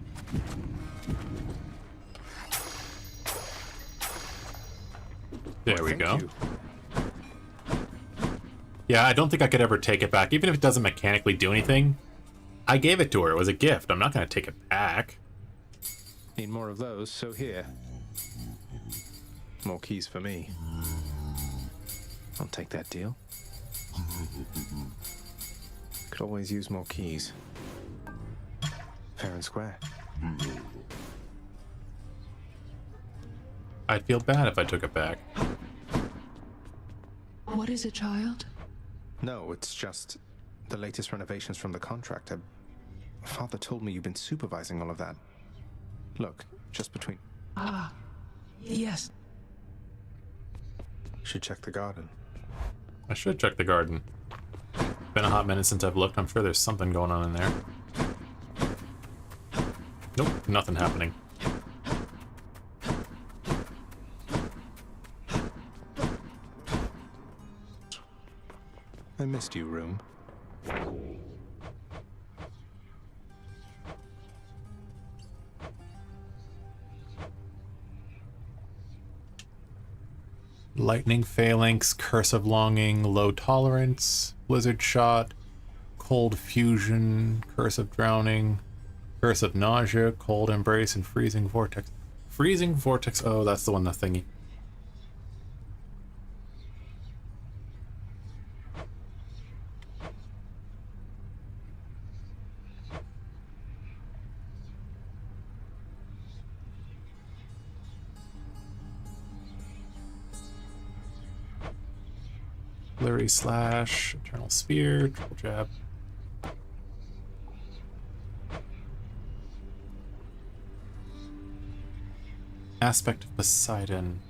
There we go. Yeah, I don't think I could ever take it back. Even if it doesn't mechanically do anything, I gave it to her. It was a gift. I'm not going to take it back. Need more of those, so here. More keys for me. I'll take that deal. Could always use more keys. Fair and square. I'd feel bad if I took it back. What is it, child? No, it's just the latest renovations from the contractor. Father told me you've been supervising all of that. Look, just between... Ah, yes. Should check the garden. I should check the garden. Been a hot minute since I've looked. I'm sure there's something going on in there. Nope, nothing happening. I missed you, room. Lightning phalanx, curse of longing, low tolerance, blizzard shot, cold fusion, curse of drowning, curse of nausea, cold embrace, and freezing vortex. Freezing vortex, oh, that's the one, the thingy. Flurry slash, eternal spear, triple jab. Aspect of Poseidon.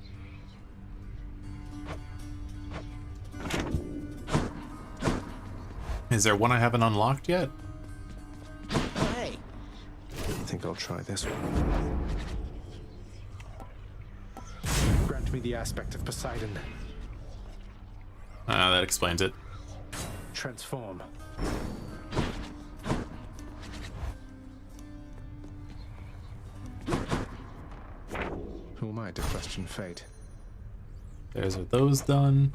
Is there one I haven't unlocked yet? Hey! I think I'll try this one. Grant me the aspect of Poseidon. Ah, that explains it. Transform. Who am I to question fate? There's those done.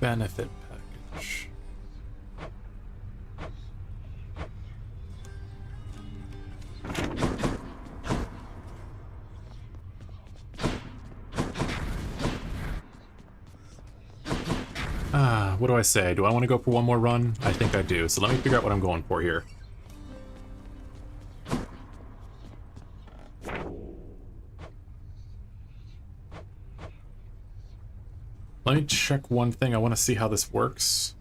Benefit package. what do I say? Do I want to go for one more run? I think I do. So let me figure out what I'm going for here. Let me check one thing. I want to see how this works.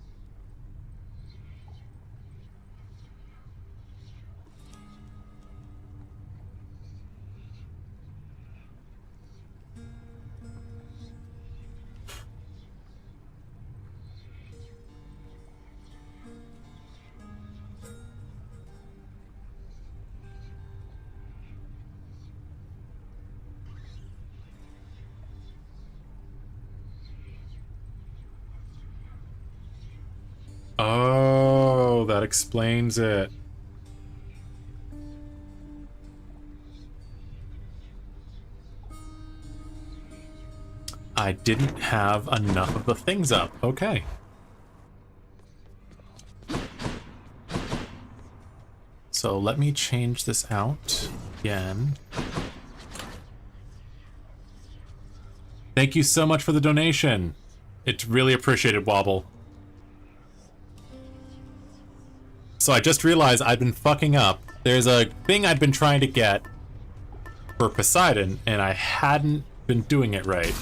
Oh, that explains it. I didn't have enough of the things up. Okay. So let me change this out again. Thank you so much for the donation. It's really appreciated, Wobble. So I just realized I've been fucking up. There's a thing I'd been trying to get for Poseidon, and I hadn't been doing it right.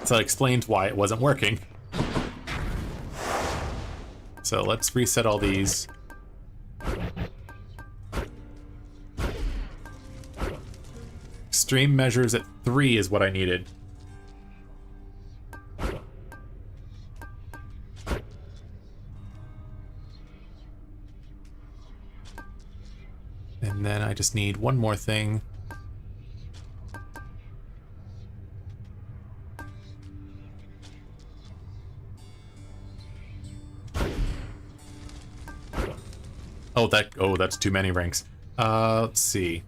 So that explains why it wasn't working. So let's reset all these. Extreme measures at 3 is what I needed. And then I just need one more thing. Oh, that's too many ranks. Let's see.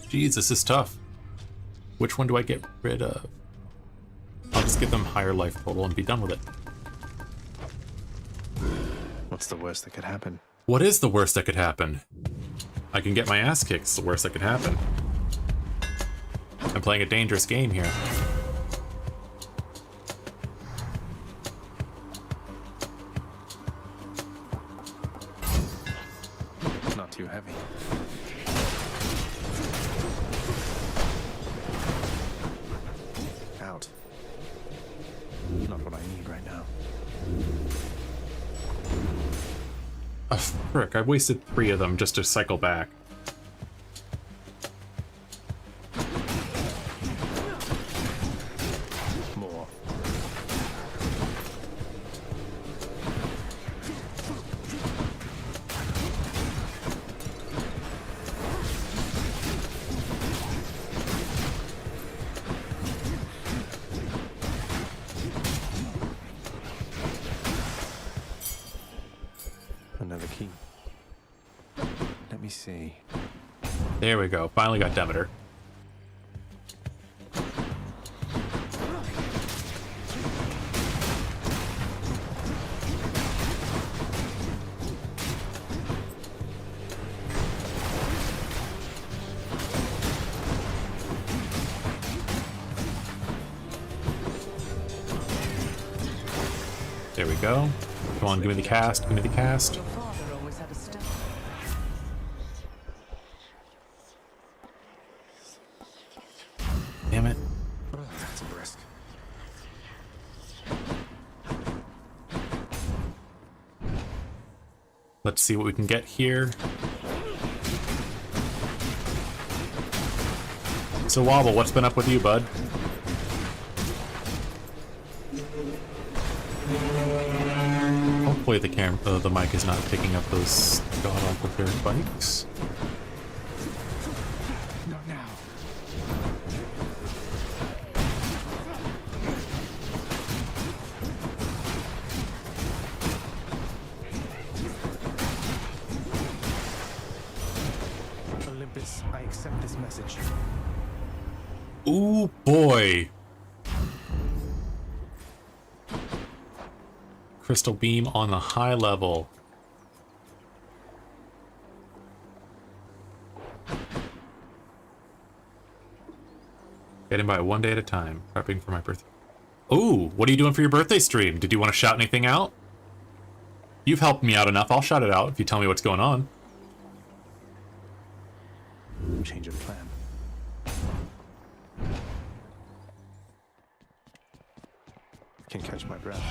Geez, this is tough. Which one do I get rid of? I'll just give them higher life total and be done with it. What's the worst that could happen? What is the worst that could happen? I can get my ass kicked. It's the worst that could happen. I'm playing a dangerous game here. Not too heavy. Out. Not what I need right now. Oh, frick, I wasted 3 of them just to cycle back. More. Another key. Let me see. There we go. Finally got Demeter. There we go. Come on, give me the cast. Give me the cast. Damn it. That's a risk. Let's see what we can get here. So Wobble, what's been up with you, bud? Hopefully the mic is not picking up those god-awful pair of bikes. Not now. Olympus, I accept this message. Ooh, boy. crystal beam on the high level. Getting by one day at a time. Prepping for my birthday. Ooh, what are you doing for your birthday stream? Did you want to shout anything out? You've helped me out enough. I'll shout it out if you tell me what's going on. Change of plan. Can catch my breath.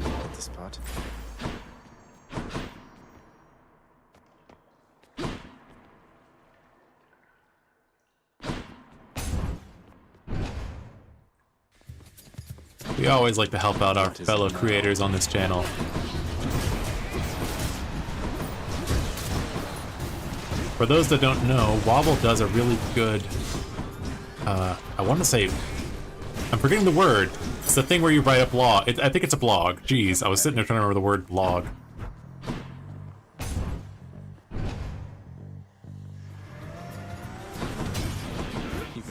Hit the spot. We always like to help out our fellow creators on this channel. For those that don't know, Wobble does a really good, I want to say, I'm forgetting the word. It's the thing where you write a blog. I think it's a blog. Jeez, I was sitting there trying to remember the word blog.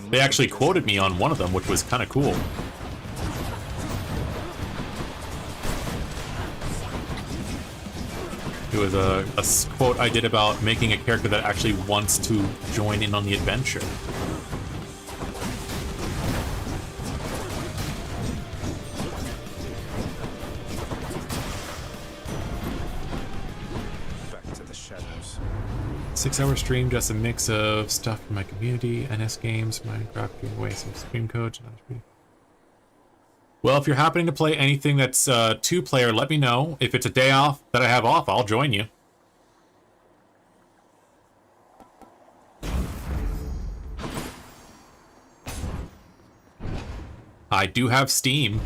They actually quoted me on one of them, which was kind of cool. It was a quote I did about making a character that actually wants to join in on the adventure. Back to the shadows. 6-hour stream, just a mix of stuff from my community, NS games, Minecraft, giving away some stream codes. Well, if you're happening to play anything that's 2-player, let me know. If it's a day off that I have off, I'll join you. I do have Steam.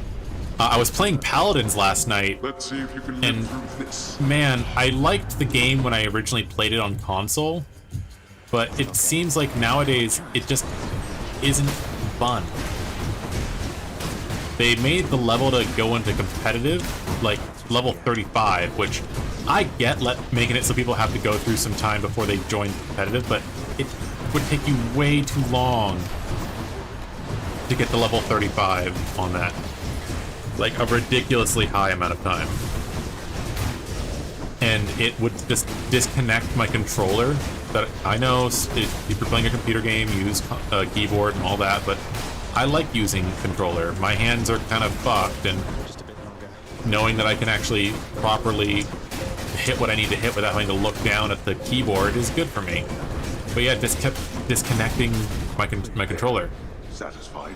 I was playing Paladins last night. Let's see if you can and live through this. Man, I liked the game when I originally played it on console, but it seems like nowadays it just isn't fun. They made the level to go into competitive, like level 35, which I get making it so people have to go through some time before they join competitive, but it would take you way too long to get to level 35 on that. Like a ridiculously high amount of time. And it would just disconnect my controller. That I know if you're playing a computer game, you use a keyboard and all that, but I like using controller. My hands are kind of fucked, and knowing that I can actually properly hit what I need to hit without having to look down at the keyboard is good for me. But yeah, it just kept disconnecting my controller. Satisfied?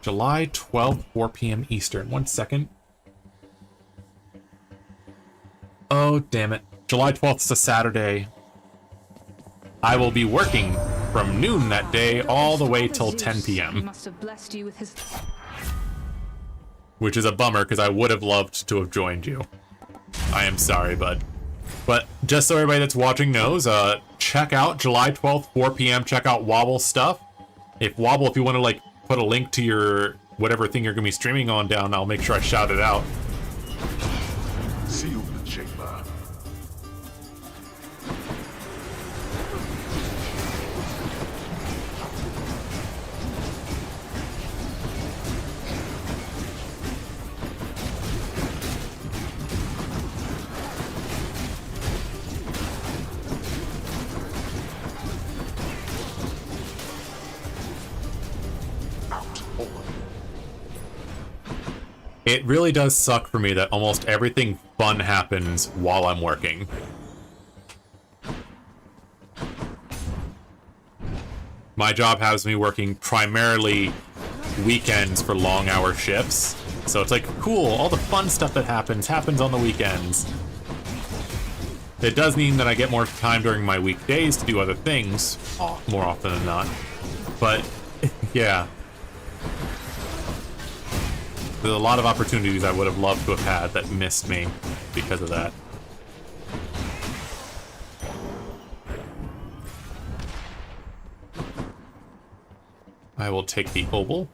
July 12th, 4 p.m. Eastern. 1 second. Oh, damn it. July 12th is a Saturday. I will be working from noon that day all the way till 10 p.m. Must have blessed you with his... Which is a bummer, because I would have loved to have joined you. I am sorry, bud. But just so everybody that's watching knows, check out July 12th, 4 p.m. Check out Wobble stuff. If Wobble, if you want to like put a link to your whatever thing you're going to be streaming on down, I'll make sure I shout it out. Seal the chamber. It really does suck for me that almost everything fun happens while I'm working. My job has me working primarily weekends for long-hour shifts. So it's like, cool, all the fun stuff that happens on the weekends. It does mean that I get more time during my weekdays to do other things, more often than not. But, yeah. There's a lot of opportunities I would have loved to have had that missed me because of that. I will take the oval.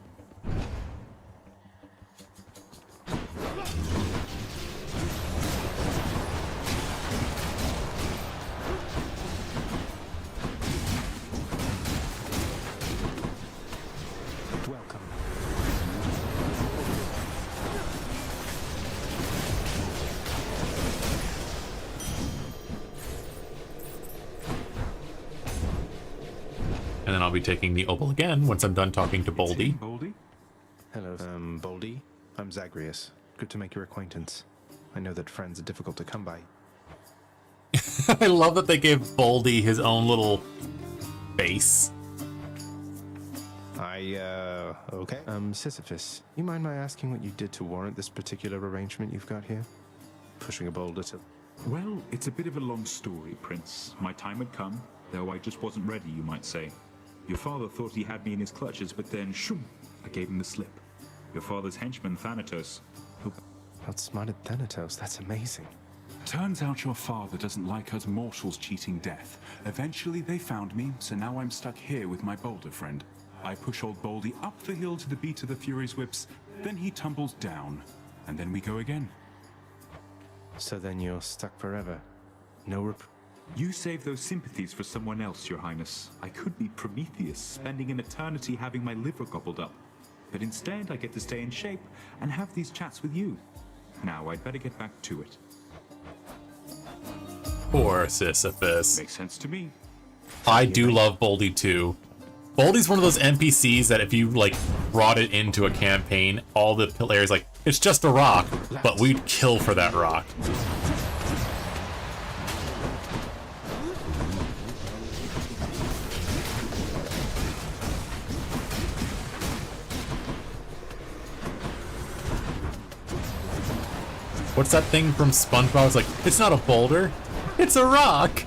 And then I'll be taking the opal again once I'm done talking to Boldy. Boldy? Hello, Boldy. I'm Zagreus. Good to make your acquaintance. I know that friends are difficult to come by. I love that they gave Boldy his own little face. Okay. Sisyphus, you mind my asking what you did to warrant this particular arrangement you've got here? Pushing a boulder to... Well, it's a bit of a long story, Prince. My time had come, though I just wasn't ready, you might say. Your father thought he had me in his clutches, but then, shoom, I gave him the slip. Your father's henchman, Thanatos, who... Outsmarted Thanatos, that's amazing. Turns out your father doesn't like us mortals cheating death. Eventually they found me, so now I'm stuck here with my boulder friend. I push old Boldy up the hill to the beat of the Fury's whips, then he tumbles down, and then we go again. So then you're stuck forever. No You save those sympathies for someone else, Your Highness. I could be Prometheus, spending an eternity having my liver gobbled up. But instead, I get to stay in shape and have these chats with you. Now, I'd better get back to it. Poor Sisyphus. Makes sense to me. I do love Boldy too. Boldy's one of those NPCs that if you like brought it into a campaign, all the players like, it's just a rock, but we'd kill for that rock. What's that thing from SpongeBob? It's like, it's not a boulder, it's a rock.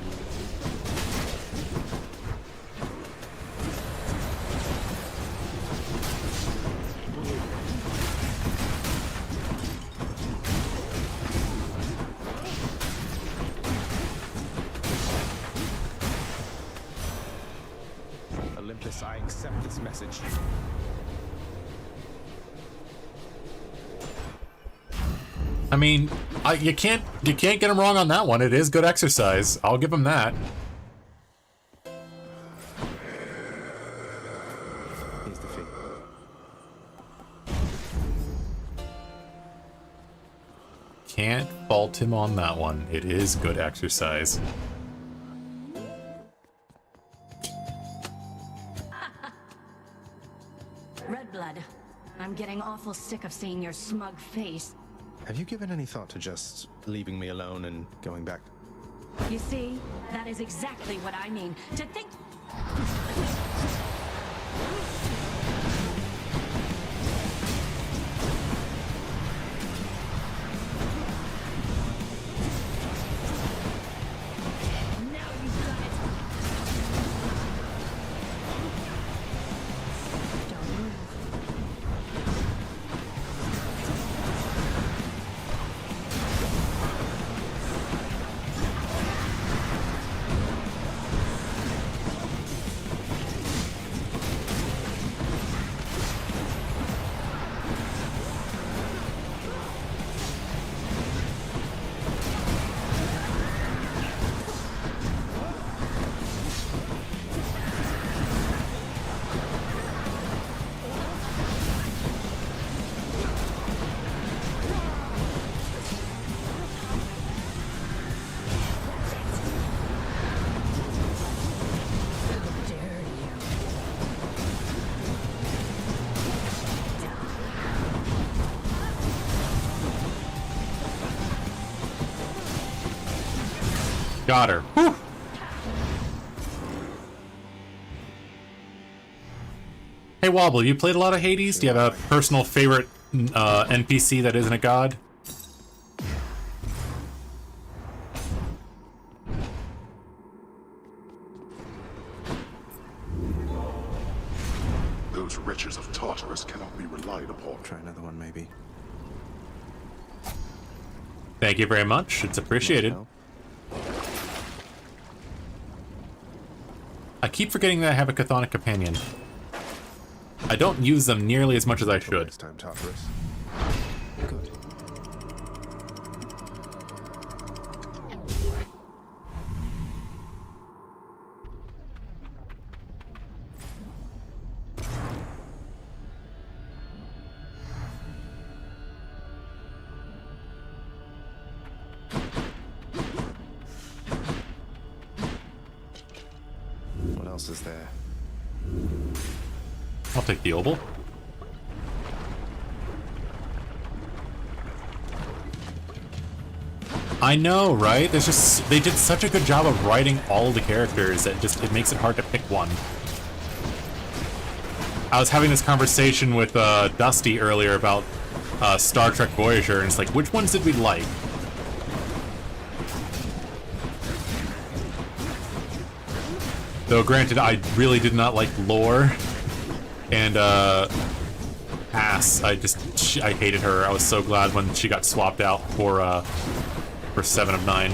Olympus, I accept this message. I mean, you can't get him wrong on that one. It is good exercise. I'll give him that. Here's the fee. Can't fault him on that one. It is good exercise. Red blood. I'm getting awful sick of seeing your smug face. Have you given any thought to just leaving me alone and going back? You see, that is exactly what I mean. To think... Got her. Whew. Hey Wobble, you played a lot of Hades? Do you have a personal favorite NPC that isn't a god? Those wretches of Tartarus cannot be relied upon. Try another one, maybe. Thank you very much. It's appreciated. I keep forgetting that I have a chthonic companion. I don't use them nearly as much as I should. Next time, Tartarus. Good. What else is there? I'll take the obol. I know, right? There's just they did such a good job of writing all the characters that just it makes it hard to pick one. I was having this conversation with Dusty earlier about Star Trek Voyager, and it's like, which ones did we like? Though granted, I really did not like Lore and Ass. I hated her. I was so glad when she got swapped out for 7 of 9.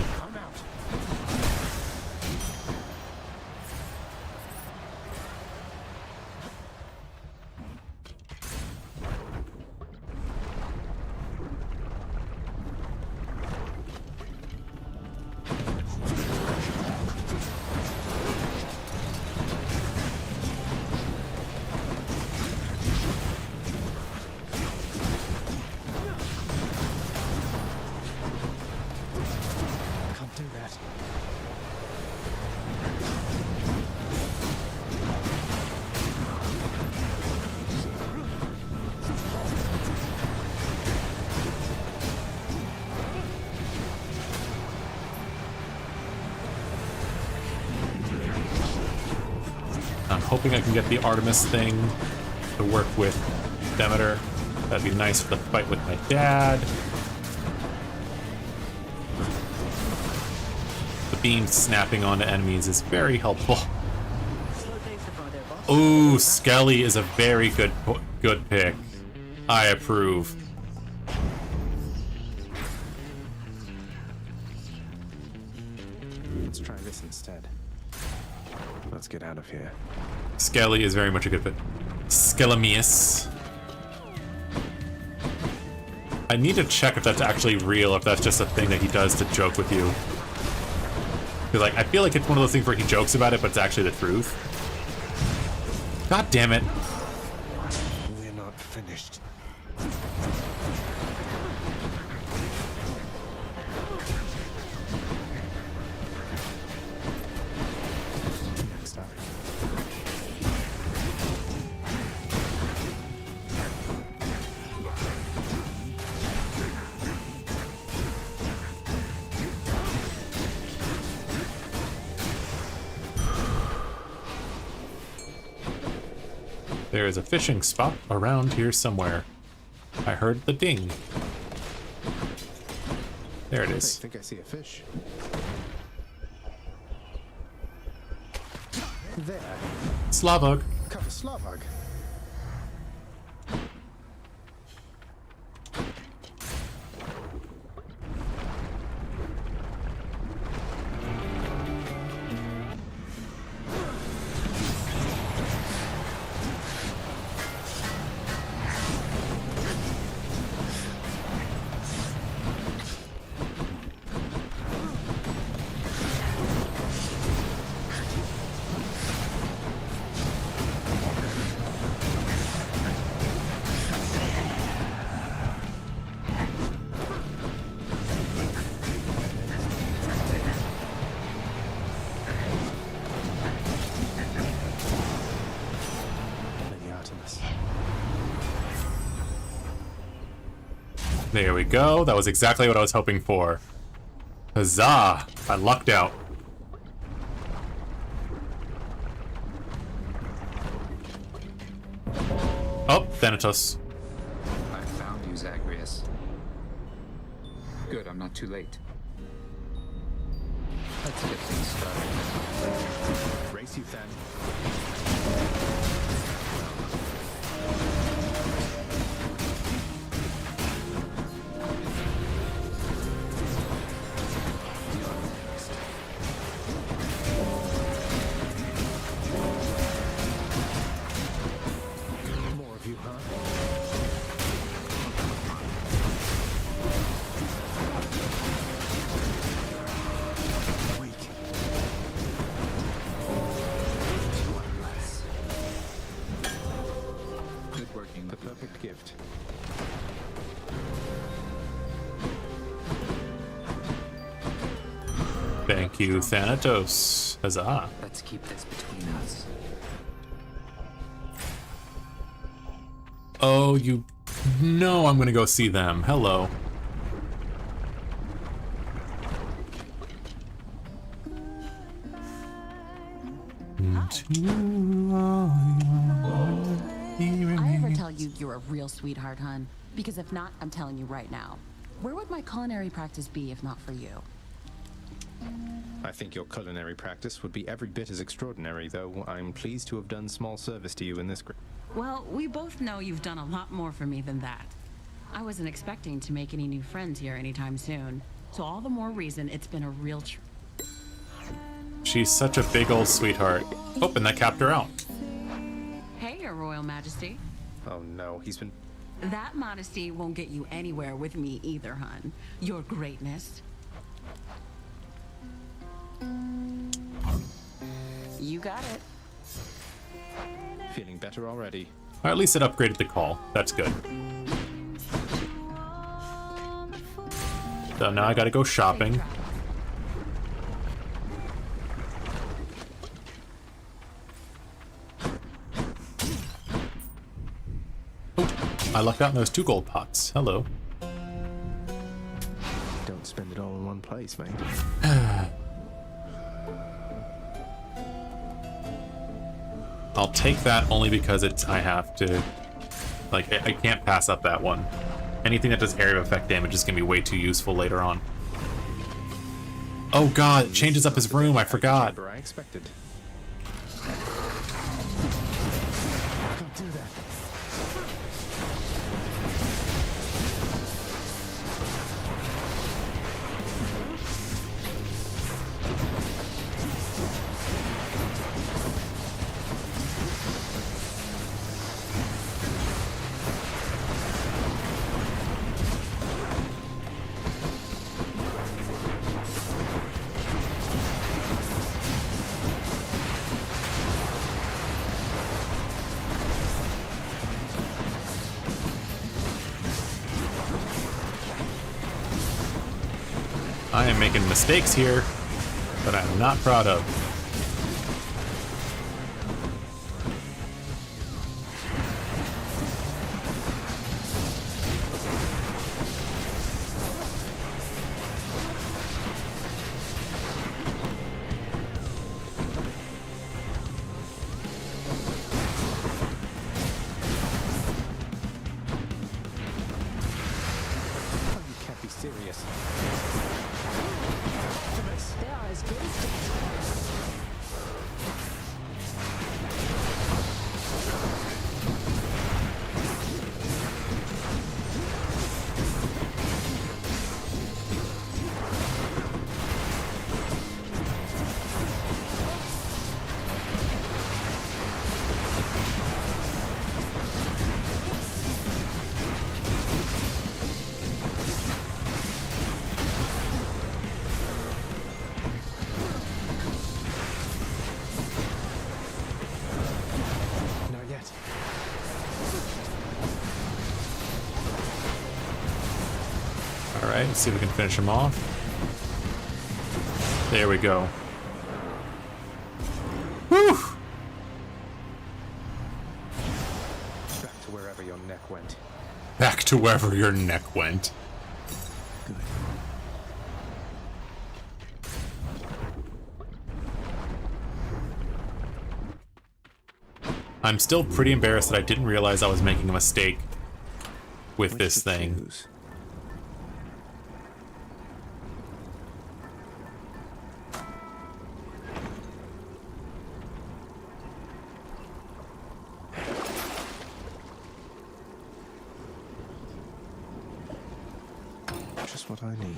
Hoping I can get the Artemis thing to work with Demeter. That'd be nice for the fight with my dad. The beam snapping onto enemies is very helpful. Ooh, Skelly is a very good pick. I approve. Let's try this instead. Let's get out of here. Skelly is very much a good fit. Skelemius. I need to check if that's actually real, if that's just a thing that he does to joke with you. Because, like, I feel like it's one of those things where he jokes about it, but it's actually the truth. God damn it. We're not finished. Next up. There is a fishing spot around here somewhere. I heard the ding. There it is. I think I see a fish. There. Slavog. Slavog. There we go. That was exactly what I was hoping for. Huzzah! I lucked out. Oh, Thanatos. I found you, Zagreus. Good, I'm not too late. Let's get things started. Race you, Than. Gift. Thank you, Thanatos. Huzzah. Let's keep this between us. Oh, you know I'm gonna go see them. Hello. I ever tell you you're a real sweetheart, hun? Because if not, I'm telling you right now. Where would my culinary practice be if not for you? I think your culinary practice would be every bit as extraordinary, though I'm pleased to have done small service to you in this. Well, we both know you've done a lot more for me than that. I wasn't expecting to make any new friends here anytime soon, so all the more reason it's been a real treat. She's such a big old sweetheart. Oh, and that capped her out. Hey, Your Royal Majesty. Oh no, he's been... That modesty won't get you anywhere with me either, hun. Your greatness. You got it. Feeling better already. Or at least it upgraded the call. That's good. So now I gotta go shopping. I lucked out in those 2 gold pots. Hello. Don't spend it all in one place, mate. I'll take that only because I have to... Like, I can't pass up that one. Anything that does area of effect damage is going to be way too useful later on. Oh god, it changes up his room, I forgot. I expected. Don't do that. I am making mistakes here that I'm not proud of. You can't be serious. They are as good as dead. Not yet. Alright, let's see if we can finish him off. There we go. Whew! Back to wherever your neck went. Back to wherever your neck went. I'm still pretty embarrassed that I didn't realize I was making a mistake with this thing. Just what I need.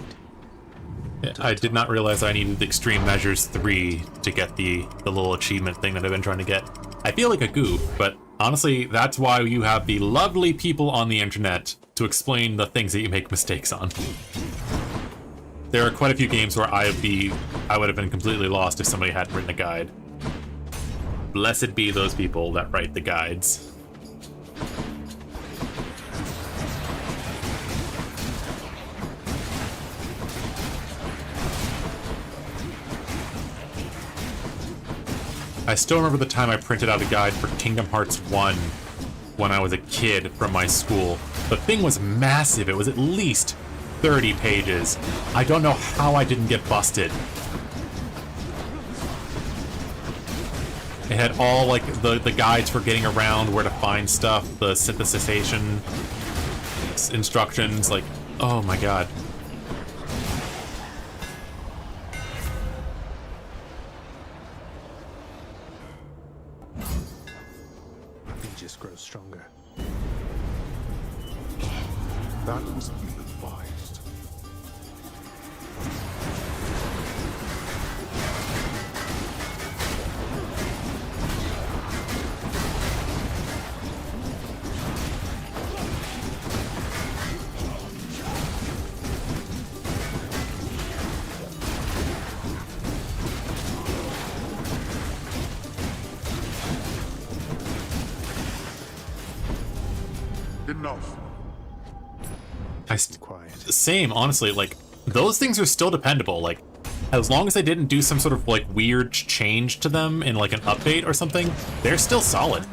I did not realize I needed Extreme Measures 3 to get the little achievement thing that I've been trying to get. I feel like a goof, but honestly, that's why you have the lovely people on the internet to explain the things that you make mistakes on. There are quite a few games where I would have been completely lost if somebody hadn't written a guide. Blessed be those people that write the guides. I still remember the time I printed out a guide for Kingdom Hearts 1 when I was a kid from my school. The thing was massive. It was at least 30 pages. I don't know how I didn't get busted. It had all, like, the guides for getting around, where to find stuff, the synthesization instructions, like, oh my god. He just grows stronger. That was ill-advised. Enough. Same, honestly, like, those things are still dependable, like, as long as they didn't do some sort of, like, weird change to them in, like, an update or something, they're still solid.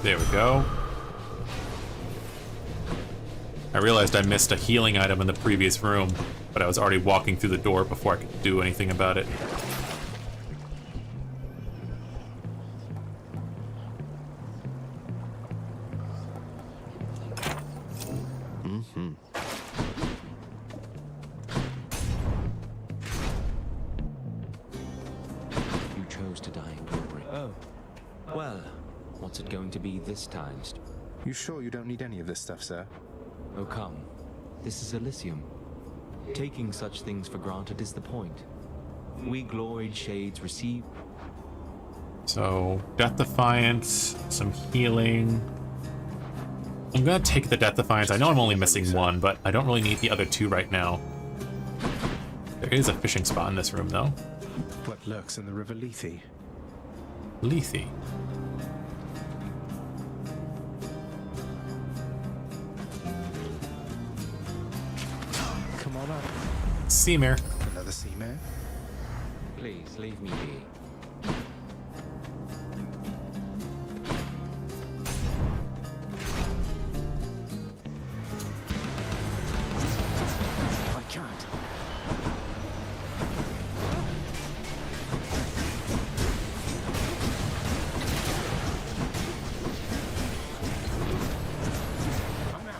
There we go. I realized I missed a healing item in the previous room, but I was already walking through the door before I could do anything about it. Mm-hmm. You chose to die in glory. Oh. Well, what's it going to be this time? You sure you don't need any of this stuff, sir? Oh, come. This is Elysium. Taking such things for granted is the point. We gloried shades receive... So, Death Defiance, some healing. I'm gonna take the Death Defiance. I know I'm only missing one, but I don't really need the other two right now. There is a fishing spot in this room, though. What lurks in the river Lethe? Lethe. Come on up. Sea mare. Another sea mare? Please, leave me be. I can't. I'm out.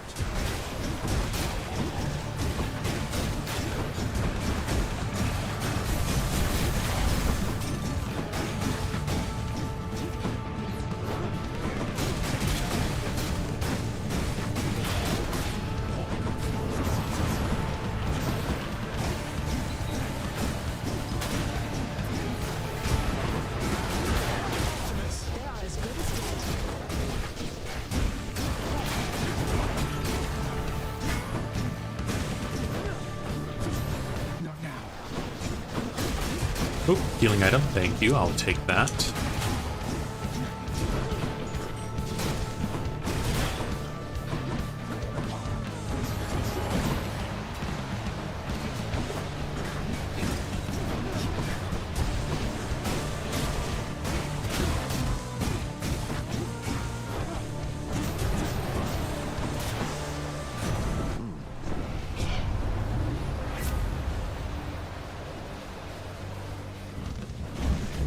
Oop, healing item. Thank you. I'll take that.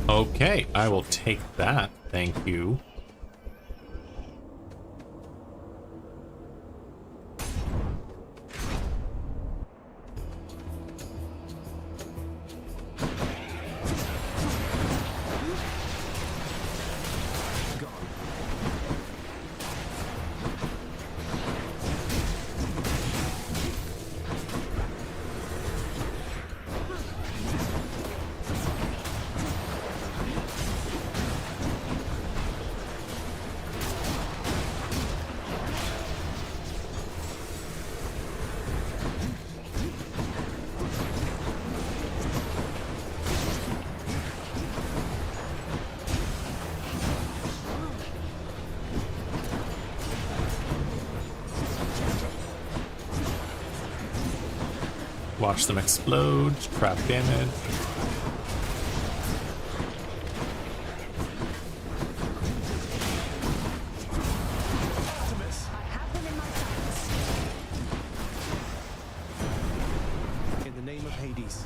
Okay, I will take that. Thank you. Watch them explode, crap damage. In the name of Hades.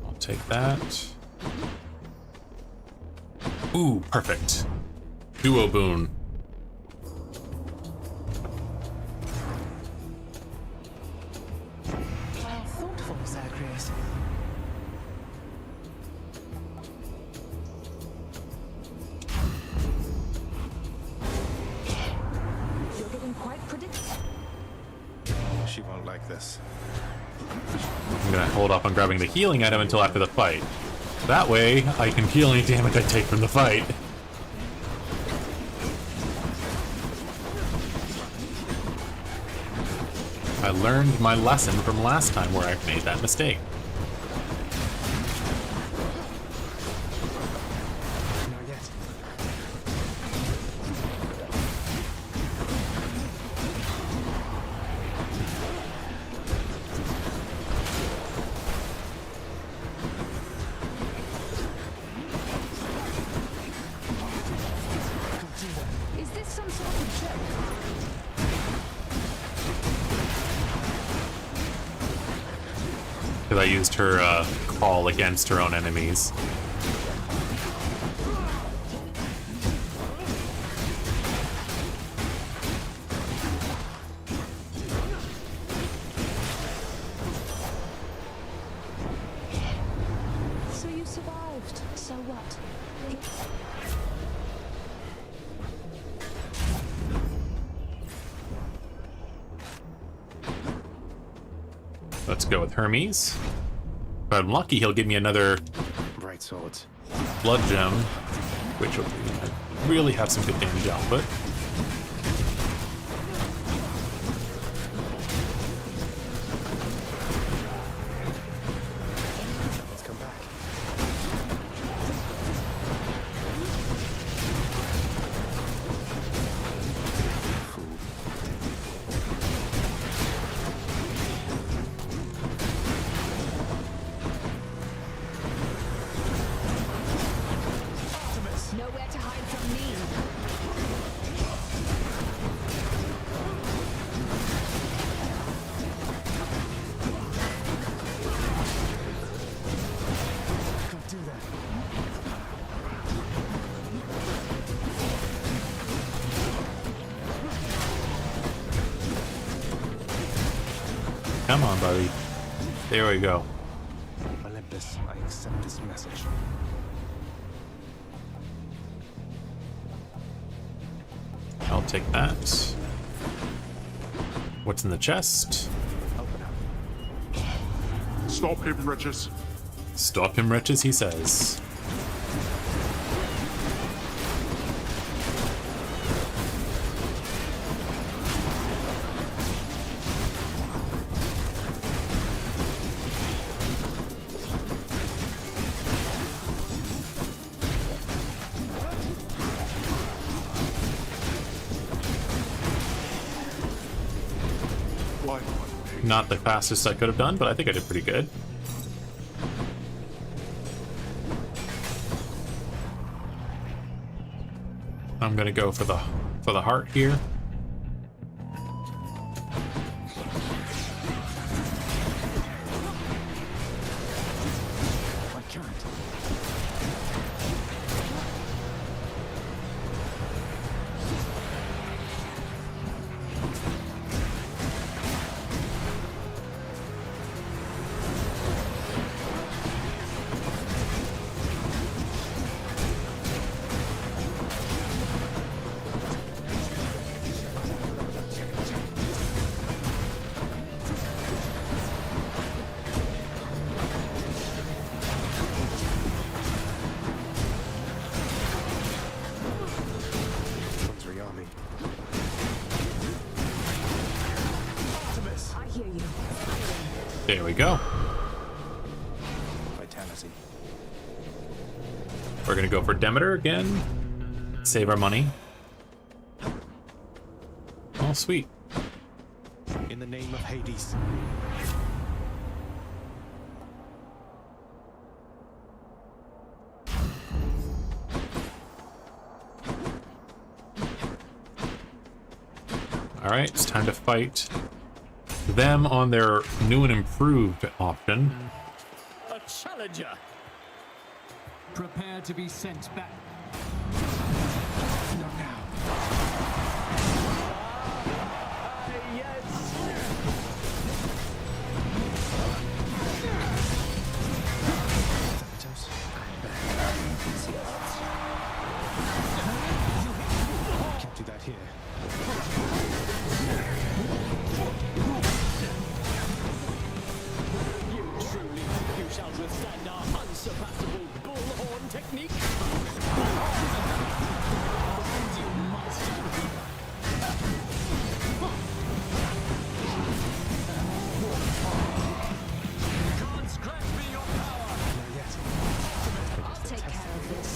I'll take that. Ooh, perfect. Duo boon. How thoughtful, Zagreus. You're getting quite predictable. She won't like this. I'm gonna hold off on grabbing the healing item until after the fight. That way, I can heal any damage I take from the fight. I learned my lesson from last time where I made that mistake. Not yet. Is this some sort of joke? Because I used her call against her own enemies. So you survived. So what? Let's go with Hermes. If I'm lucky, he'll give me another Bright swords. blood gem, which will really have some good damage output. Let's come back. Nowhere to hide from me. Can't do that. Come on, buddy. There we go. Olympus, I accept this message. I'll take that. What's in the chest? Stop him, wretches. Stop him, wretches, he says. Not the fastest I could have done, but I think I did pretty good. I'm gonna go for the heart here. I can't. One's Riyami. I hear you. There we go. Vitality. We're gonna go for Demeter again. Save our money. sweet. In the name of Hades. Alright, it's time to fight them on their new and improved option. A challenger. Prepare to be sent back. Not now. Can't do that here. You truly think you shall withstand our unsurpassable bullhorn technique? You monster! Can't scratch me your power! Not yet. I'll take care of this.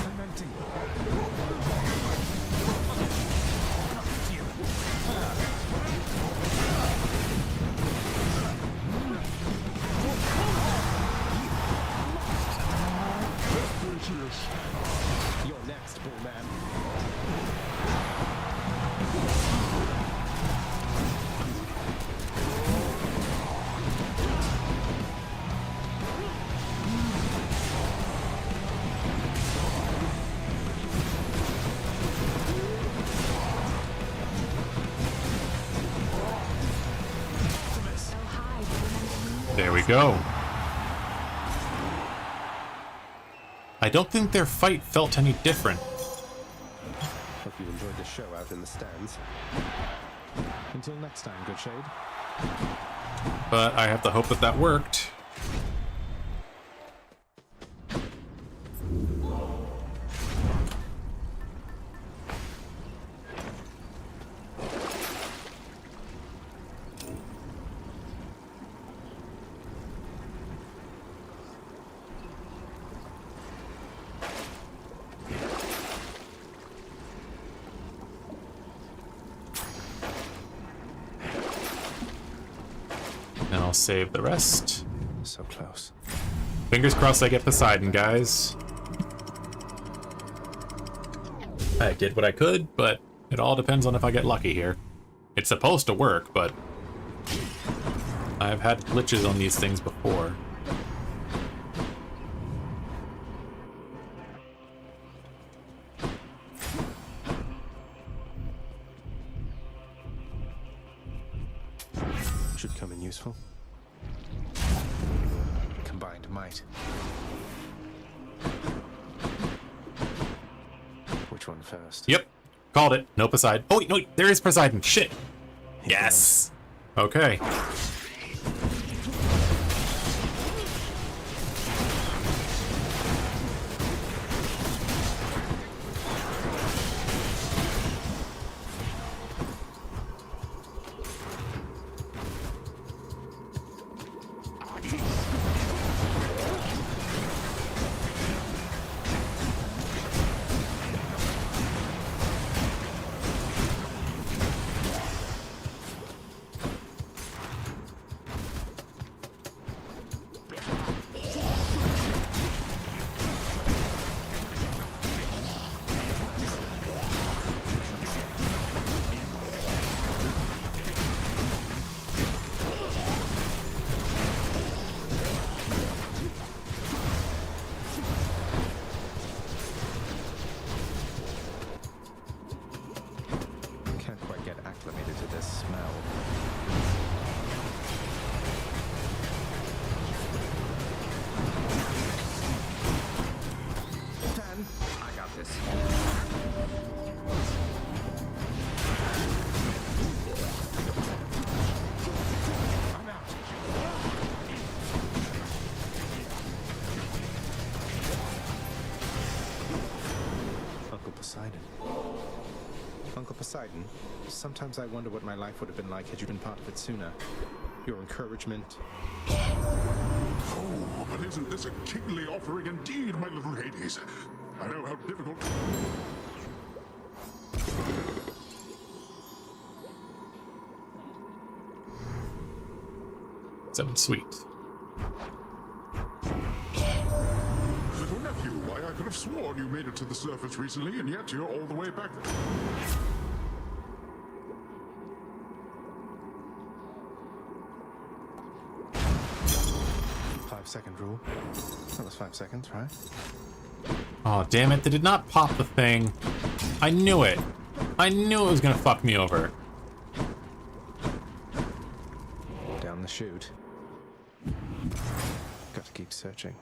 I'm empty. You're next, Bullman. There we go. I don't think their fight felt any different. Hope you enjoyed the show out in the stands. Until next time, Good Shade. But I have to hope that that worked. And I'll save the rest. So close. Fingers crossed I get Poseidon, guys. I did what I could, but it all depends on if I get lucky here. It's supposed to work, but I've had glitches on these things before. Should come in useful. Combined might. Which one first? Yep. Called it. No Poseidon. Oh, wait, no, wait, there is Poseidon. Shit. Yes. Okay. Can't quite get acclimated to this smell. Dan, I got this. I'm out. Uncle Poseidon. Uncle Poseidon, sometimes I wonder what my life would have been like had you been part of it sooner. Your encouragement. Fool. but isn't this a kingly offering indeed, my little Hades? I know how difficult... 7 sweet. Little nephew, why I could have sworn you made it to the surface recently, and yet you're all the way back. 5-second rule. That was 5 seconds, right? Oh, damn it. They did not pop the thing. I knew it. I knew it was going to fuck me over. Down the chute. Got to keep searching.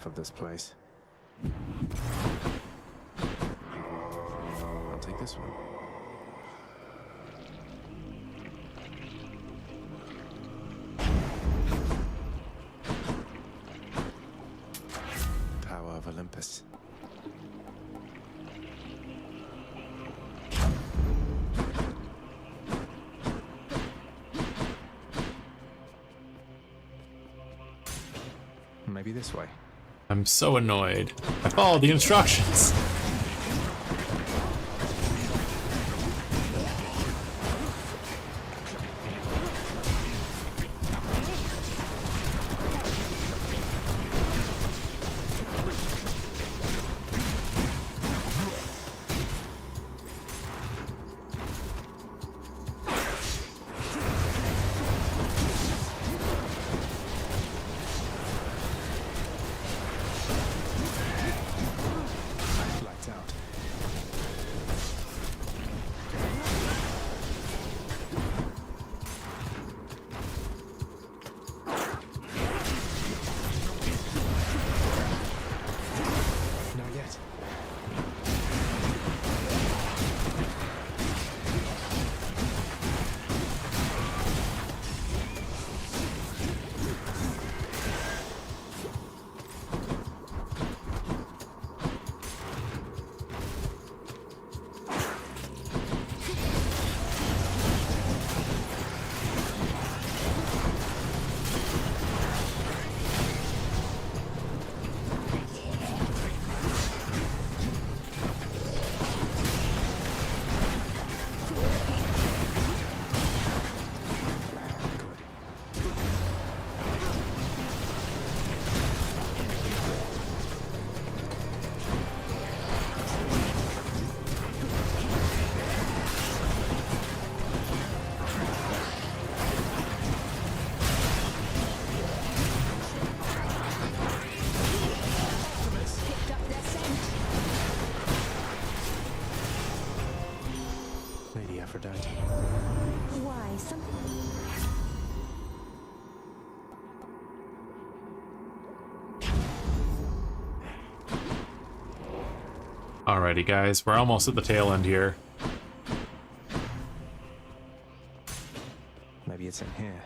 Of this place. I'll take this one. Power of Olympus. Maybe this way. I'm so annoyed. I followed the instructions. Why? Alrighty, guys, we're almost at the tail end here. Maybe it's in here.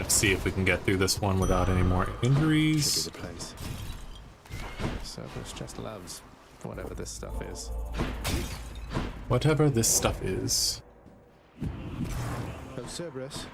Let's see if we can get through this one without any more injuries. Should be the place. Cerberus just loves whatever this stuff is. Whatever this stuff is. Oh, Cerberus.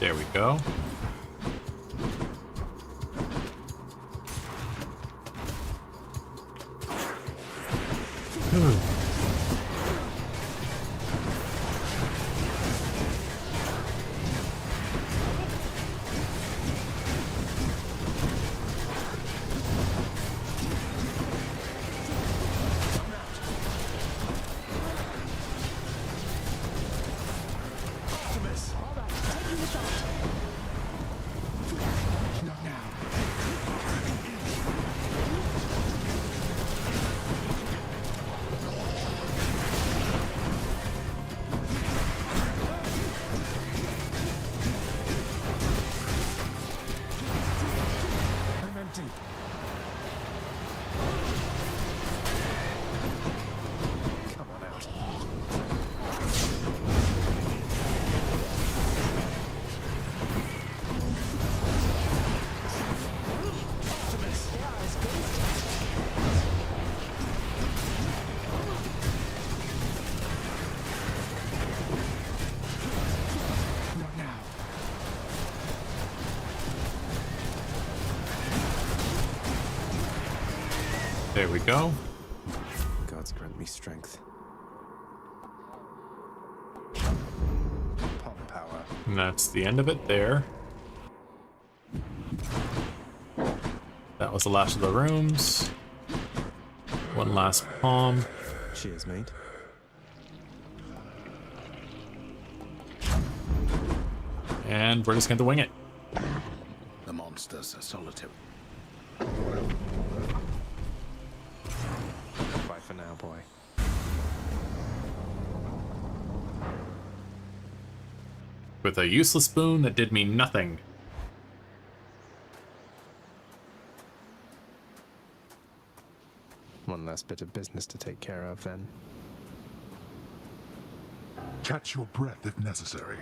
There we go. There we go. Gods grant me strength. Palm power. And that's the end of it there. That was the last of the rooms. One last palm. Cheers, mate. And we're just going to wing it. The monsters are solitary. Bye for now, boy. With a useless spoon that did me nothing. One last bit of business to take care of, then. Catch your breath if necessary.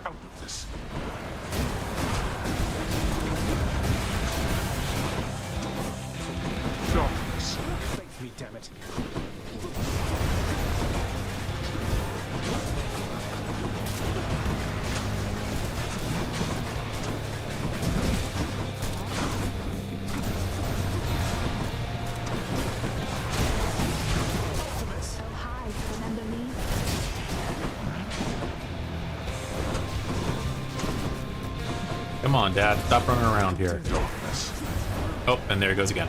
Out of this. Darkness. Face me, damn it. Come on, Dad. Stop running around here. Oh, and there he goes again.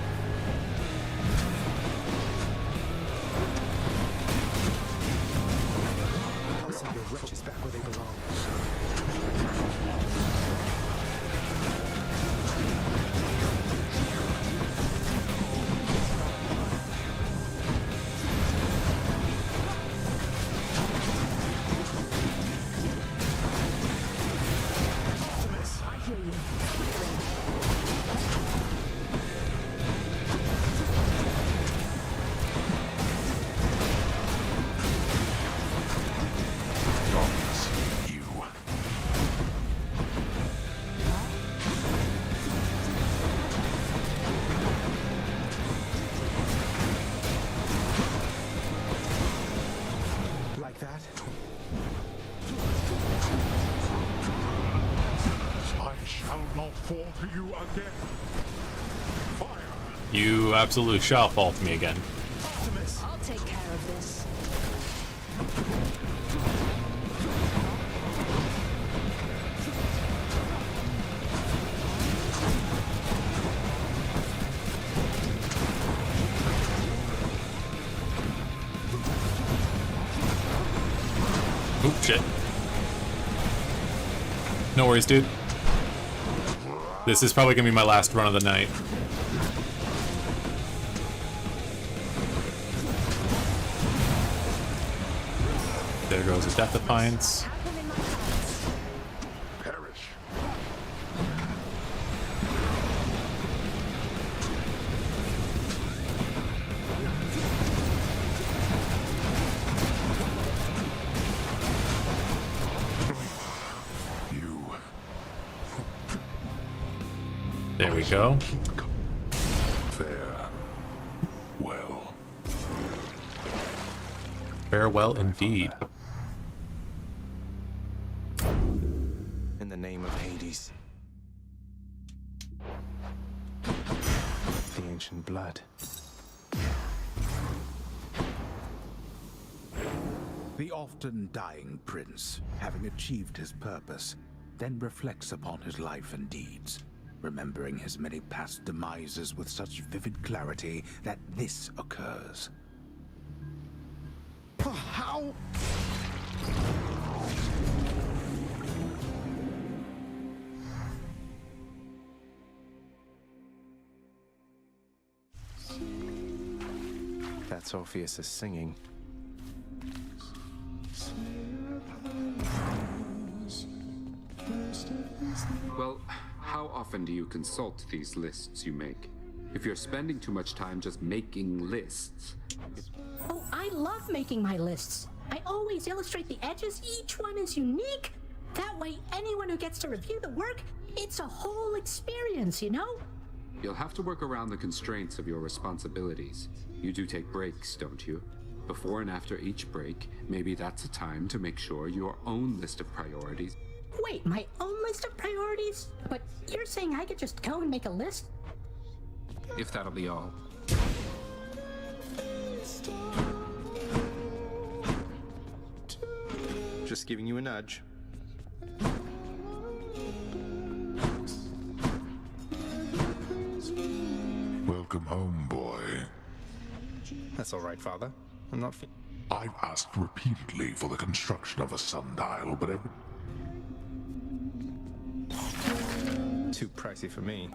I'll send your wretches back where they belong. that? I shall not fall to you again. Fire! You absolutely shall fall to me again. I'll take care of this. Oop, shit. No worries, dude. This is probably gonna be my last run of the night. There goes a Death Defiance. Perish. There we go. Farewell. Farewell indeed. In the name of Hades. The ancient blood. The often dying prince, having achieved his purpose, then reflects upon his life and deeds, remembering his many past demises with such vivid clarity that this occurs. How? That's Orpheus' singing. Well, how often do you consult these lists you make? If you're spending too much time just making lists... Oh, I love making my lists. I always illustrate the edges. Each one is unique. That way, anyone who gets to review the work, it's a whole experience, you know? You'll have to work around the constraints of your responsibilities. You do take breaks, don't you? Before and after each break, maybe that's a time to make sure your own list of priorities... Wait, my own list of priorities? But you're saying I could just go and make a list? If that'll be all. Just giving you a nudge. Welcome home, boy. That's all right, Father. I'm not... I've asked repeatedly for the construction of a sundial, but too pricey for me.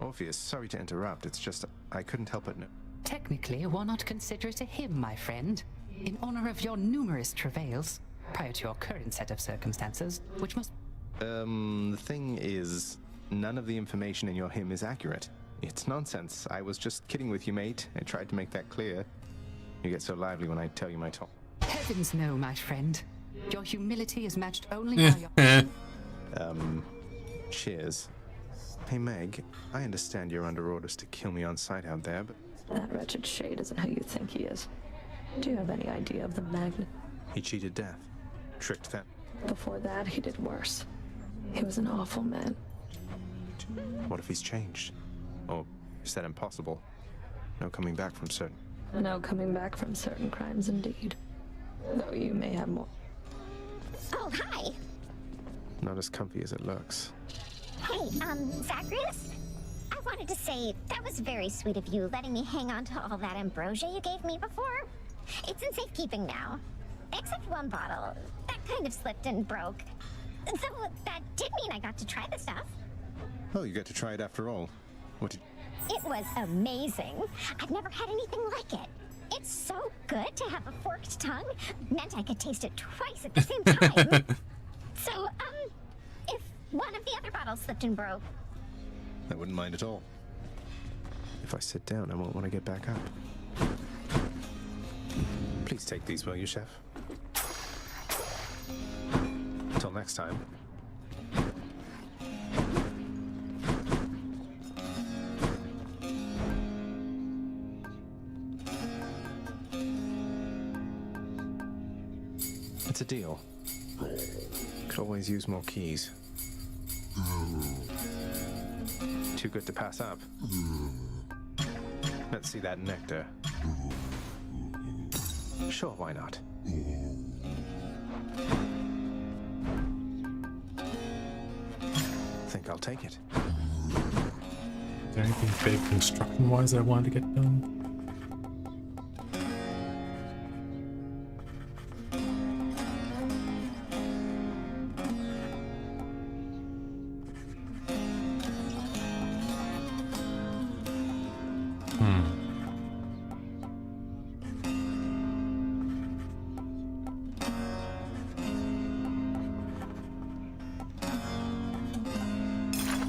Orpheus, sorry to interrupt. It's just I couldn't help but know. Technically, why not consider it a hymn, my friend? In honor of your numerous travails, prior to your current set of circumstances, which must... The thing is, none of the information in your hymn is accurate. It's nonsense. I was just kidding with you, mate. I tried to make that clear. You get so lively when I tell you my talk. Heavens no, my friend. Your humility is matched only by your... Cheers. Hey, Meg, I understand you're under orders to kill me on sight out there, but... That wretched shade isn't how you think he is. Do you have any idea of the magnet? He cheated death. Tricked them. Before that, he did worse. He was an awful man. What if he's changed? Or is that impossible? No coming back from certain... No coming back from certain crimes, indeed. Though you may have more... Oh, hi! Not as comfy as it looks. Hey, Zagreus? I wanted to say, that was very sweet of you, letting me hang on to all that ambrosia you gave me before. It's in safekeeping now. Except one bottle. That kind of slipped and broke. Though that did mean I got to try the stuff. Oh, you get to try it after all. What did... It was amazing. I've never had anything like it. It's so good to have a forked tongue. Meant I could taste it twice at the same time. So, if one of the other bottles slipped and broke. I wouldn't mind at all. If I sit down, I won't want to get back up. Please take these, will you, Chef? Until next time. It's a deal. Could always use more keys. Too good to pass up. Let's see that nectar. Sure, why not? Think I'll take it. Is there anything big construction-wise that I wanted to get done?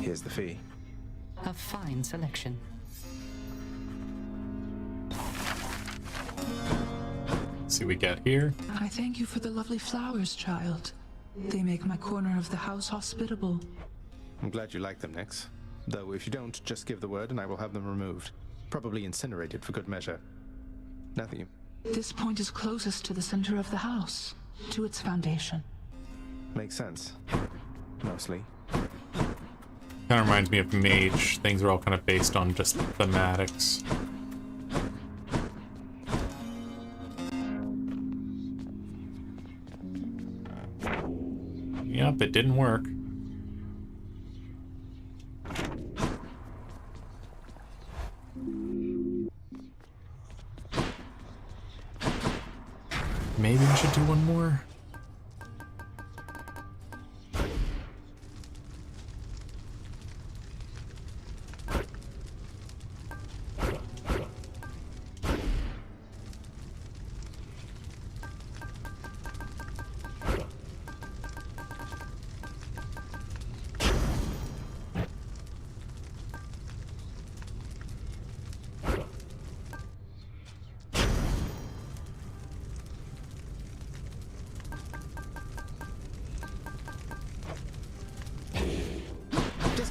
Here's the fee. A fine selection. See what we get here. I thank you for the lovely flowers, child. They make my corner of the house hospitable. I'm glad you like them, Nix. Though if you don't, just give the word and I will have them removed. Probably incinerated for good measure. Now that you... This point is closest to the center of the house, to its foundation. Makes sense. Mostly. Kind of reminds me of Mage. Things are all kind of based on just thematics. Yep, it didn't work. Maybe we should do one more.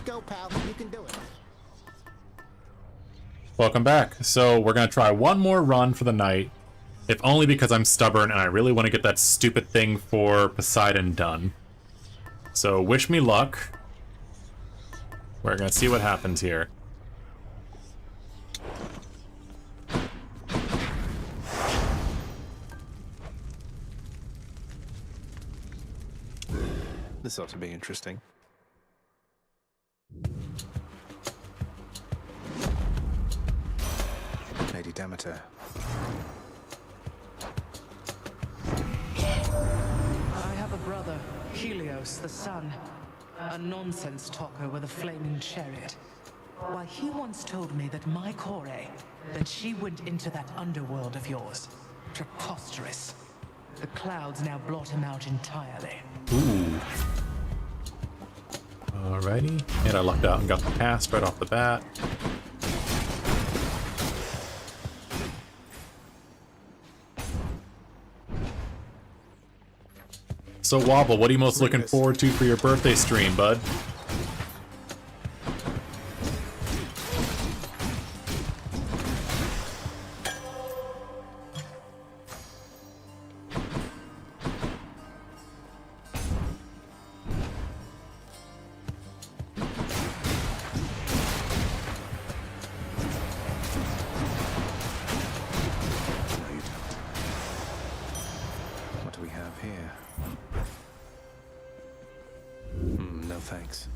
Go, pal. You can do it. Welcome back. So we're gonna try one more run for the night, if only because I'm stubborn and I really want to get that stupid thing for Poseidon done. So wish me luck. We're gonna see what happens here. This ought to be interesting. Lady Demeter. I have a brother, Helios the Sun, a nonsense talker with a flaming chariot. Why, he once told me that my Kore, that she went into that underworld of yours. Preposterous. The clouds now blot him out entirely. Ooh. Alrighty. And I lucked out and got the cast right off the bat. So Wobble, what are you most looking forward to for your birthday stream, bud? What do we have here? No thanks.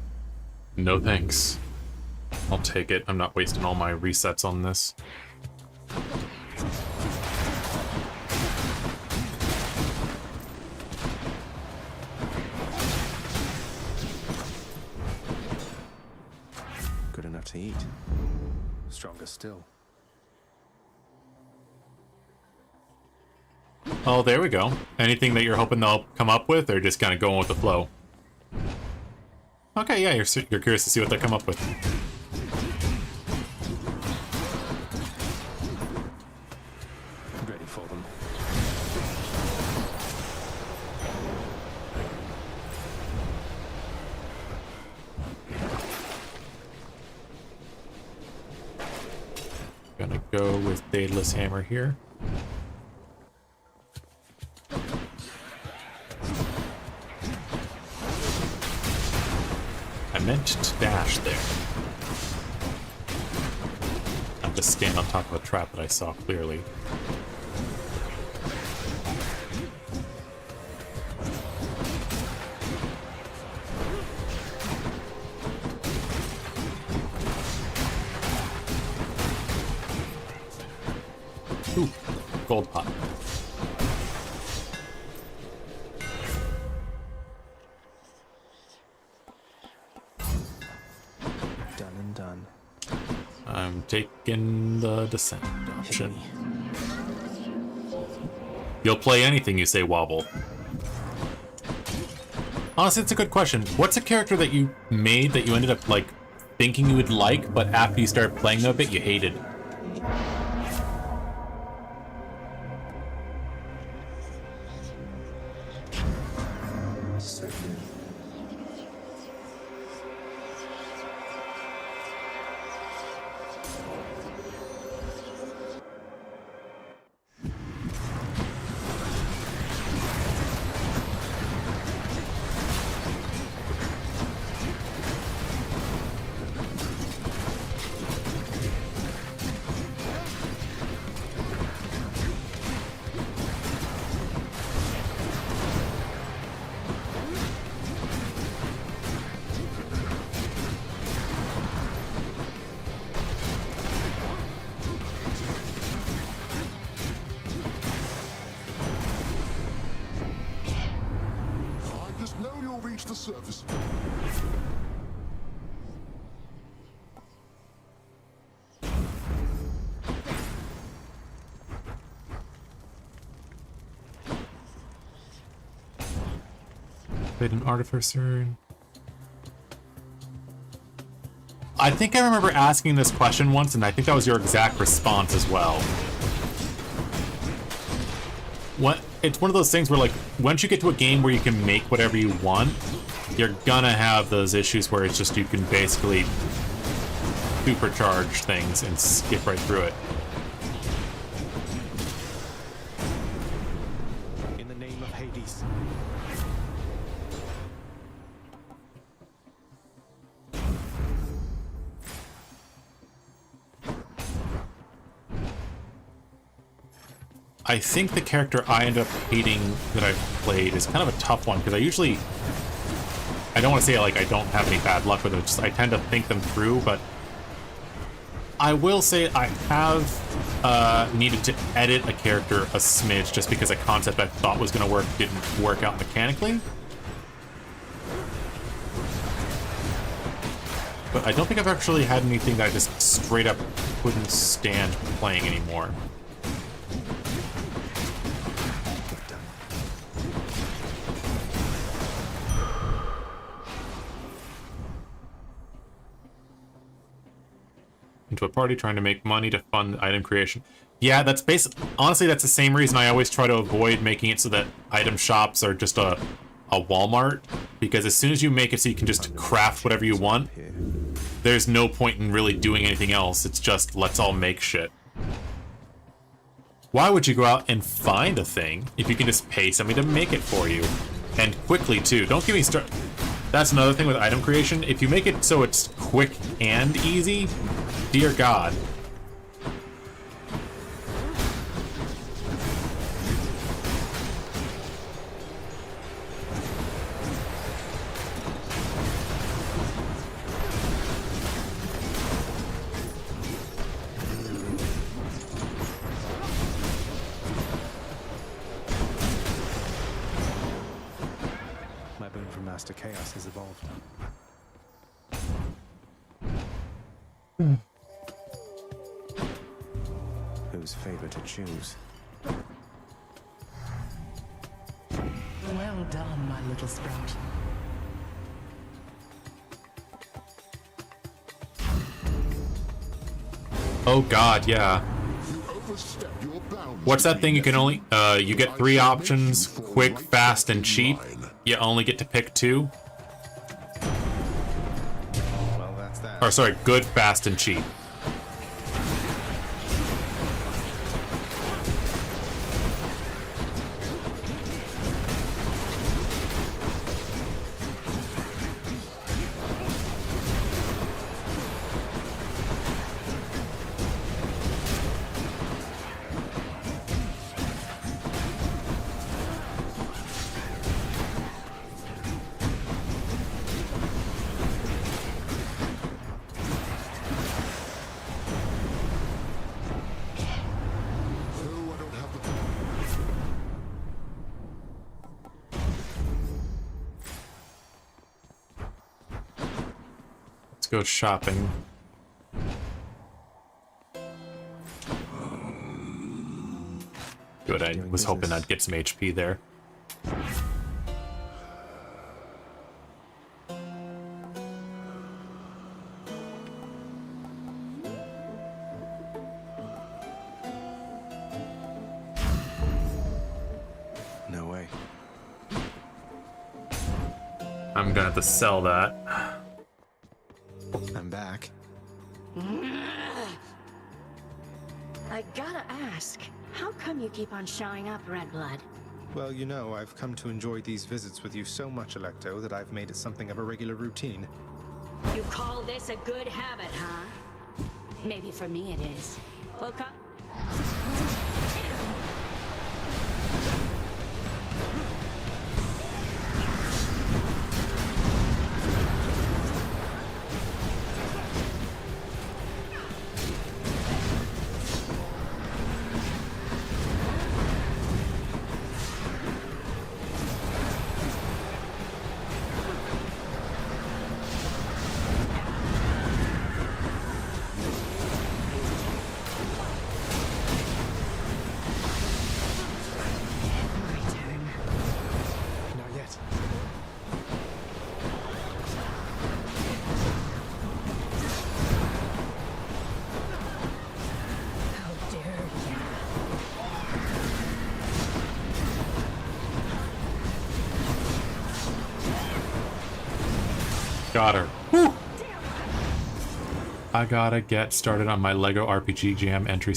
No thanks. I'll take it. I'm not wasting all my resets on this. out to eat. Stronger still. Oh, there we go. Anything that you're hoping they'll come up with, or just kind of going with the flow? Okay, yeah, you're curious to see what they come up with. Ready for them. Gonna go with Daedalus Hammer here. I meant to dash there. I'm just stand on top of a trap that I saw clearly. Ooh, gold pot. Done and done. I'm taking the descent option. You'll play anything you say, Wobble. Honestly, it's a good question. What's a character that you made that you ended up, like, thinking you would like, but after you started playing them a bit, you hated? The surface. Played an artificer. I think I remember asking this question once, and I think that was your exact response as well. It's one of those things where, like, once you get to a game where you can make whatever you want, you're gonna have those issues where it's just you can basically supercharge things and skip right through it. In the name of Hades. I think the character I end up hating that I've played is kind of a tough one, because I don't want to say, like, I don't have any bad luck with it, just I tend to think them through, but I will say I have needed to edit a character a smidge just because a concept I thought was going to work didn't work out mechanically. But I don't think I've actually had anything that I just straight up couldn't stand playing anymore. Into a party trying to make money to fund item creation. Yeah, that's honestly, that's the same reason I always try to avoid making it so that item shops are just a Walmart, because as soon as you make it so you can just craft whatever you want, there's no point in really doing anything else. It's just, let's all make shit. Why would you go out and find a thing if you can just pay somebody to make it for you? And quickly, too. Don't get me started. That's another thing with item creation. If you make it so it's quick and easy, dear God. My boon from Master Chaos has evolved. Whose favor to choose? Well done, my little sprout. Oh god, yeah. What's that thing you can only you get 3 options, quick, fast, and cheap. You only get to pick 2. Well, that's that. Or sorry, good, fast, and cheap. Go shopping. Good, I was hoping I'd get some HP there. No way. I'm gonna have to sell that. I'm back. I gotta ask, how come you keep on showing up, Redblood? Well, you know, I've come to enjoy these visits with you so much, Electo, that I've made it something of a regular routine. You call this a good habit, huh? Maybe for me it is. Well, come. Got her. Woo! I gotta get started on my Lego RPG Jam entry.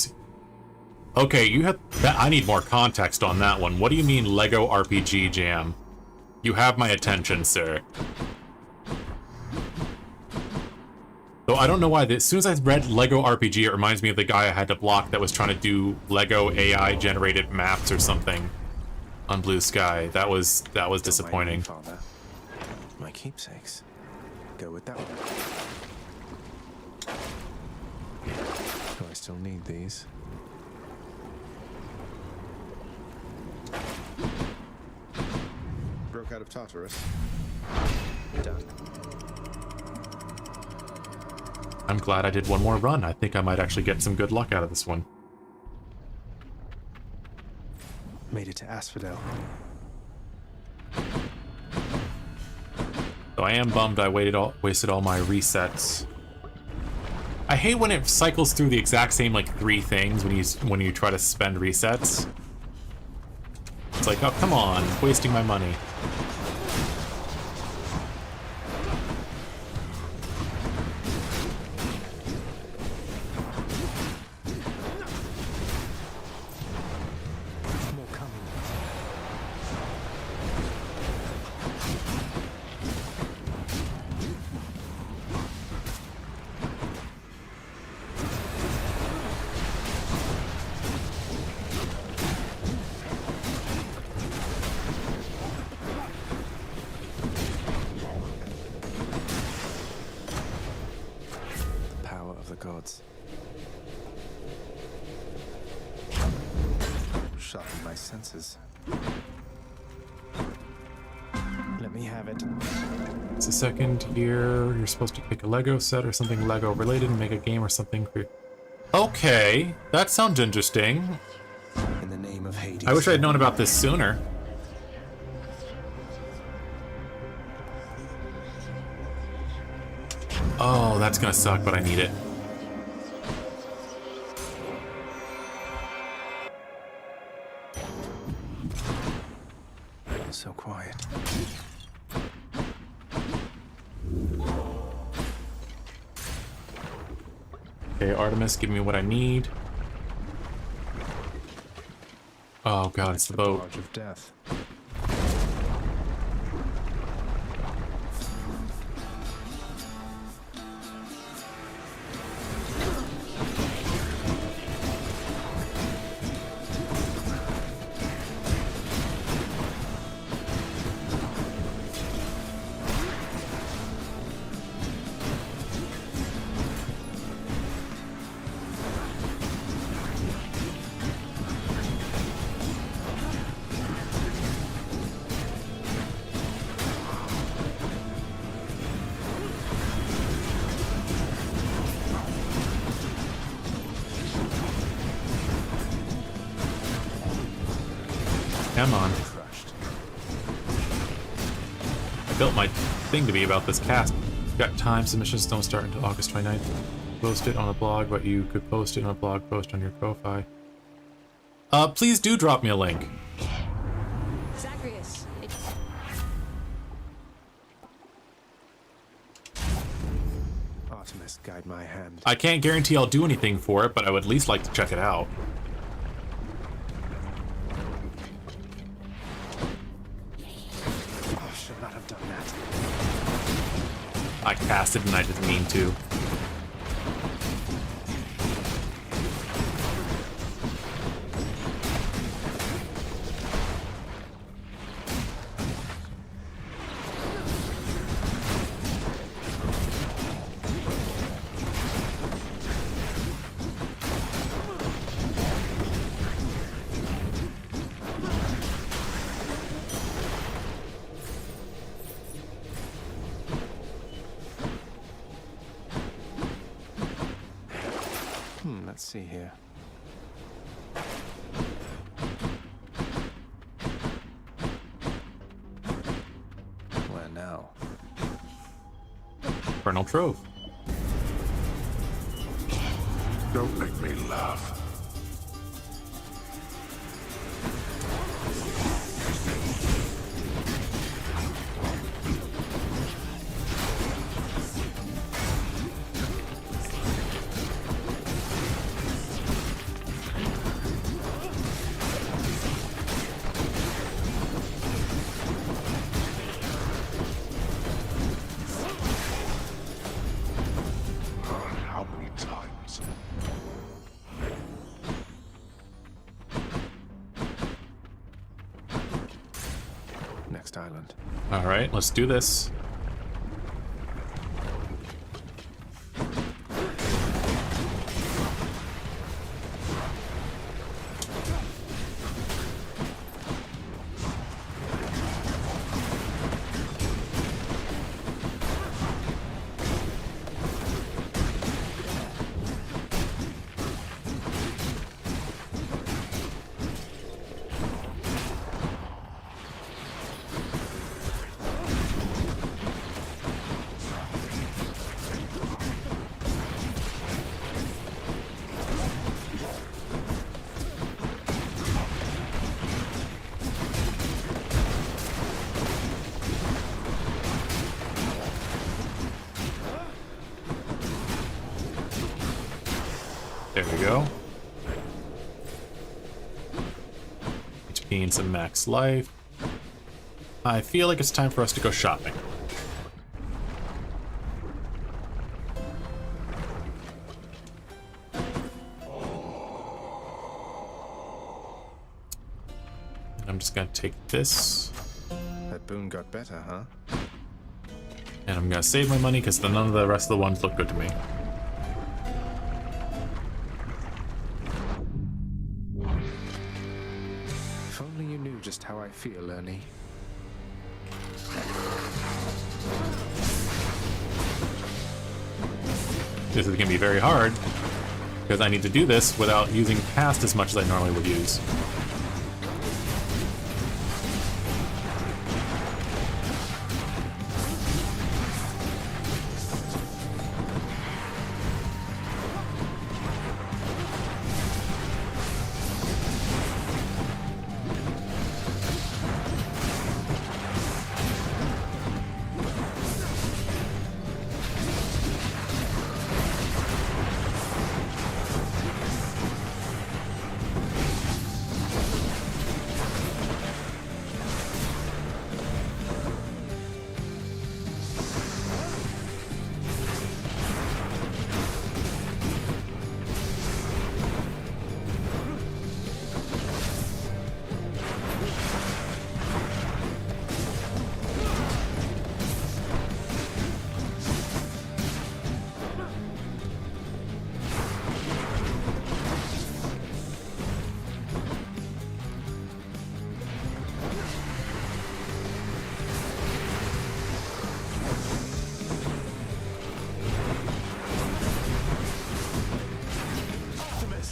Okay, you have that. I need more context on that one. What do you mean Lego RPG Jam? You have my attention, sir. So I don't know why. As soon as I read Lego RPG, it reminds me of the guy I had to block that was trying to do Lego AI generated maps or something on Blue Sky. That was disappointing. Father. My keepsakes. Go with that one. Do I still need these? Broke out of Tartarus. Done. I'm glad I did one more run. I think I might actually get some good luck out of this one. Made it to Asphodel. So I am bummed I wasted all my resets. I hate when it cycles through the exact same like 3 things when you try to spend resets. It's like, oh come on, wasting my money. gods. Sharpen my senses. Let me have it. It's the second year. You're supposed to pick a Lego set or something Lego related and make a game or something. Okay, that sounds interesting. In the name of Hades. I wish I had known about this sooner. Oh, that's gonna suck, but I need it. So quiet. Okay, Artemis, give me what I need. Oh god, it's the boat. Barge of death. Come on. I built my thing to be about this cast. Got time, submissions don't start until August 29th. Post it on a blog, but you could post it on a blog post on your Ko-Fi. Please do drop me a link. Zagreus, Artemis, guide my hand. I can't guarantee I'll do anything for it, but I would at least like to check it out. Should not have done that. I cast it and I didn't mean to. Let's see here. Where now? Colonel Trove. Don't make me laugh. How many times? Next island. All right, let's do this. There we go. HP and some max life. I feel like it's time for us to go shopping. I'm just gonna take this. That boon got better, huh? And I'm gonna save my money because none of the rest of the ones look good to me. If only you knew just how I feel, Ernie. This is going to be very hard, because I need to do this without using past as much as I normally would use.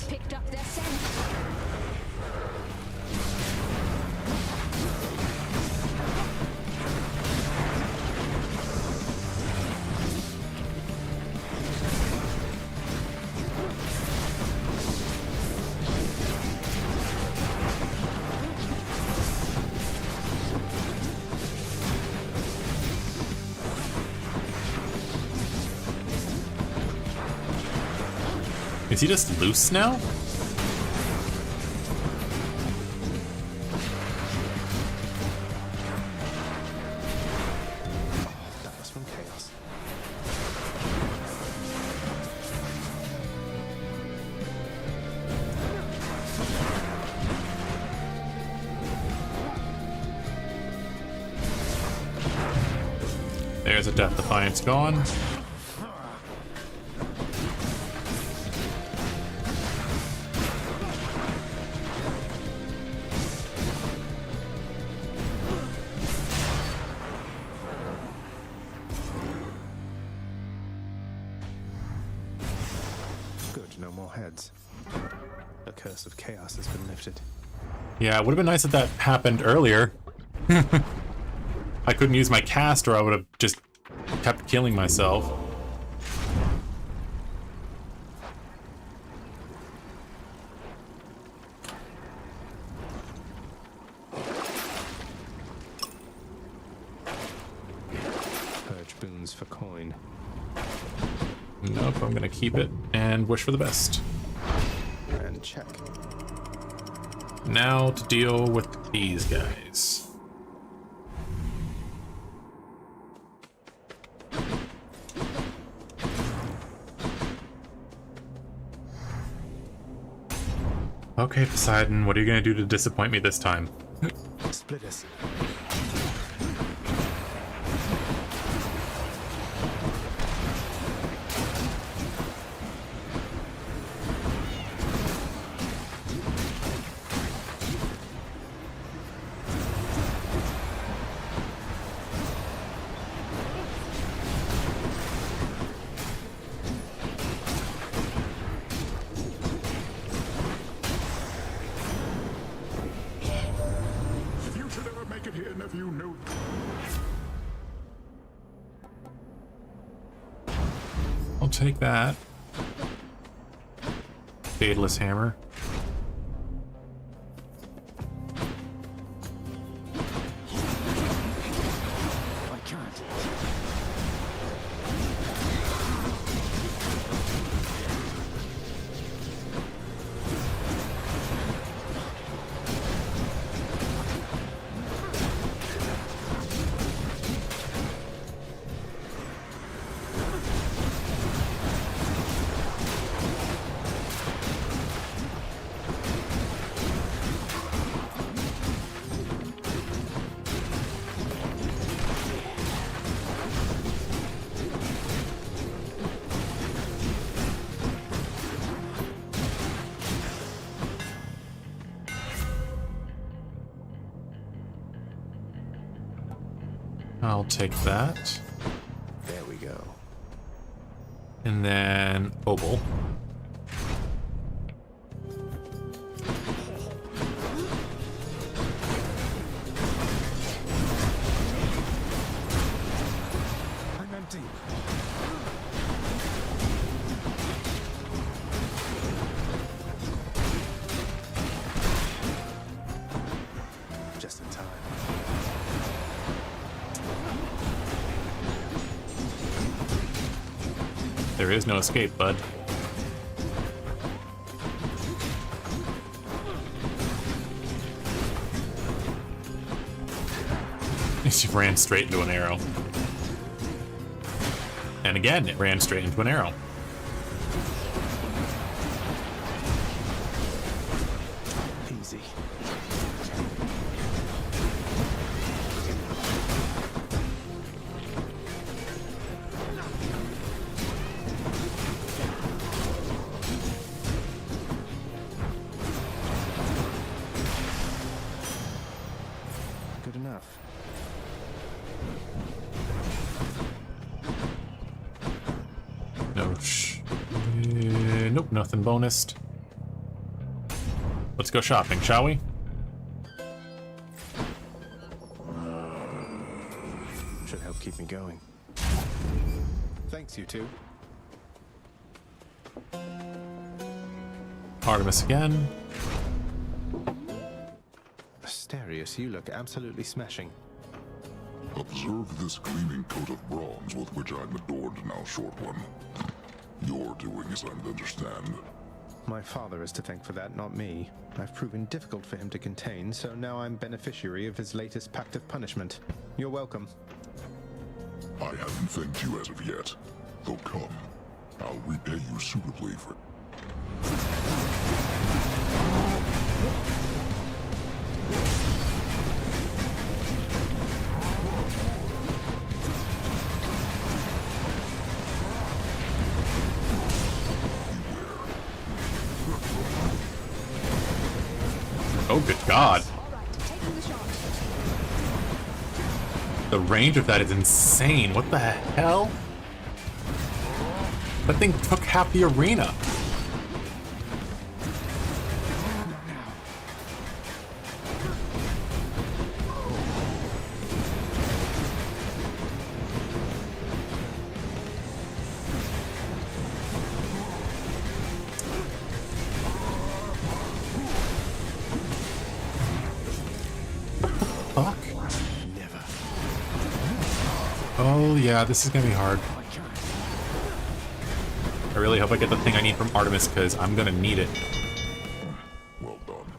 Picked up their scent. Is he just loose now? That was from Chaos. There's a Death Defiance gone. Good, no more heads. The curse of chaos has been lifted. Yeah, it would have been nice if that happened earlier. I couldn't use my cast or I would have just kept killing myself. Purge boons for coin. Nope, I'm gonna keep it and wish for the best. And check. Now to deal with these guys. Okay, Poseidon, what are you gonna do to disappoint me this time? Split us. You should never make it here, nephew. No. I'll take that. Fadeless hammer. I can't. I'll take that. There we go. And then Opal. I'm empty. Just in time. There is no escape, bud. She ran straight into an arrow. And again, it ran straight into an arrow. Easy. Good enough. No nope, nothing bonused. Let's go shopping, shall we? Should help keep me going. Thanks, you two. Artemis again. Asterius, you look absolutely smashing. Observe this gleaming coat of bronze with which I'm adorned now, short one. Your doing, as I'm to understand. My father is to thank for that, not me. I've proven difficult for him to contain, so now I'm beneficiary of his latest pact of punishment. You're welcome. I haven't thanked you as of yet. Though come, I'll repay you suitably for... Oh, good God. The range of that is insane. What the hell? That thing took half the arena. Fuck. Never. Oh yeah, this is gonna be hard. I really hope I get the thing I need from Artemis, because I'm gonna need it. Well done.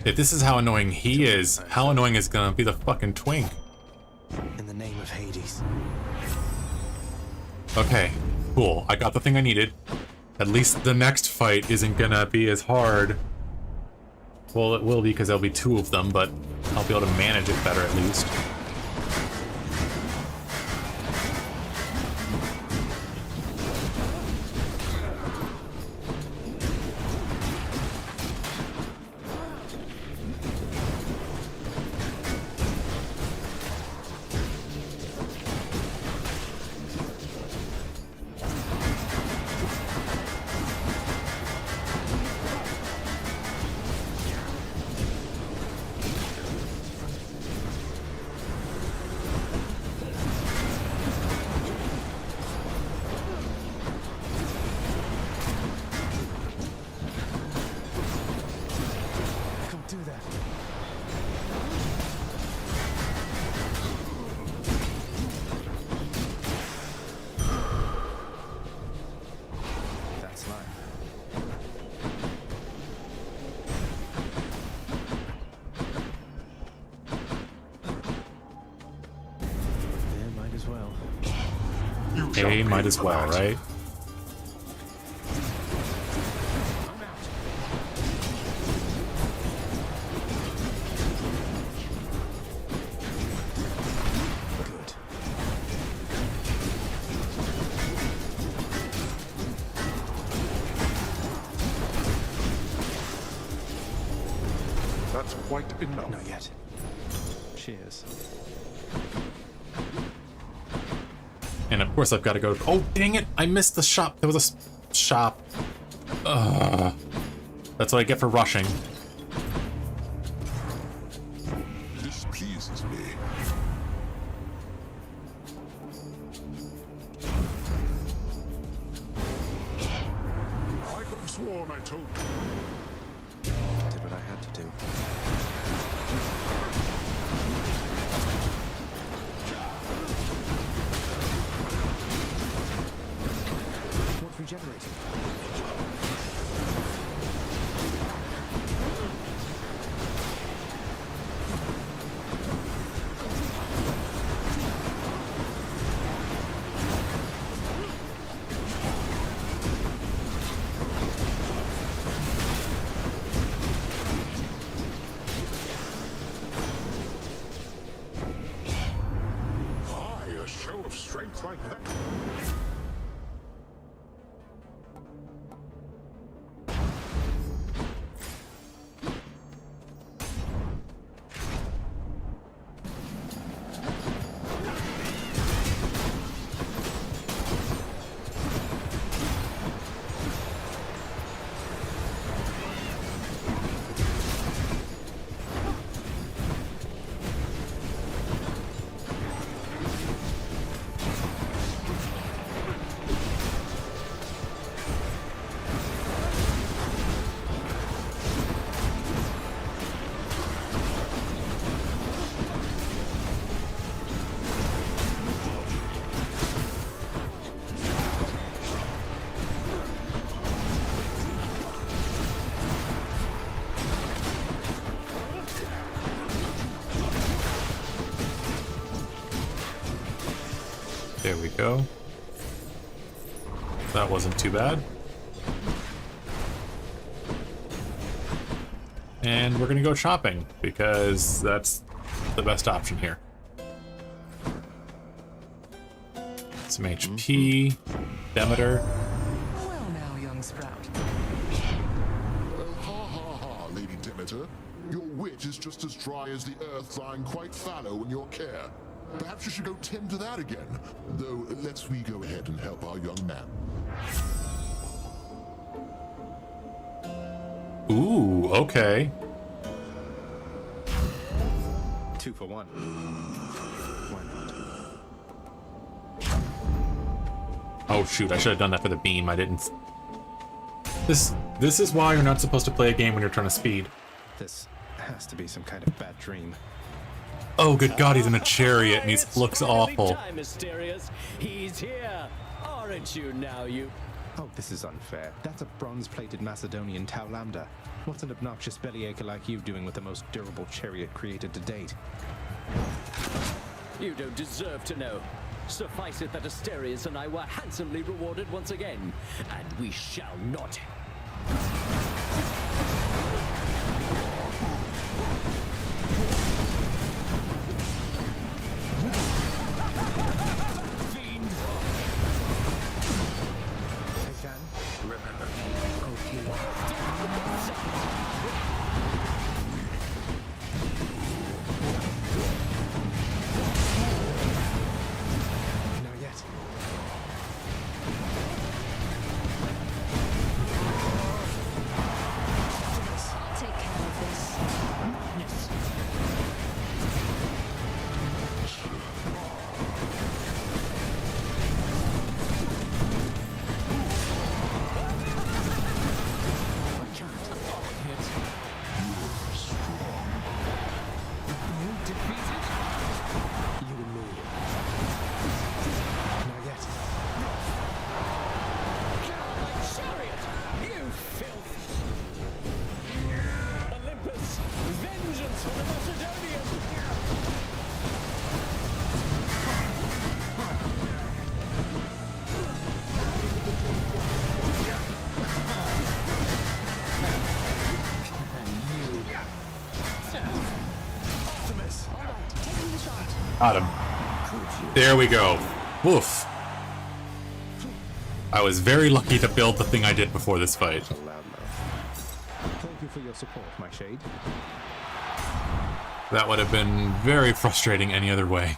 If this is how annoying he is, how annoying is gonna be the fucking twink? In the name of Hades. Okay, cool. I got the thing I needed. At least the next fight isn't gonna be as hard. Well, it will be because there'll be two of them, but I'll be able to manage it better at least. Hey, might as well, right? That's quite enough. Not yet. Cheers. And of course I've got to go... Oh, dang it! I missed the shop. There was a shop. Ugh. That's what I get for rushing. This pleases me. I could have sworn I told you. Did what I had to do. What's regenerating? A show of strength like that. There we go. That wasn't too bad. And we're gonna go shopping, because that's the best option here. Some HP, Demeter. Well now, young sprout. Oh, ha ha ha, Lady Demeter. Your wit is just as dry as the earth lying quite fallow in your care. Perhaps you should go tend to that again. Though, let's we go ahead and help our young man. Ooh, okay. 2 for 1. Why not? Oh shoot, I should have done that for the beam. I didn't. This is why you're not supposed to play a game when you're trying to speed. This has to be some kind of bad dream. Oh good god, he's in a chariot and he looks awful. Time, Mysterious. He's here. Aren't you now, you? Oh, this is unfair. That's a bronze-plated Macedonian Tau Lambda. What's an obnoxious bellyacre like you doing with the most durable chariot created to date? You don't deserve to know. Suffice it that Asterius and I were handsomely rewarded once again, and we shall not. Got him. There we go. Woof. I was very lucky to build the thing I did before this fight. Thank you for your support, my shade. That would have been very frustrating any other way.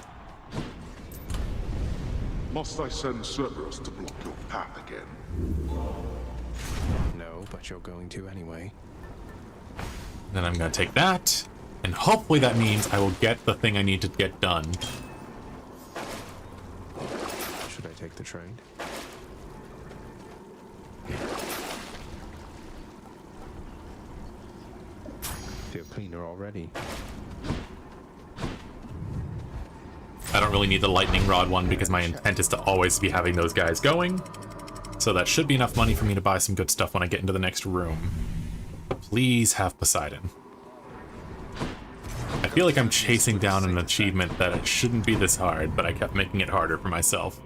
Must I send Cerberus to block your path again? No, but you're going to anyway. Then I'm gonna take that, and hopefully that means I will get the thing I need to get done. Should I take the train? Feel cleaner already. I don't really need the lightning rod one because my intent is to always be having those guys going. So that should be enough money for me to buy some good stuff when I get into the next room. Please have Poseidon. I feel like I'm chasing down an achievement that it shouldn't be this hard, but I kept making it harder for myself.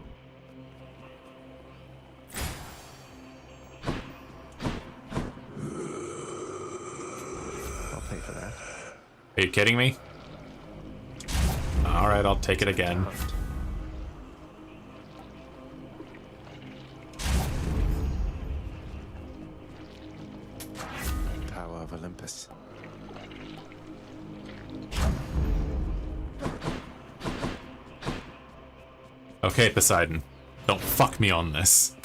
I'll pay for that. Are you kidding me? Alright, I'll take it again. Power of Olympus. Okay, Poseidon. Don't fuck me on this.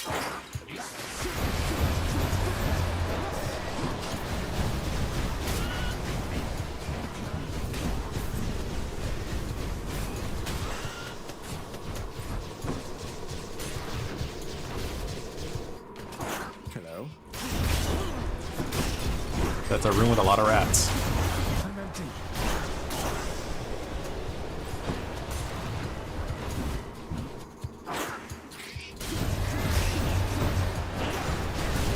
Hello. That's a room with a lot of rats. I'm empty.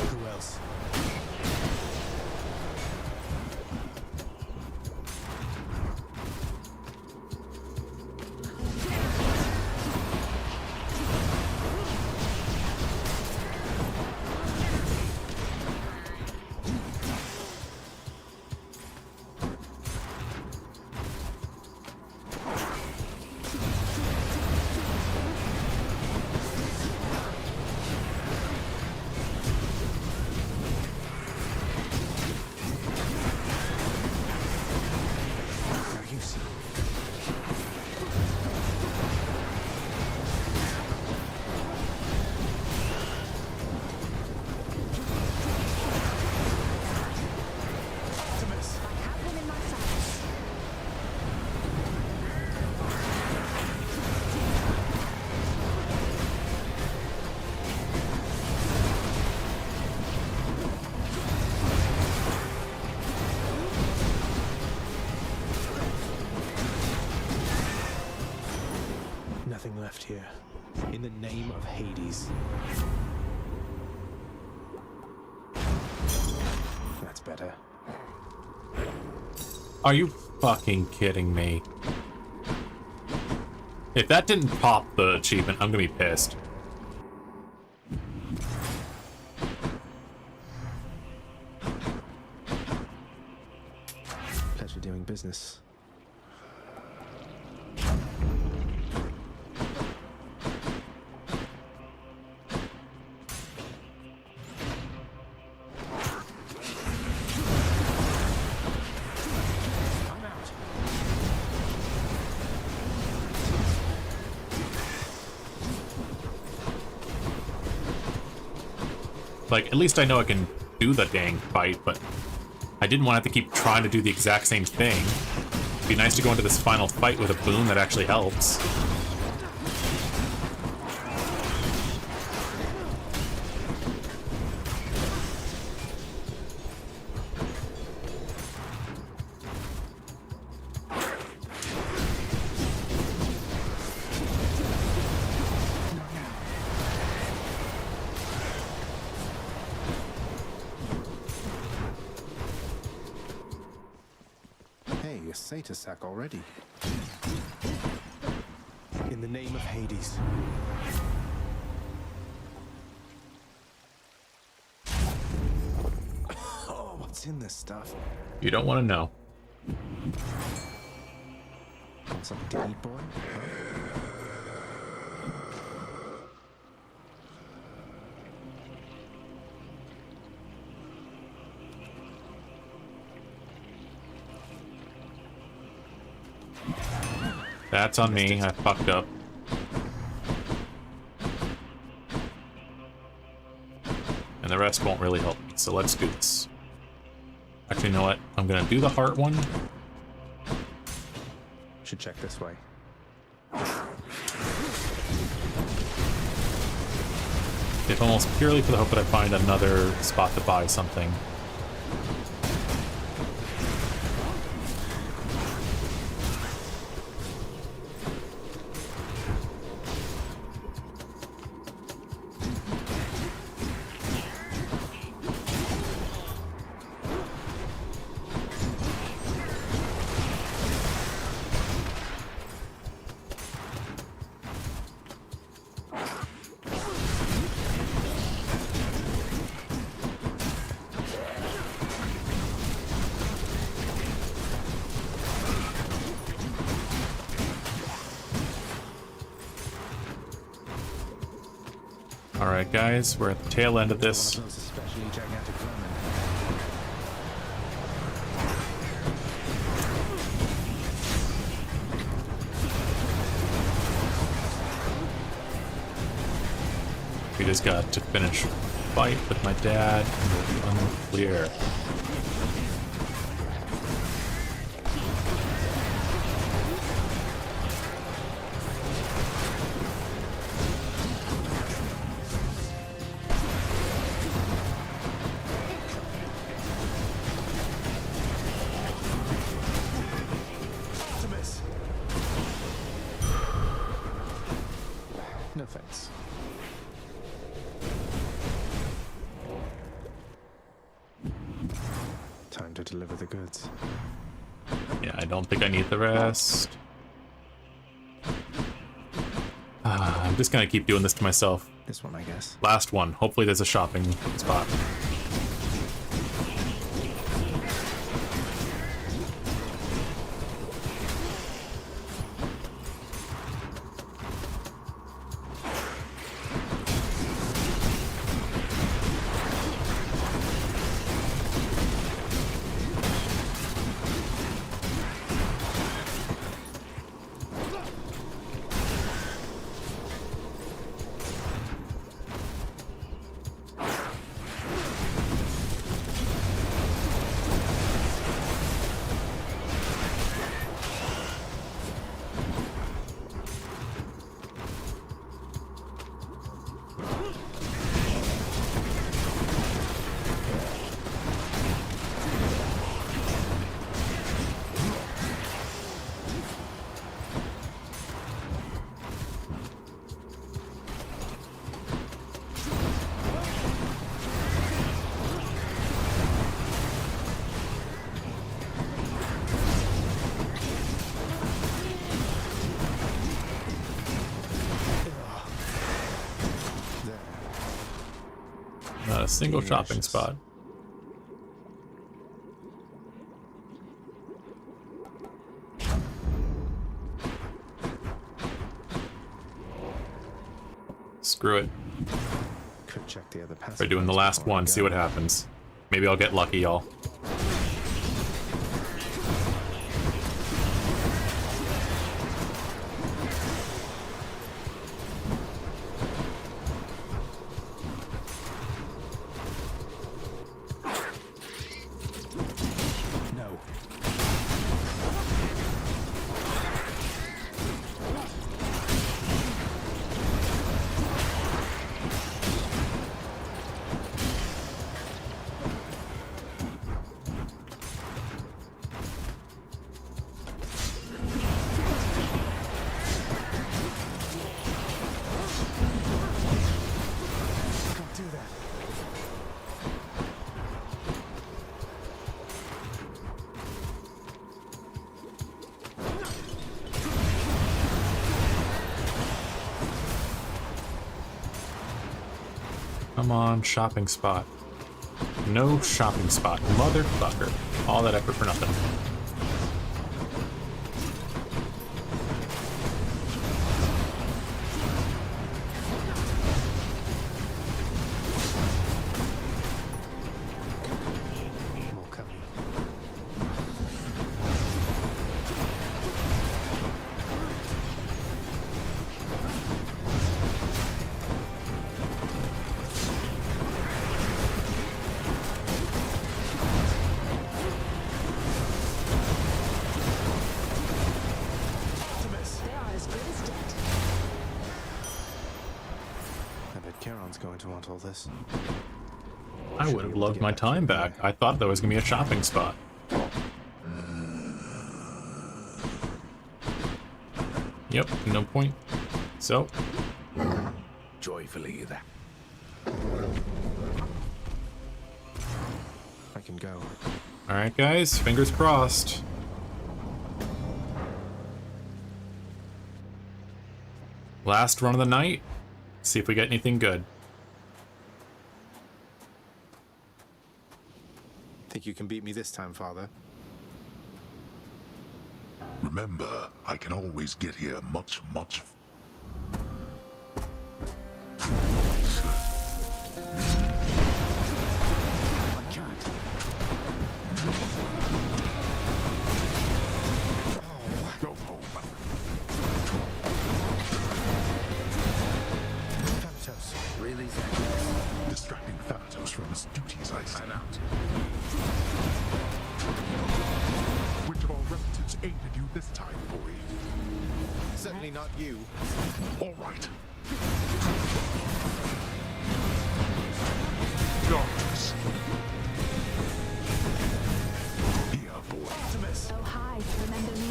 Who else? Nothing left here. In the name of Hades. That's better. Are you fucking kidding me? If that didn't pop the achievement, I'm gonna be pissed. Pleasure doing business. Like, at least I know I can do the dang fight, but I didn't want to have to keep trying to do the exact same thing. It'd be nice to go into this final fight with a boon that actually helps. Hey, a satyr sack already. In the name of Hades. Oh, what's in this stuff? You don't want to know. Want something to eat, boy? Huh? That's on me. I fucked up. And the rest won't really help me, so let's do this. Actually, you know what? I'm gonna do the heart one. Should check this way. If almost purely for the hope that I find another spot to buy something. Alright guys, we're at the tail end of this. We just got to finish a fight with my dad and we'll be unclear. No thanks. Time to deliver the goods. Yeah, I don't think I need the rest. I'm just gonna keep doing this to myself. This one, I guess. Last one. Hopefully there's a shopping spot. Not a single shopping spot. Screw it. Could check the other We're doing the last one, see what happens. Maybe I'll get lucky, y'all. Come on, shopping spot. No shopping spot. Motherfucker. All that effort for nothing. Charon's going to want all this. I would have loved my time back. I thought there was going to be a shopping spot. Yep, no point. So. Joyfully that. I can go. Alright, guys, fingers crossed. Last run of the night. See if we get anything good. Think you can beat me this time, Father? Remember, I can always get here much, much. I can't. Go home. Thanatos. Really, Zacharias? Distracting Thanatos from his duties, I see. I'm out. Which of our relatives aided you this time, boy? Certainly not you. All right. Darkness. Here, boy. Artemis. Oh, hi. Remember me?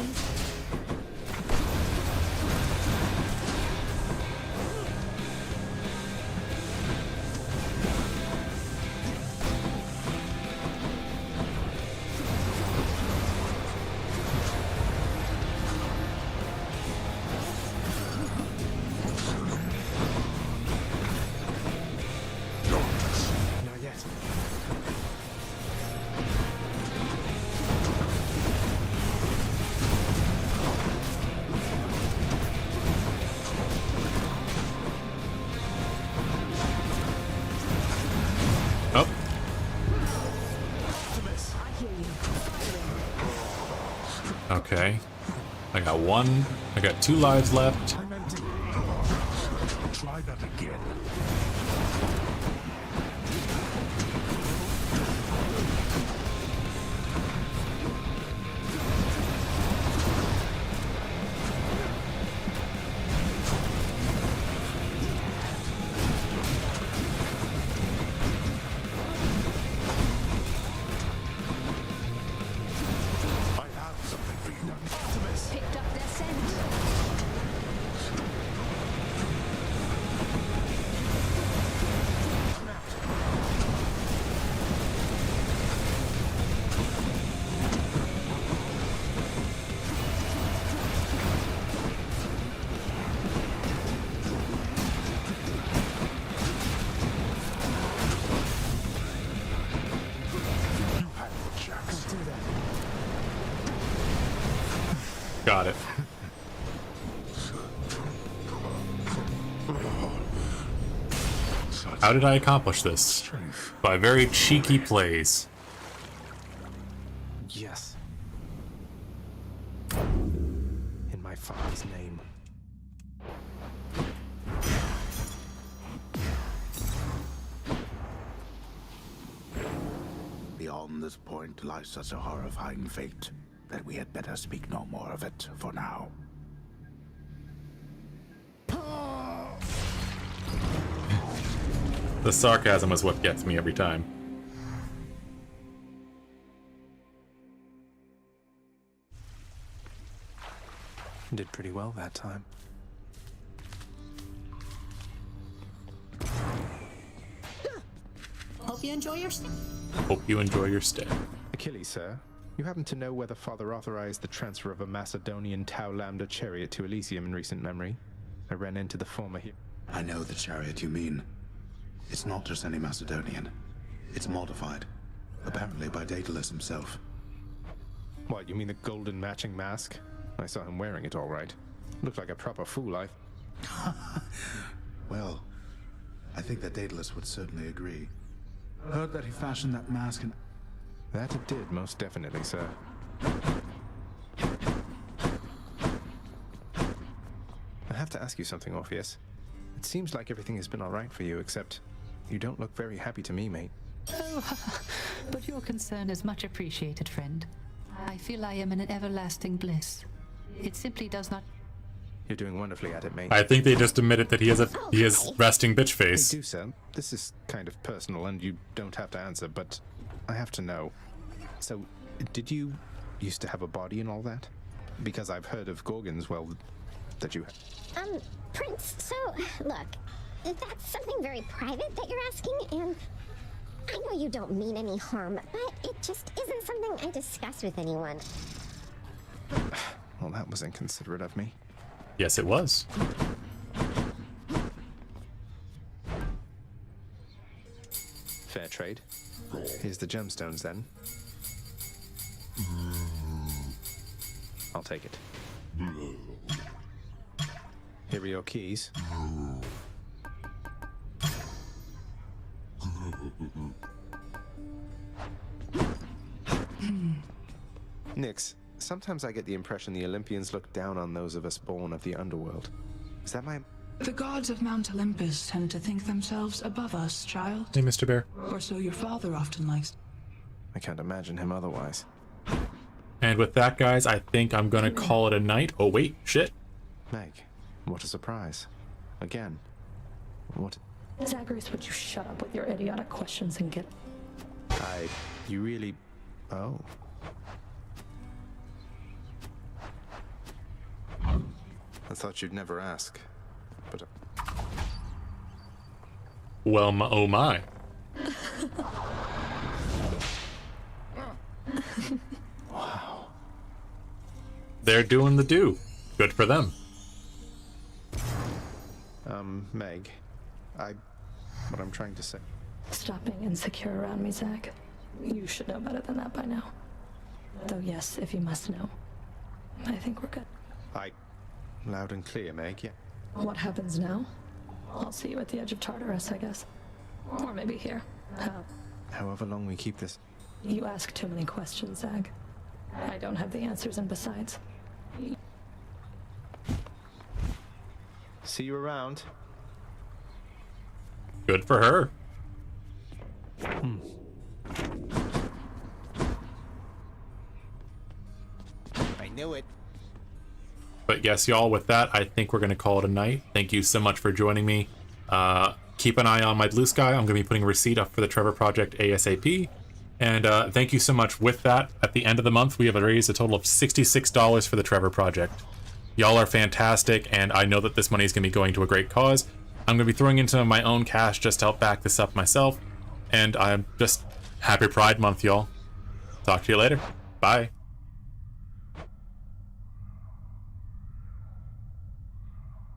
Not yet. Oh. Artemis. I hear you. Okay. I got one. I got 2 lives left. I'm empty. Try that again. I have something for you. Artemis. Picked up their scent. I'm out. You had your chance. Do that. Got it. Such How did I accomplish this? strength. By very cheeky plays. Yes. In my father's name. Beyond this point lies such a horrifying fate that we had better speak no more of it for now. The sarcasm is what gets me every time. Did pretty well that time. Hope you enjoy your stay. Hope you enjoy your stay. Achilles, sir. You happen to know whether Father authorized the transfer of a Macedonian Tau Lambda chariot to Elysium in recent memory? I ran into the former here. I know the chariot you mean. It's not just any Macedonian. It's modified. Apparently by Daedalus himself. What, you mean the golden matching mask? I saw him wearing it all right. Looked like a proper fool, Well, I think that Daedalus would certainly agree. Heard that he fashioned that mask and... That it did, most definitely, sir. I have to ask you something, Orpheus. It seems like everything has been all right for you, except you don't look very happy to me, mate. Oh, but your concern is much appreciated, friend. I feel I am in an everlasting bliss. It simply does not... You're doing wonderfully at it, mate. I think they just admitted that he has resting bitch face. Hey, Dusa, this is kind of personal, and you don't have to answer, but I have to know. So, did you used to have a body and all that? Because I've heard of Gorgons, well, that you... Prince, so, look, that's something very private that you're asking, and I know you don't mean any harm, but it just isn't something I discuss with anyone. Well, that was inconsiderate of me. Yes, it was. Fair trade. Here's the gemstones, then. I'll take it. Here are your keys. Nix, sometimes I get the impression the Olympians look down on those of us born of the underworld. Is that my... The gods of Mount Olympus tend to think themselves above us, child. Hey, Mr. Bear. Or so your father often likes. I can't imagine him otherwise. And with that, guys, I think I'm gonna call it a night. Oh, wait, shit. Meg, what a surprise. Again. What... Zagreus, would you shut up with your idiotic questions and get... You really... Oh. I thought you'd never ask, but... Well, oh my. Wow. They're doing the do. Good for them. Meg, what I'm trying to say... Stop being insecure around me, Zach. You should know better than that by now. Though yes, if you must know, I think we're good. Loud and clear, Meg, yeah. What happens now? I'll see you at the edge of Tartarus, I guess. Or maybe here. However long we keep this... You ask too many questions, Zag. I don't have the answers, and besides... See you around. Good for her. I knew it. But yes, y'all, with that, I think we're going to call it a night. Thank you so much for joining me. Keep an eye on my Blue Sky. I'm going to be putting a receipt up for the Trevor Project ASAP. And thank you so much. With that, at the end of the month, we have raised a total of $66 for the Trevor Project. Y'all are fantastic, and I know that this money is going to be going to a great cause. I'm going to be throwing into my own cash just to help back this up myself. And I'm just happy Pride Month, y'all. Talk to you later. Bye.